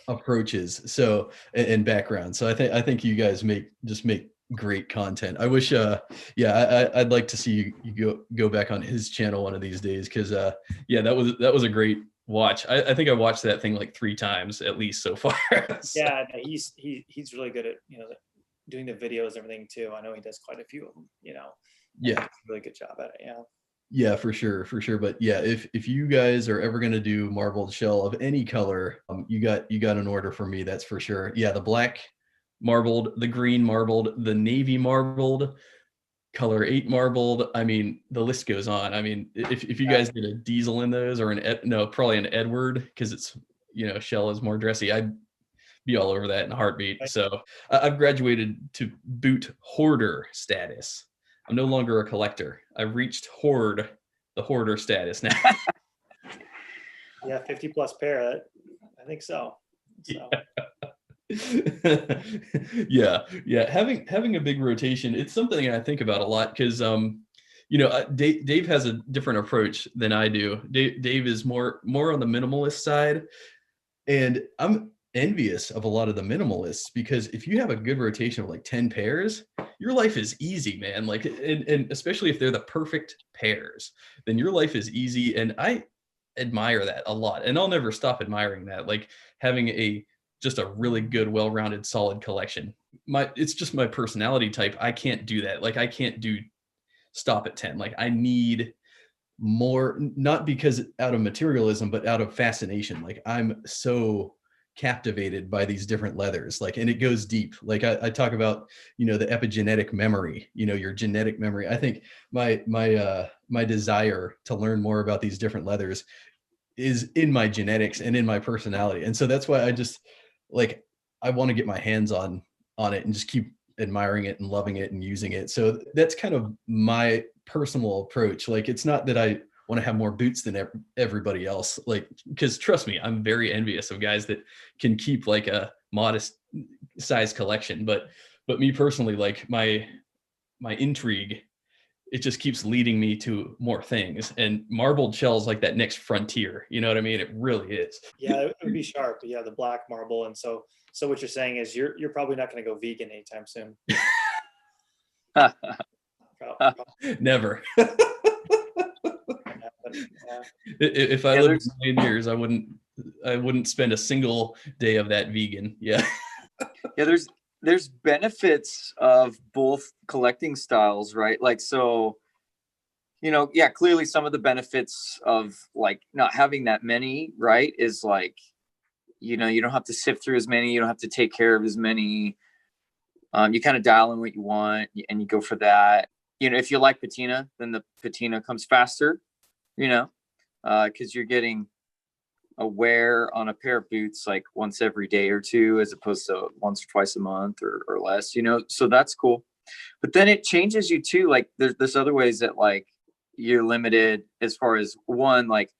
approaches, so and backgrounds. So I think you guys make great content. I wish I'd like to see you go back on his channel one of these days, because that was a great watch. I think I watched that thing like 3 times at least so far. So. Yeah, he's really good at doing the videos and everything too. I know he does quite a few of them. Yeah, really good job at it. Yeah, for sure. But yeah, if you guys are ever going to do marbled shell of any color, you got an order for me, that's for sure. Yeah, the black marbled, the green marbled, the navy marbled, color 8 marbled. I mean, the list goes on. I mean, if you guys did a diesel in those, or probably an Edward, because it's, shell is more dressy, I'd be all over that in a heartbeat. Right. So I've graduated to boot hoarder status. I'm no longer a collector. I've reached the hoarder status now. Yeah, 50 plus pair. I think so. Yeah. Having a big rotation, it's something I think about a lot, because Dave has a different approach than I do. Dave is more on the minimalist side, and I'm envious of a lot of the minimalists, because if you have a good rotation of like 10 pairs, your life is easy, man. Like, and especially if they're the perfect pairs, then your life is easy. And I admire that a lot, and I'll never stop admiring that. Like, having just a really good, well-rounded, solid collection. It's just my personality type. I can't do that. Like, I can't stop at 10. Like, I need more, not because out of materialism, but out of fascination. Like, I'm so captivated by these different leathers, like, and it goes deep. Like, I talk about, the epigenetic memory, your genetic memory. I think my desire to learn more about these different leathers is in my genetics and in my personality. And so that's why I just like, I want to get my hands on it and just keep admiring it and loving it and using it. So that's kind of my personal approach. Like, it's not that I want to have more boots than everybody else. Like, because trust me, I'm very envious of guys that can keep like a modest size collection. But me personally, like my intrigue, it just keeps leading me to more things, and marbled shells like that next frontier. You know what I mean? It really is. Yeah, it would be sharp. Yeah, the black marble. And so what you're saying is you're probably not going to go vegan anytime soon. Never. Yeah. If I lived a million years, I wouldn't spend a single day of that vegan. Yeah. Yeah, there's benefits of both collecting styles, right? Like, so, you know, yeah, clearly some of the benefits of like not having that many, right, is like, you know, you don't have to sift through as many, you don't have to take care of as many. You kind of dial in what you want and you go for that. You know, if you like patina, then the patina comes faster, you know, because you're getting a wear on a pair of boots like once every day or two, as opposed to once or twice a month or less, you know, so that's cool. But then it changes you too. Like there's other ways that like you're limited as far as one, like,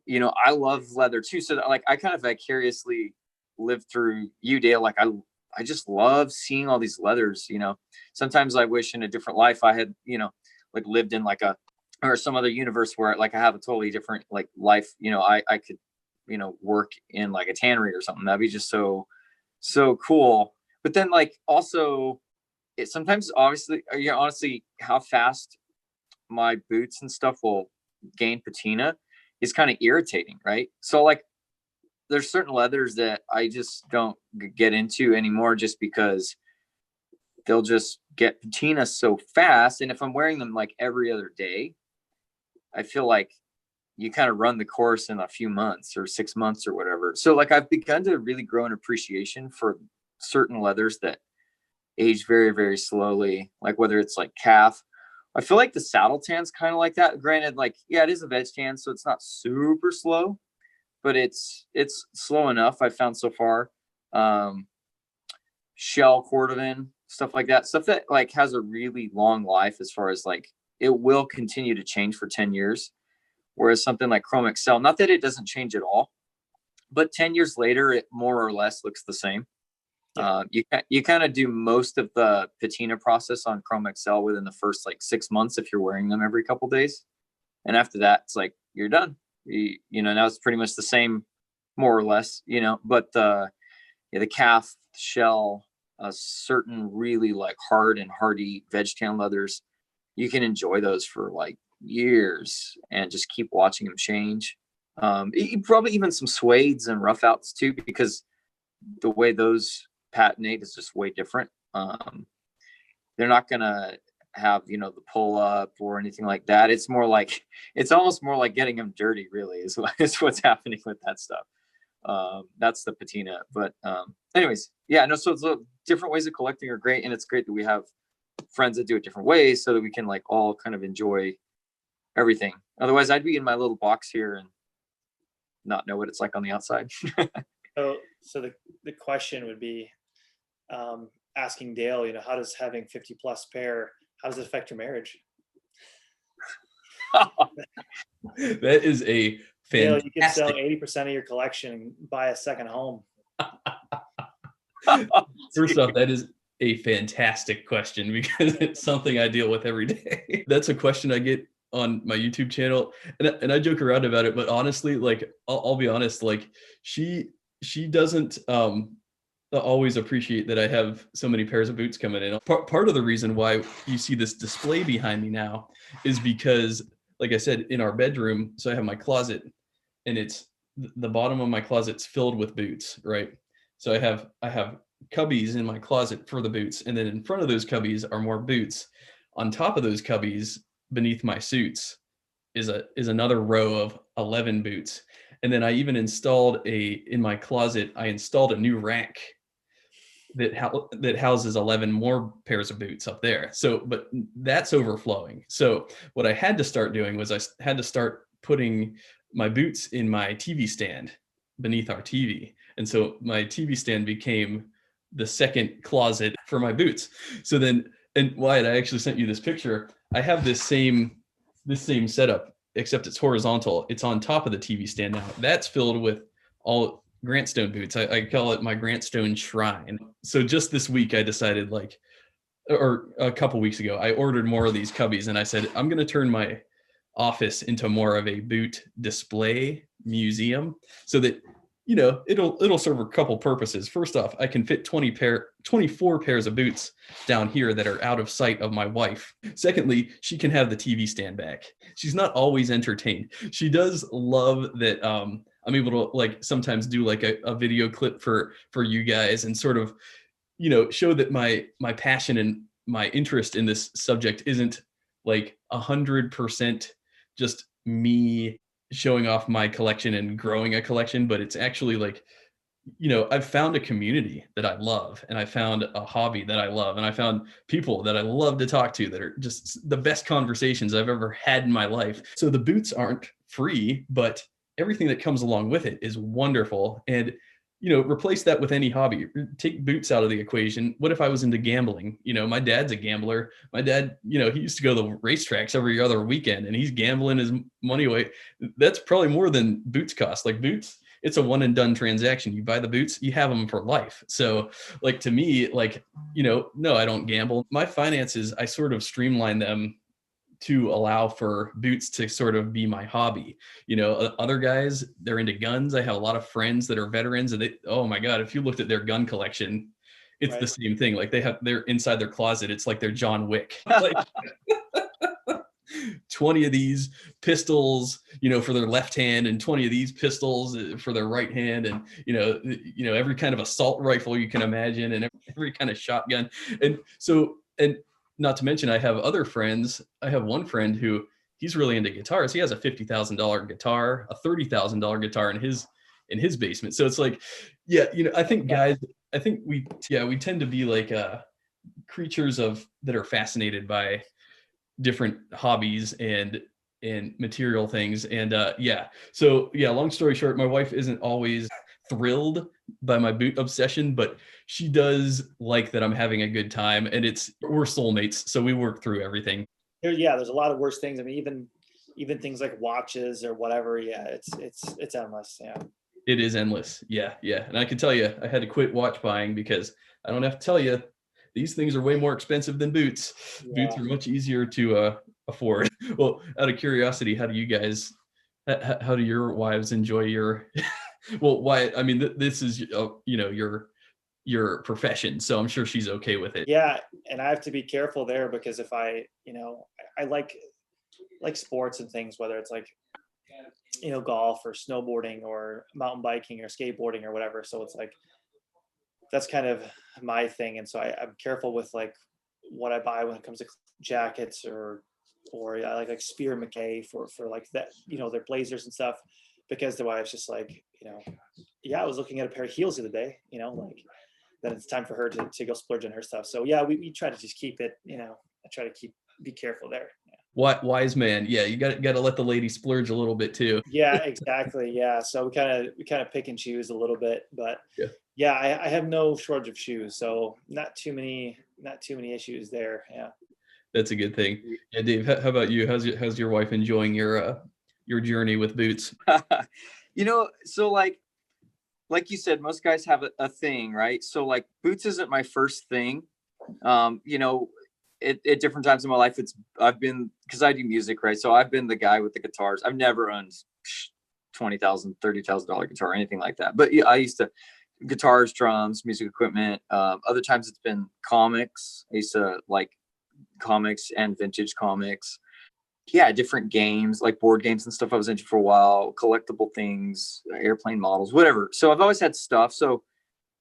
you know, I love leather too. So that, like, I kind of vicariously lived through you, Dale. Like I just love seeing all these leathers, you know. Sometimes I wish in a different life I had, you know, like lived in like or some other universe where like I have a totally different like life, you know, I could, you know, work in like a tannery or something. That'd be just so cool. But then like also it sometimes obviously, you know, honestly, how fast my boots and stuff will gain patina is kind of irritating, right? So like there's certain leathers that I just don't get into anymore just because they'll just get patina so fast. And if I'm wearing them like every other day, I feel like you kind of run the course in a few months or 6 months or whatever. So like I've begun to really grow an appreciation for certain leathers that age very, very slowly, like whether it's like calf. I feel like the saddle tan's kind of like that. Granted, like, yeah, it is a veg tan, so it's not super slow, but it's slow enough, I've found so far. Shell cordovan, stuff like that, stuff that like has a really long life as far as like it will continue to change for 10 years. Whereas something like Chrome Excel, not that it doesn't change at all, but 10 years later, it more or less looks the same. Yeah. You kind of do most of the patina process on Chrome Excel within the first like 6 months if you're wearing them every couple days. And after that, it's like, you're done. You know, now it's pretty much the same, more or less, you know, but the calf, shell, certain really like hard and hardy veg tan leathers, you can enjoy those for like years and just keep watching them change. Probably even some suedes and rough outs too, because the way those patinate is just way different. They're not gonna have, you know, the pull up or anything like that. It's more like, it's almost more like getting them dirty, really, is what's happening with that stuff. That's the patina. But anyways, yeah, no, so different ways of collecting are great, and it's great that we have friends that do it different ways so that we can like all kind of enjoy everything. Otherwise I'd be in my little box here and not know what it's like on the outside. So the question would be, asking Dale, you know, how does having 50 plus pair, how does it affect your marriage? That is a fantastic. Dale, you can sell 80% of your collection and buy a second home. First off, that is a fantastic question because it's something I deal with every day. That's a question I get on my YouTube channel, and I joke around about it, but honestly, like I'll be honest, like she doesn't always appreciate that I have so many pairs of boots coming in. Part of the reason why you see this display behind me now is because, like I said, in our bedroom, so I have my closet, and it's the bottom of my closet's filled with boots, right? So I have cubbies in my closet for the boots, and then in front of those cubbies are more boots. On top of those cubbies, beneath my suits, is another row of 11 boots. And then I even installed in my closet, I installed a new rack that houses 11 more pairs of boots up there. So, but that's overflowing. So what I had to start doing was I had to start putting my boots in my TV stand beneath our TV. And so my TV stand became the second closet for my boots. So then, and Wyatt, I actually sent you this picture. I have this same setup, except it's horizontal. It's on top of the TV stand now. That's filled with all Grantstone boots. I call it my Grantstone shrine. So just this week, I decided, like, or a couple weeks ago, I ordered more of these cubbies, and I said, I'm going to turn my office into more of a boot display museum, so that, you know, it'll serve a couple purposes. First off, I can fit 24 pairs of boots down here that are out of sight of my wife. Secondly, she can have the TV stand back. She's not always entertained. She does love that I'm able to, like, sometimes do like a video clip for you guys, and sort of, you know, show that my passion and my interest in this subject isn't like 100% just me showing off my collection and growing a collection, but it's actually like, you know, I've found a community that I love, and I found a hobby that I love, and I found people that I love to talk to that are just the best conversations I've ever had in my life. So the boots aren't free, but everything that comes along with it is wonderful. And, you know, replace that with any hobby. Take boots out of the equation. What if I was into gambling? You know, my dad's a gambler. My dad, you know, he used to go to the racetracks every other weekend, and he's gambling his money away. That's probably more than boots cost. Like, boots, it's a one and done transaction. You buy the boots, you have them for life. So, like, to me, like, you know, no, I don't gamble. My finances, I sort of streamline them to allow for boots to sort of be my hobby. You know, other guys, they're into guns. I have a lot of friends that are veterans, and they, oh my God, if you looked at their gun collection, it's Right. the same thing. Like, they're inside their closet. It's like they're John Wick. Like, 20 of these pistols, you know, for their left hand, and 20 of these pistols for their right hand. And, you know, every kind of assault rifle you can imagine, and every kind of shotgun. And so, and not to mention, I have other friends. I have one friend who, he's really into guitars. He has a $50,000 guitar, a $30,000 guitar in his basement. So it's like, yeah, you know, I think guys, I think we tend to be like creatures that are fascinated by different hobbies and material things. And so long story short, my wife isn't always thrilled by my boot obsession, but she does like that I'm having a good time, and we're soulmates, so we work through everything. There's a lot of worse things. I mean, even things like watches or whatever. Yeah, it's endless. Yeah, it is endless. Yeah. And I can tell you, I had to quit watch buying because I don't have to tell you, these things are way more expensive than boots. Yeah. Boots are much easier to afford. Well, out of curiosity, how do you guys, how do your wives enjoy your, well, why, I mean, this is, you know, your profession, so I'm sure she's okay with it. Yeah, and I have to be careful there, because if I like sports and things, whether it's like, you know, golf or snowboarding or mountain biking or skateboarding or whatever. So it's like, that's kind of my thing. And so I'm careful with like what I buy when it comes to jackets or I like Spear McKay for like that, you know, their blazers and stuff, because the wife's just like, you know, yeah, I was looking at a pair of heels the other day, you know, like, then it's time for her to go splurge on her stuff. So yeah, we try to just keep it, you know, I try to be careful there. Yeah. Wise man. Yeah, you got to let the lady splurge a little bit too. Yeah, exactly. Yeah, so we kind of pick and choose a little bit, but yeah, I have no shortage of shoes, so not too many issues there. Yeah, that's a good thing. Yeah, Dave, how about you? How's your wife enjoying your journey with boots? You know, so like you said, most guys have a thing, right? So like, boots isn't my first thing. You know, at different times in my life, I've been, because I do music, right? So I've been the guy with the guitars. I've never owned $20,000, $30,000 guitar or anything like that. But yeah, I used to guitars, drums, music equipment. Other times it's been comics. I used to like comics and vintage comics. Yeah, different games, like board games and stuff I was into for a while, collectible things, airplane models, whatever. So I've always had stuff. So,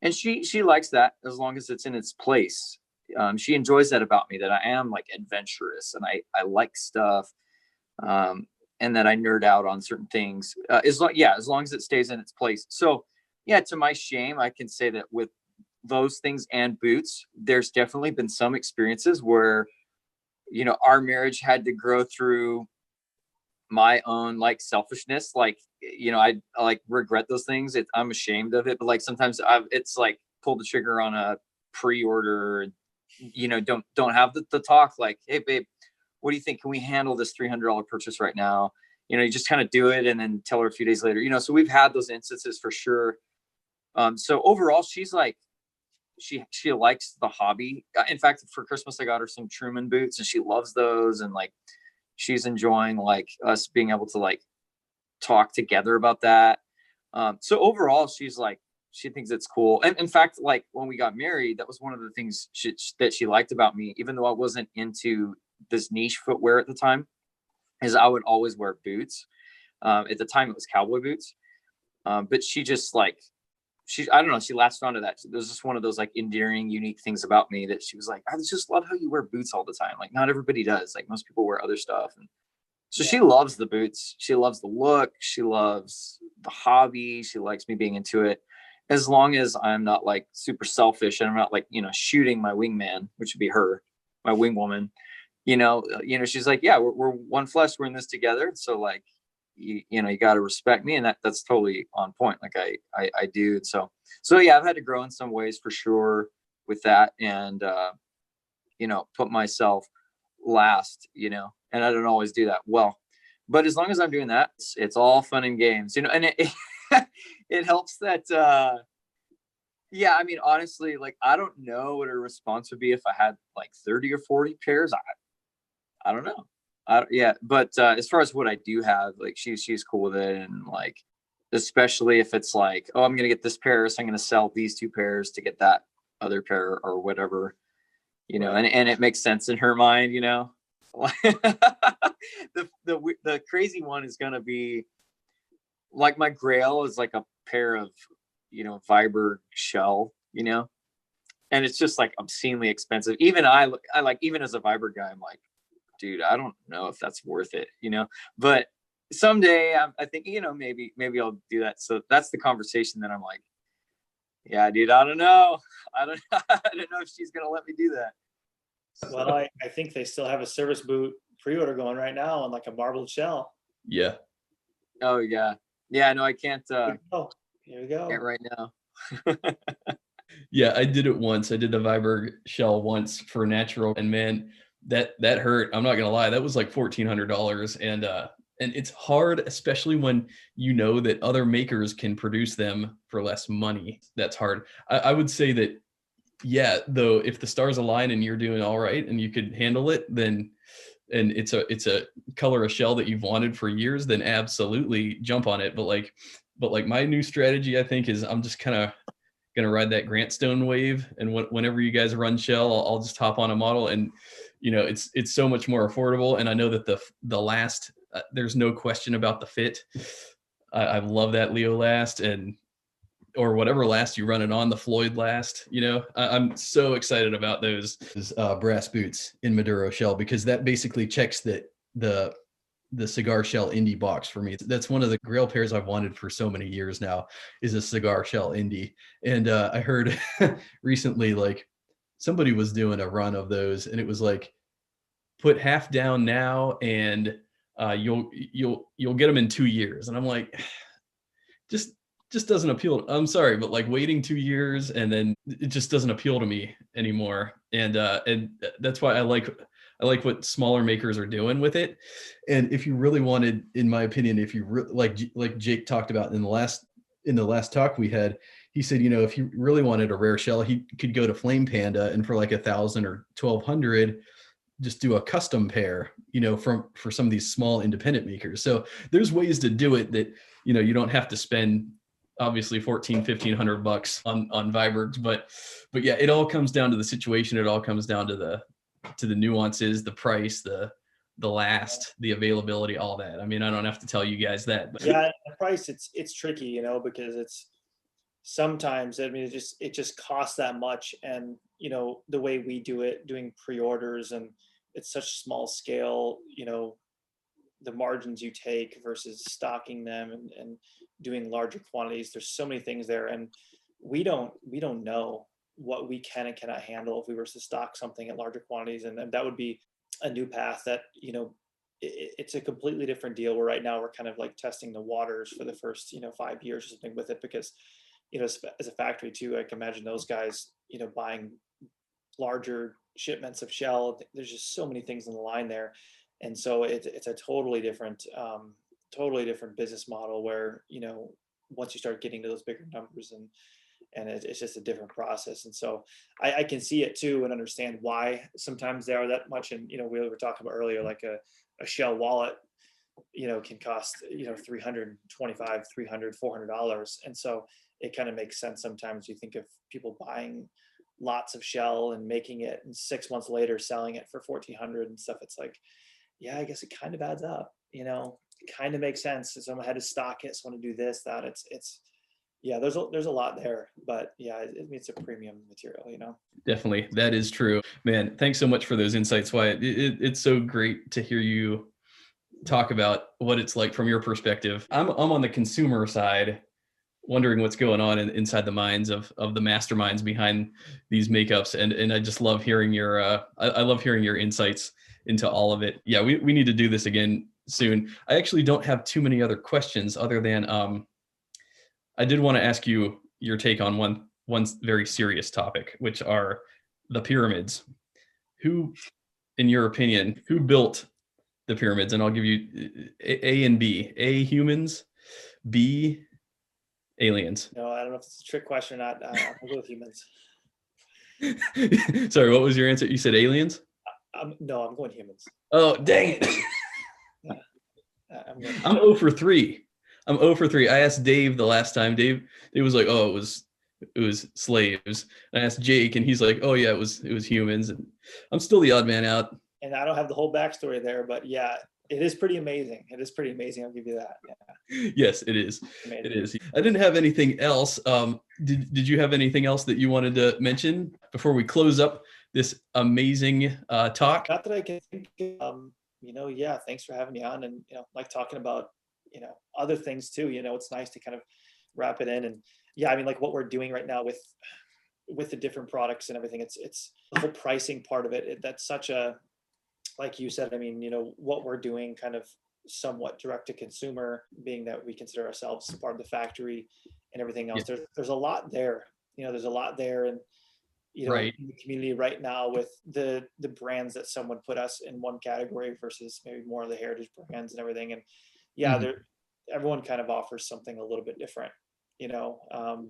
and she likes that as long as it's in its place. She enjoys that about me, that I am like adventurous and I like stuff, and that I nerd out on certain things. As long as it stays in its place. So yeah, to my shame, I can say that with those things and boots, there's definitely been some experiences where, you know, our marriage had to grow through my own like selfishness. Like, you know, I like regret those things. I'm ashamed of it, but like sometimes it's like pull the trigger on a pre-order, you know, don't have the talk like, hey babe, what do you think? Can we handle this $300 purchase right now? You know, you just kind of do it and then tell her a few days later, you know, so we've had those instances for sure. So overall, she's like, she likes the hobby. In fact, for Christmas, I got her some Truman boots and she loves those. And like, she's enjoying like us being able to like talk together about that. So overall, she's like, she thinks it's cool. And in fact, like when we got married, that was one of the things that she liked about me, even though I wasn't into this niche footwear at the time, is I would always wear boots. At the time it was cowboy boots. But she just like, I don't know, she latched onto that. There's just one of those like endearing, unique things about me that she was like, I just love how you wear boots all the time. Like not everybody does. Like most people wear other stuff. And so she loves the boots. She loves the look. She loves the hobby. She likes me being into it. As long as I'm not like super selfish and I'm not like, you know, shooting my wingman, which would be her, my wing woman, you know, she's like, yeah, we're one flesh. We're in this together. So like, you know, you got to respect me. And that's totally on point. Like I do. So yeah, I've had to grow in some ways for sure with that. And, you know, put myself last, you know, and I don't always do that well, but as long as I'm doing that, it's all fun and games, you know, and it helps that, yeah, I mean, honestly, like, I don't know what her response would be if I had like 30 or 40 pairs. I don't know. Yeah. But, as far as what I do have, like she's cool with it. And like, especially if it's like, oh, I'm going to get this pair, so I'm going to sell these 2 pairs to get that other pair or whatever, you know, and it makes sense in her mind, you know. The crazy one is going to be like my grail is like a pair of, you know, Viber shell, you know, and it's just like obscenely expensive. Even I like, even as a Viber guy, I'm like, dude, I don't know if that's worth it, you know, but someday I think, you know, maybe I'll do that. So that's the conversation that I'm like, yeah, dude, I don't know. I don't know if she's going to let me do that. Well, I think they still have a service boot pre-order going right now on like a marbled shell. Yeah. Oh yeah. Yeah, no, I can't. Here we go. Can't right now. Yeah, I did it once. I did the Viber shell once for natural, and man, that hurt. I'm not gonna lie, that was like $1,400, and it's hard, especially when you know that other makers can produce them for less money. That's hard. I would say that, yeah, though, if the stars align and you're doing all right and you could handle it, then, and it's a color, a shell that you've wanted for years, then absolutely jump on it. But like my new strategy, I think, is I'm just kind of gonna ride that Grantstone wave, and whenever you guys run shell, I'll just hop on a model, and you know, it's so much more affordable. And I know that the last, there's no question about the fit. I love that Leo last, and or whatever last you run it on, the Floyd last, you know. I'm so excited about those brass boots in Maduro shell, because that basically checks the cigar shell indie box for me. That's one of the grail pairs I've wanted for so many years now, is a cigar shell indie. And I heard recently, like, somebody was doing a run of those, and it was like, put half down now, and you'll get them in 2 years. And I'm like, just doesn't appeal. I'm sorry, but like waiting 2 years and then it just doesn't appeal to me anymore. And that's why I like what smaller makers are doing with it. And if you really wanted, in my opinion, if you like Jake talked about in the last talk we had, he said, you know, if you really wanted a rare shell, he could go to Flame Panda, and for like 1,000 or 1,200, just do a custom pair, you know, for some of these small independent makers. So there's ways to do it that, you know, you don't have to spend obviously $1,500 on Vibergs, but yeah, it all comes down to the situation. It all comes down to the nuances, the price, the last, the availability, all that. I mean, I don't have to tell you guys that. But. Yeah, the price, it's tricky, you know, because it's sometimes, I mean, it just costs that much. And, you know, the way we do it, doing pre-orders, and it's such small scale, you know, the margins you take versus stocking them and doing larger quantities. There's so many things there, and we don't know what we can and cannot handle if we were to stock something at larger quantities. And that would be a new path that, you know, it's a completely different deal, where right now we're kind of like testing the waters for the first, 5 years or something with it, because, as a factory too, I can imagine those guys, buying larger shipments of shell. There's just so many things on the line there. And so it's a totally different business model, where, once you start getting to those bigger numbers, and it's just a different process. And so I can see it too, and understand why sometimes they are that much. And, we were talking about earlier, like a shell wallet, can cost, $325, $300, $400. And so it kind of makes sense sometimes. You think of people buying lots of shell and making it, and 6 months later selling it for 1,400 and stuff. It's like, yeah, I guess it kind of adds up, it kind of makes sense. So someone had to stock it, someone to do this, that. It's yeah, there's a lot there, but yeah, it's a premium material. Definitely, that is true, man. Thanks so much for those insights, Wyatt. It's so great to hear you talk about what it's like from your perspective. I'm on the consumer side, wondering what's going on inside the minds of the masterminds behind these makeups, and I just love hearing your I love hearing your insights into all of it. Yeah, we need to do this again soon. I actually don't have too many other questions, other than I did want to ask you your take on one very serious topic, which are the pyramids. Who, in your opinion, who built the pyramids? And I'll give you A and B. A, humans. B, aliens. No, I don't know if it's a trick question or not. I'll go with humans. Sorry, what was your answer? You said aliens? No, I'm going humans. Oh, dang it. Yeah, I'm 0 for 3. I'm 0 for 3. I asked Dave the last time. Dave was like, oh, it was slaves. And I asked Jake, and he's like, oh yeah, it was humans. And I'm still the odd man out. And I don't have the whole backstory there, but yeah, it is pretty amazing. It is pretty amazing. I'll give you that. Yeah. Yes, it is. Amazing. It is. I didn't have anything else. Did you have anything else that you wanted to mention before we close up this amazing talk? Not that I can think. Yeah, thanks for having me on, and like talking about other things too. It's nice to kind of wrap it in. And yeah, I mean, like what we're doing right now with the different products and everything, it's the whole pricing part of it. That's such a, like you said, I mean, what we're doing kind of somewhat direct to consumer, being that we consider ourselves part of the factory and everything else. Yeah. There's a lot there. There's a lot there. And right. In the community right now, with the brands that someone put us in one category versus maybe more of the heritage brands and everything. And yeah, everyone kind of offers something a little bit different,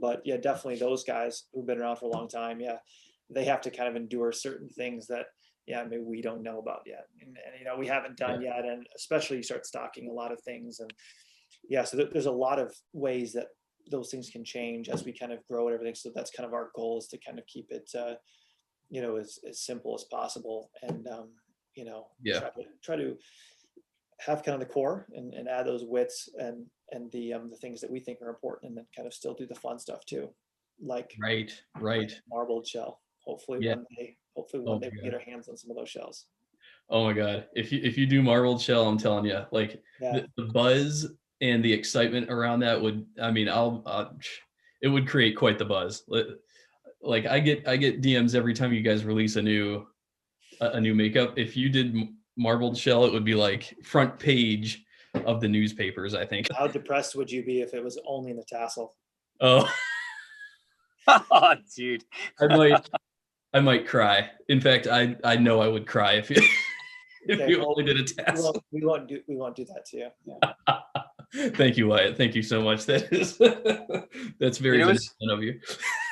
but yeah, definitely those guys who've been around for a long time. Yeah, they have to kind of endure certain things that, yeah, maybe we don't know about yet. And we haven't done yet. And especially you start stocking a lot of things. And yeah, so there's a lot of ways that those things can change as we kind of grow and everything. So that's kind of our goal, is to kind of keep it, as simple as possible. And, try to have kind of the core and add those wits and the things that we think are important, and then kind of still do the fun stuff too. Like right. Marbled shell. Hopefully one day we get our hands on some of those shells. Oh my God. If you do marbled shell, I'm telling you, like the buzz and the excitement around that would, I mean, it would create quite the buzz. Like I get DMs every time you guys release a new makeup. If you did marbled shell, it would be like front page of the newspapers, I think. How depressed would you be if it was only in the tassel? Oh, oh dude. I might cry. In fact, I know I would cry if you only did a tassel. We won't do that to you. Yeah. Thank you, Wyatt. Thank you so much. That's very nice of you.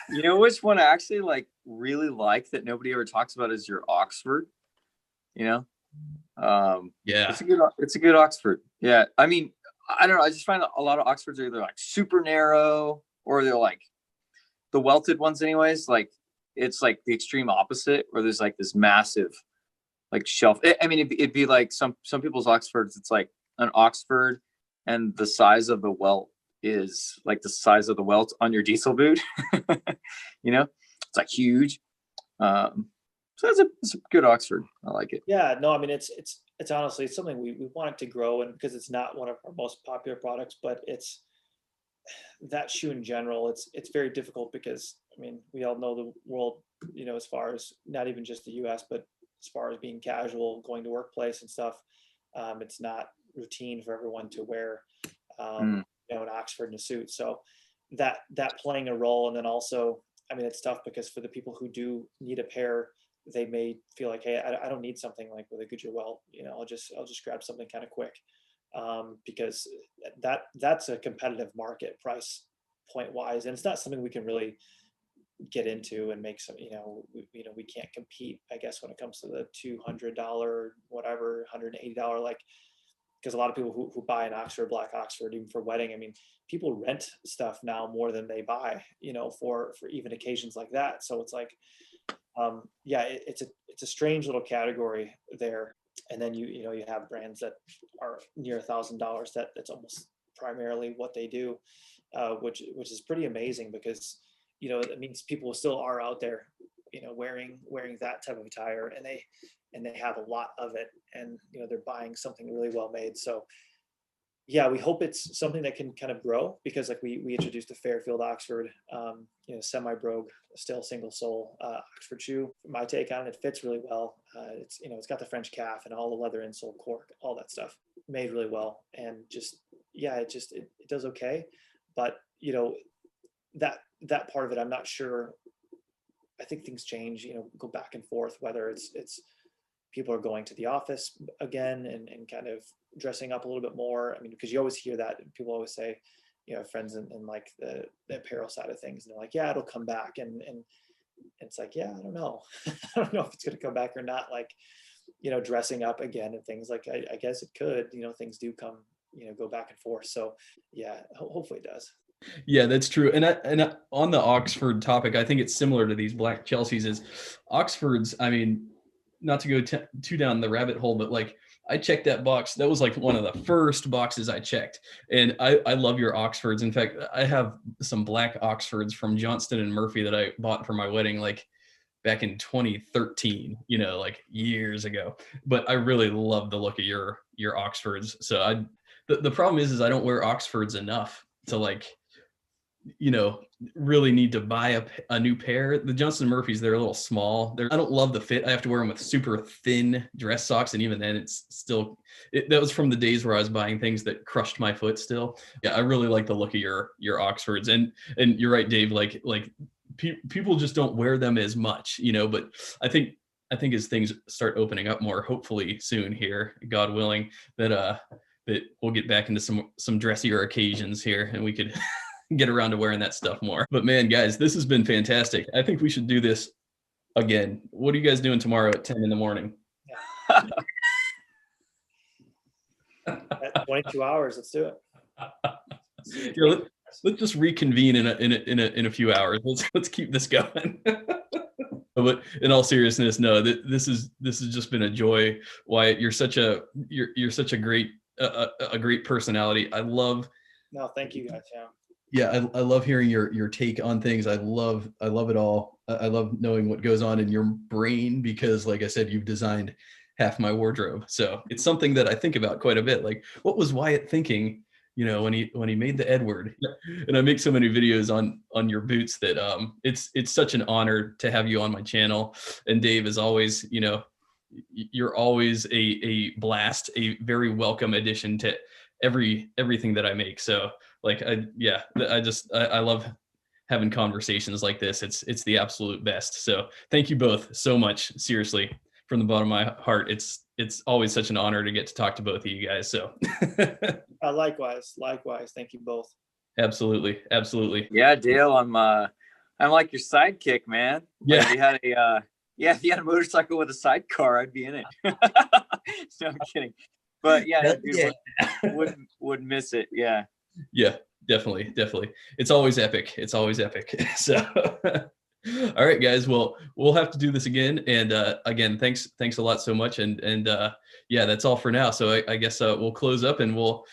You know which one I actually really like that nobody ever talks about is your Oxford. Yeah. It's a good Oxford. Yeah. I mean, I don't know. I just find that a lot of Oxfords are either like super narrow, or they're like the welted ones anyways. Like it's like the extreme opposite, where there's like this massive like shelf. I mean, it'd be like some people's Oxfords. It's like an Oxford, and the size of the welt is like the size of the welt on your diesel boot. It's like huge. So it's a good Oxford. I like it. Yeah, no, I mean, it's honestly, it's something we want it to grow, and because it's not one of our most popular products, but it's that shoe in general. It's very difficult because, I mean, we all know the world, as far as not even just the US, but as far as being casual, going to workplace and stuff. It's not routine for everyone to wear, you know, an Oxford and a suit. So that playing a role. And then also, I mean, it's tough because for the people who do need a pair, they may feel like, hey, I don't need something like with a Goodyear welt, you know, I'll just grab something kind of quick, because that's a competitive market price point wise, and it's not something we can really get into and make some, you know, we can't compete, I guess, when it comes to the $200 whatever, $180, like, because a lot of people who buy an Oxford, black Oxford, even for wedding, I mean, people rent stuff now more than they buy, you know, for even occasions like that. So it's like, yeah, it's a strange little category there. And then you know, you have brands that are near $1,000 that's almost primarily what they do, which is pretty amazing, because, you know, it means people still are out there, you know, wearing that type of attire, and they have a lot of it, and, you know, they're buying something really well made. So yeah, we hope it's something that can kind of grow, because like we introduced the Fairfield Oxford, you know, semi-brogue, still single sole Oxford shoe. My take on it, fits really well. It's, you know, it's got the French calf and all the leather insole, cork, all that stuff made really well. And just, yeah, it does okay. But, you know, that part of it, I'm not sure. I think things change, you know, go back and forth, whether it's people are going to the office again and kind of dressing up a little bit more. I mean, because you always hear that, people always say, you know, friends in like the apparel side of things, and they're like, yeah, it'll come back. And it's like, yeah, I don't know. I don't know if it's going to come back or not. Like, you know, dressing up again and things, like, I guess it could, you know, things do come, you know, go back and forth. So yeah, hopefully it does. Yeah, that's true. And on the Oxford topic, I think it's similar to these black Chelseas. Is Oxfords, I mean, not to go too down the rabbit hole, but like, I checked that box. That was like one of the first boxes I checked. And I love your Oxfords. In fact, I have some black Oxfords from Johnston and Murphy that I bought for my wedding, like back in 2013, you know, like years ago. But I really love the look of your Oxfords. So the problem is I don't wear Oxfords enough to, like, you know, really need to buy a new pair. The Johnston Murphys, they're a little small. I don't love the fit. I have to wear them with super thin dress socks, and even then it's still, that was from the days where I was buying things that crushed my foot still. Yeah, I really like the look of your Oxfords. And you're right, Dave, like people just don't wear them as much, you know, but I think as things start opening up more, hopefully soon here, God willing, that we'll get back into some dressier occasions here, and we could get around to wearing that stuff more. But man, guys, this has been fantastic. I think we should do this again. What are you guys doing tomorrow at 10 in the morning? At 22 hours, let's do it. Yeah, let's just reconvene in a few hours. Let's keep this going. But in all seriousness, no, this has just been a joy. Wyatt, you're such a great personality. No, thank you guys. Yeah, I love hearing your take on things. I love it all. I love knowing what goes on in your brain, because, like I said, you've designed half my wardrobe. So it's something that I think about quite a bit. Like, what was Wyatt thinking, you know, when he made the Edward? And I make so many videos on your boots that it's such an honor to have you on my channel. And Dave, is always, you know, you're always a blast, a very welcome addition to everything that I make. So, like, I love having conversations like this. It's the absolute best. So thank you both so much. Seriously, from the bottom of my heart, it's always such an honor to get to talk to both of you guys. So likewise. Thank you both. Absolutely. Yeah, Dale, I'm like your sidekick, man. Yeah. Like, if you had a motorcycle with a sidecar, I'd be in it. No, I'm kidding. But yeah, would miss it. Yeah. Yeah, definitely. It's always epic. So, all right, guys. Well, we'll have to do this again. And again, thanks a lot so much. And yeah, that's all for now. So I guess we'll close up, and we'll,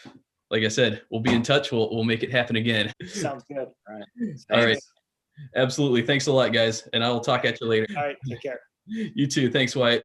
like I said, we'll be in touch. We'll make it happen again. Sounds good. All right. Absolutely. Thanks a lot, guys. And I will talk at you later. All right. Take care. You too. Thanks, Wyatt.